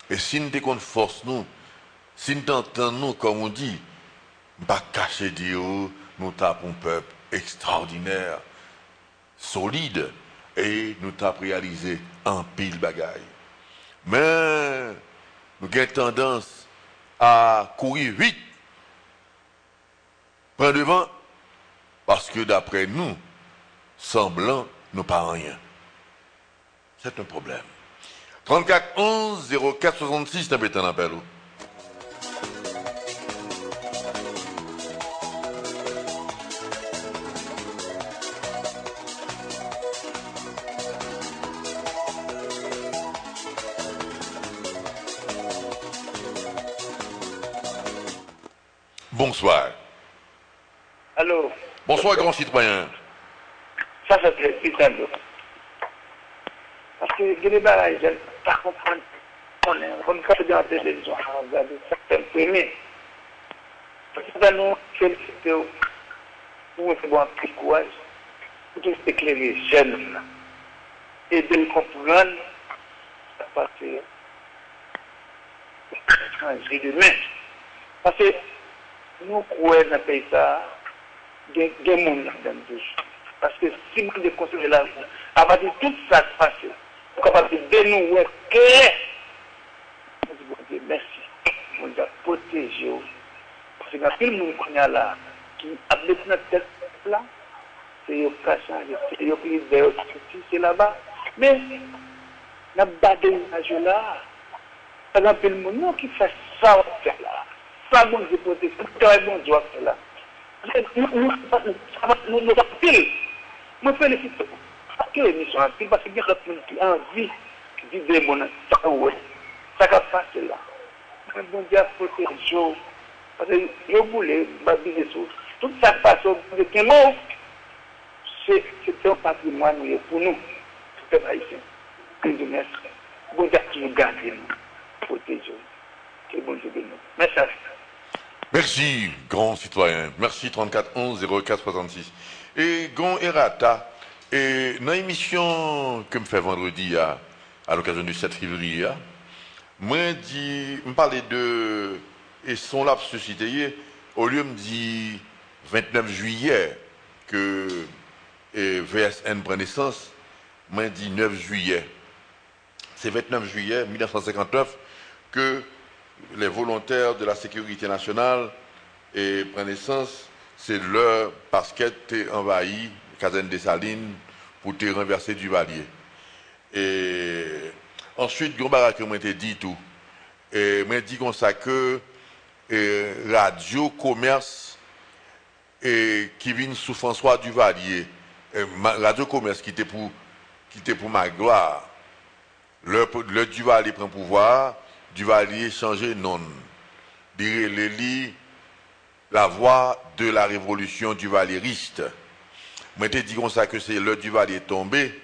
Et si nous avons force nous, si nous entendons nous, comme on dit, pas cacher Dieu, nous tapons un peuple extraordinaire, solide, et nous avons réalisé un pile bagaille. Mais nous avons tendance à courir vite, prendre devant, parce que d'après nous, semblant, nous pas rien. C'est un problème. 34 11 04 66, c'est un béton appel. Bonsoir. Allô. Bonsoir, grand citoyen. Ça fait putain de... Parce que les barrages, je ne peux pas comprendre. On est quand on dans la télévision, on a certains premiers. Parce que nous, féliciter pour faire un petit courage, pour éclairer les jeunes, et de comprendre parce que changer de main. Parce que nous croyons dans le pays, il y a des gens dans le pays. Parce que si vous construisez la vie, à partir de tout ça se passe, nous ouais clair. On dit bon Dieu merci. On doit protéger. Parce que tout le monde qu'on a là, qui a mettre notre tête là, c'est eux qui ont changé, c'est eux qui ont c'est là-bas. Mais, la badinage là, par exemple, le monde qui fait ça, on fait là. Ça, bon Dieu protège, tout bon Dieu fait là. Nous pile. Moi, félicite. Quelle émission en pile, parce qu'il y a quelqu'un qui a envie, qui dit des bonnes, ça, ouais. Ça va passer là. Bon Dieu protège. Parce que je voulais m'habiller sur tout ça passe au bout de 15 mots. C'est un patrimoine pour nous, tout les haïtiens. Dieu merci. Bon Dieu qui nous garde, nous protège. Que bon Dieu de nous. Merci. Merci, grand citoyen. Merci, 34 11 04 66. Et grand errata, et dans l'émission que me fait vendredi à l'occasion du 7 février, moi me parlais de et son laps suscité au lieu me dit 29 juillet que VSN prend naissance, moi dit 9 juillet. C'est 29 juillet 1959 que les volontaires de la sécurité nationale prennent naissance. C'est leur parce qu'elle était envahi caserne des Salines pour te renverser du Valier. Et ensuite, Gombarak m'a dit tout. Et m'a dit comme ça que radio commerce qui vient sous François Duvalier, radio commerce qui était pour ma gloire. Le Duvalier prend pouvoir, Duvalier changé non. La voix de la révolution duvalieriste. Moi t'ai dit comme ça que c'est le Duvalier tombé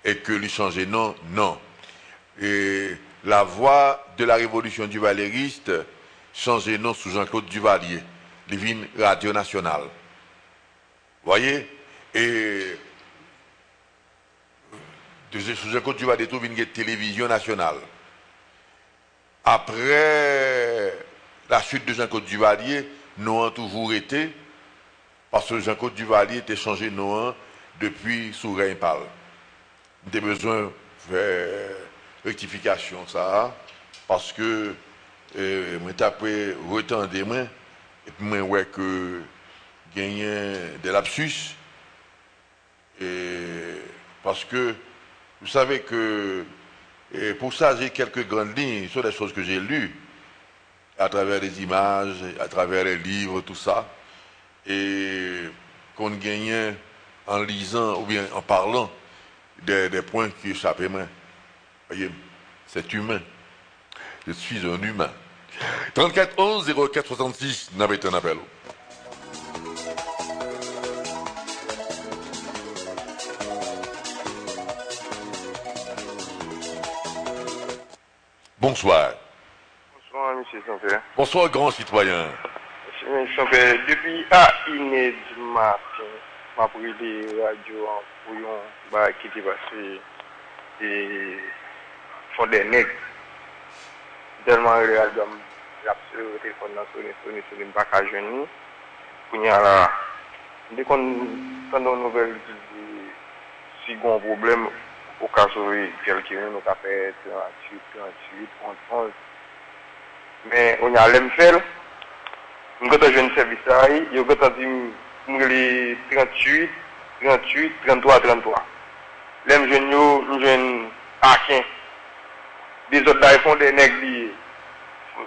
et que lui changé non, non. Et la voix de la révolution duvalieriste changé nom sous Jean-Claude Duvalier, Livine Radio Nationale. Voyez? Et sous Jean-Claude Duvalier, tout vient télévision nationale. Après la chute de Jean-Claude Duvalier, nous avons toujours été, parce que Jean-Claude Duvalier était changé nom depuis sous Reimpal. Nous avons besoin de faire rectification, ça, parce que moi tapé retendre des mains et puis moi ouais que gagner des lapsus et parce que vous savez que pour ça j'ai quelques grandes lignes sur les choses que j'ai lues à travers les images, à travers les livres, tout ça, et qu'on gagne en lisant ou bien en parlant des points qui échappaient moi. Voyez, c'est humain. Je suis un humain. 34 11 04 66, n'avait un appel. Bonsoir. Bonsoir, M. Sampeur. Bonsoir, grand citoyen. M. Sampeur, depuis inédit matin, m'a pris des radios en bouillon qui était passé et font des nègres. Tellement les radios j'ai le téléphone dans sonné, pas qu'à jeune. Pour y aller, dès qu'on entend une nouvelle qui dit si on a un problème, au cas où quelqu'un nous a fait 38, 11. Mais on y a l'aime faire. Nous avons un jeune service à il y a dit 38, 33. L'aime jeune, nous jeune Akin. Des autres là, ils font des nègres.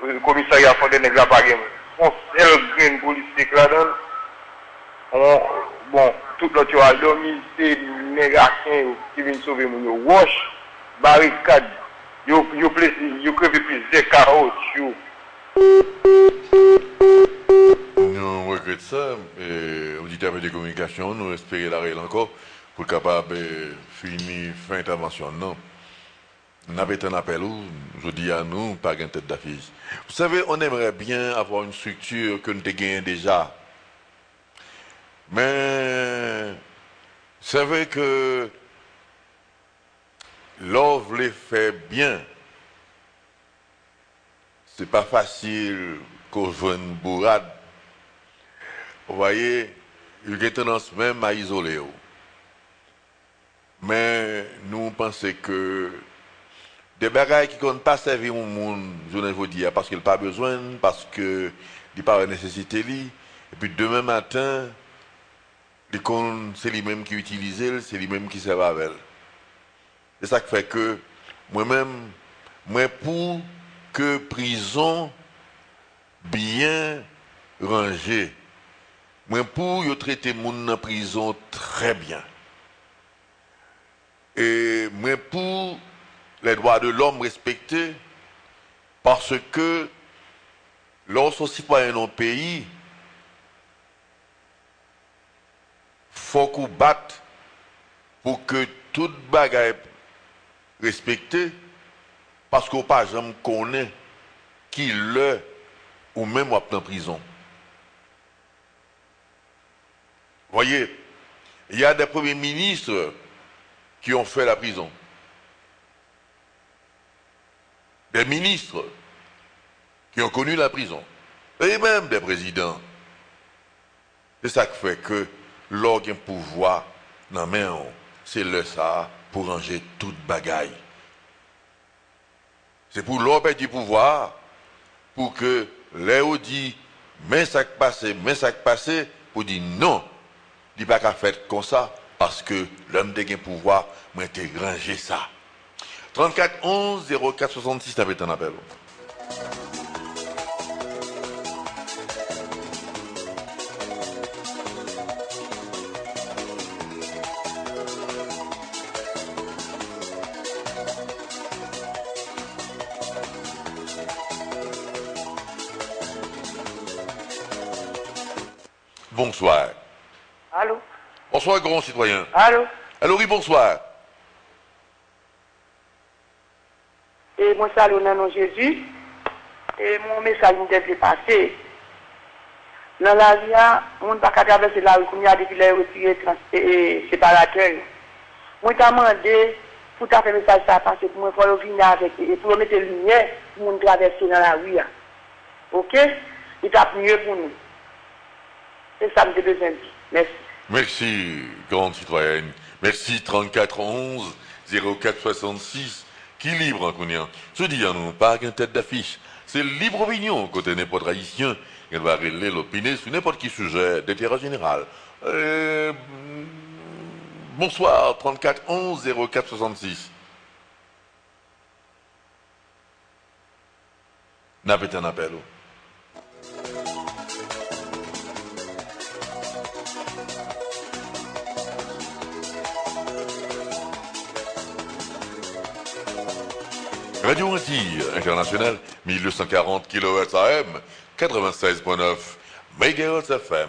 Le commissariat font des nègres là par exemple. On seul grain policier là-dedans. Bon, tout l'autre a dormi, c'est des nègres Akin qui viennent sauver mon wash, barricade. Yo crevé plus de carottes. Nous regrettons ça, auditeur de communication, nous espérons la réelle encore pour être capable de finir fin intervention. Non. Nous avons un appel où je dis à nous, pas une tête d'affiche. Vous savez, on aimerait bien avoir une structure que nous avons gagnée déjà. Mais, vous savez que l'offre les fait bien. C'est pas facile qu'on joue une bourrade. Vous voyez, il y a tendance même à isoler. Mais nous pensons que des bagailles qui ne pas servir au monde, je ne veux dire, parce qu'il n'a pas besoin, parce qu'il n'a pas de nécessité. Et puis demain matin, c'est lui-même qui utilise, c'est lui-même qui sert avec elle. C'est ça qui fait que moi-même, moi pour que prison bien rangée, moi pour traiter les gens dans la prison très bien. Et moi pour les droits de l'homme respectés, parce que lorsqu'on est citoyen dans le pays, il faut qu'on batte pour que toute bagaille respectée, parce qu'on pas jamais connaît qui le ou même en prison. Vous voyez, il y a des premiers ministres qui ont fait la prison. Des ministres qui ont connu la prison. Et même des présidents. C'est ça qui fait que l'organe pouvoir dans la main, c'est le ça pour ranger toute bagaille. C'est pour l'organe du pouvoir, pour que Léo dit, mais ça qui passe, pour dire non, il n'y a pas qu'à faire comme ça, parce que l'homme de pouvoir m'a été rangé ça. 34 11 04 66, t'avais un appel. Bonsoir. Allô? Bonsoir, grand citoyen. Allô? Allô, oui, bonsoir. Et moi, salut au nom de Jésus. Et mon message m'était dépassé. Dans la vie, on ne peut pas traverser la rue comme il y a depuis les retirés séparateurs. Moi, je t'ai demandé pour faire un message ça parce que moi, il faut venir avec et pour mettre le lumière pour nous traverser dans la rue. Ok? Il t'a mieux pour nous. C'est ça que j'ai besoin de dire. Merci. Merci, grande citoyenne. Merci, 34 11 04 66. Qui libre en connaissant. Je dis à nous, pas qu'une tête d'affiche. C'est libre opinion côté n'importe haïtien. Elle va régler l'opinion sur n'importe qui sujet d'intérêt général. Bonsoir, 34 11 04 66. N'a pas un appel. Radio Antilles International, 1240 kHz AM, 96.9 MHz FM.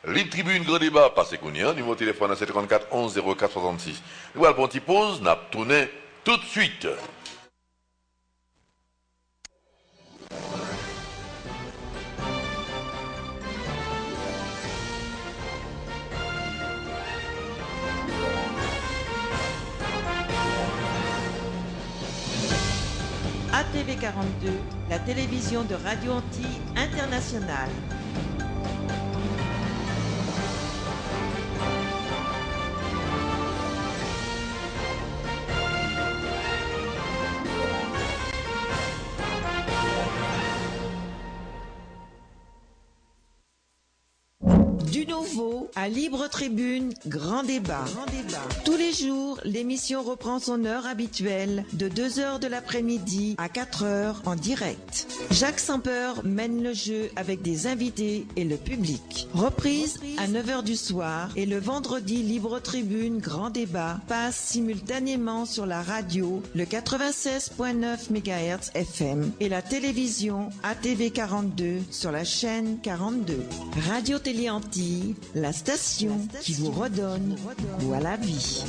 Libre Tribune, grand débat, passez Kounia, numéro de téléphone à 734 11 04 66. Nous allons prendre une pause, nous allons tourner tout de suite. ATV 42, la télévision de Radio Antilles Internationale. Du nouveau à Libre Tribune, grand débat. Tous les jours, l'émission reprend son heure habituelle de 2h de l'après-midi à 4h en direct. Jacques Sampeur mène le jeu avec des invités et le public. Reprise à 9h du soir et le vendredi, Libre Tribune, grand débat passe simultanément sur la radio, le 96.9 MHz FM et la télévision ATV 42 sur la chaîne 42. Radio-Téléantilles, la station qui vous redonne goût à la vie.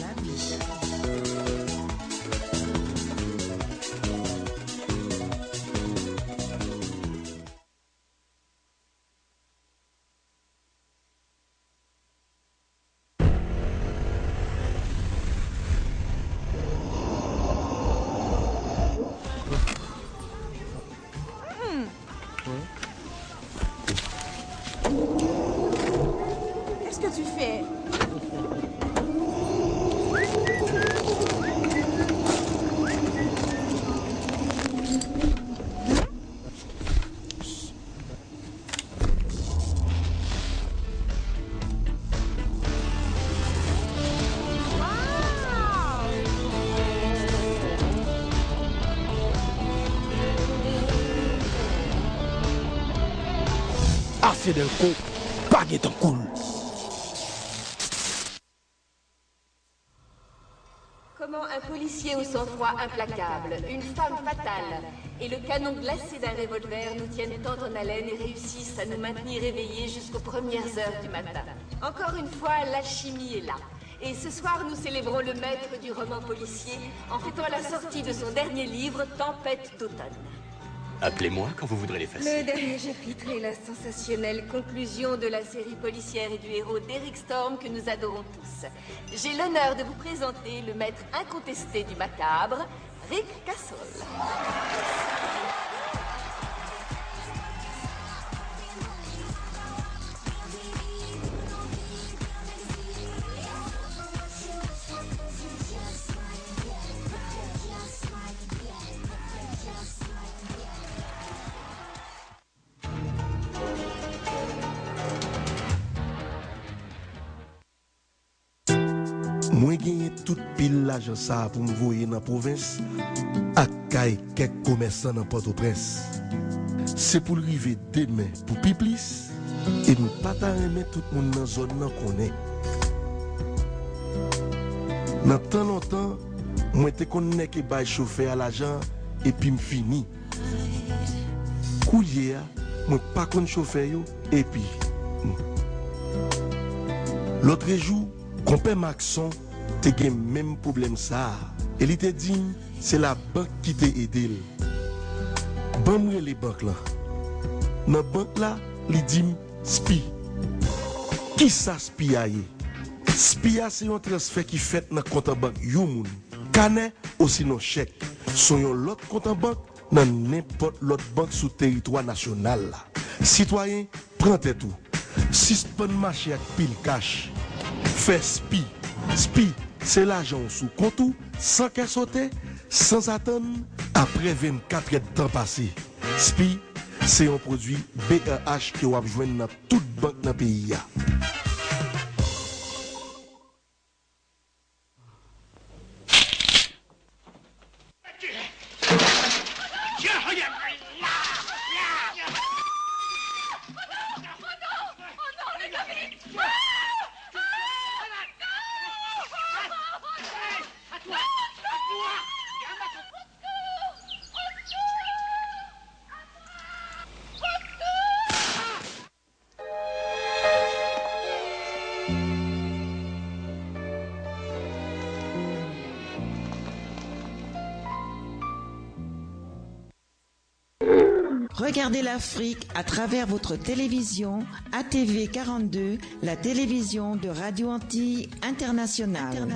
Qu'est-ce que tu fais? passer d'un coup, pas de temps cool. Comment un policier au sang-froid implacable, une femme fatale et le canon glacé d'un revolver nous tiennent tant en haleine et réussissent à nous maintenir éveillés jusqu'aux premières heures du matin. Encore une fois, l'alchimie est là. Et ce soir, nous célébrons le maître du roman policier en fêtant la sortie de son dernier livre, Tempête d'automne. Appelez-moi quand vous voudrez l'effacer. Le dernier chapitre est la sensationnelle conclusion de la série policière et du héros d'Eric Storm que nous adorons tous. J'ai l'honneur de vous présenter le maître incontesté du macabre, Rick Cassol. Moi gagné toute pile l'argent ça pour me voyer dans la province à caille quelques commerçants dans Port-au-Prince. C'est pour arriver demain pour Piplis et nous pas aimer tout le monde dans la zone qu'on est. Dans tant longtemps, moi te connais que bail chauffeur à l'argent et puis me fini. Coulier, moi pas connais chauffeur et puis l'autre jour, compère Maxon te gen même problème ça. Et il te dit c'est la banque qui t'a aidé. Bon moi les banques là. Dans banque là, il dit spi. Qui ça spi aye? Spi c'est un transfert qui fait dans compte en banque yo moun. Canet aussi non chèque. Son yon l'autre compte en banque dans n'importe l'autre banque sous territoire national là. Citoyen, prends-toi tout. Suspend marché avec pile cash. Fais spi. Spi, c'est l'argent sous compte sans qu'elle saute, sans attendre, après 24 heures de temps passé. Spi, c'est un produit BEH que vous avez joué dans toute banque dans le pays. Regardez l'Afrique à travers votre télévision ATV 42, la télévision de Radio Antilles Internationale.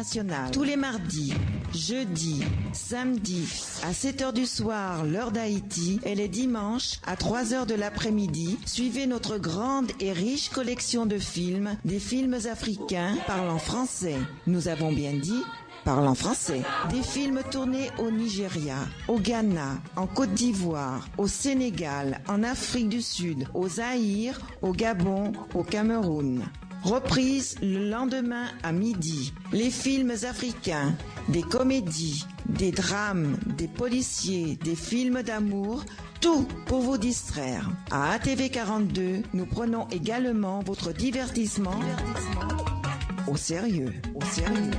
Tous les mardis, jeudis, samedis à 7h du soir, l'heure d'Haïti, et les dimanches à 3h de l'après-midi, suivez notre grande et riche collection de films, des films africains parlant français. Nous avons bien dit parlant français. Des films tournés au Nigeria, au Ghana, en Côte d'Ivoire, au Sénégal, en Afrique du Sud, au Zaïre, au Gabon, au Cameroun. Reprise le lendemain à midi. Les films africains, des comédies, des drames, des policiers, des films d'amour, tout pour vous distraire. À ATV 42, nous prenons également votre divertissement au sérieux. Au sérieux.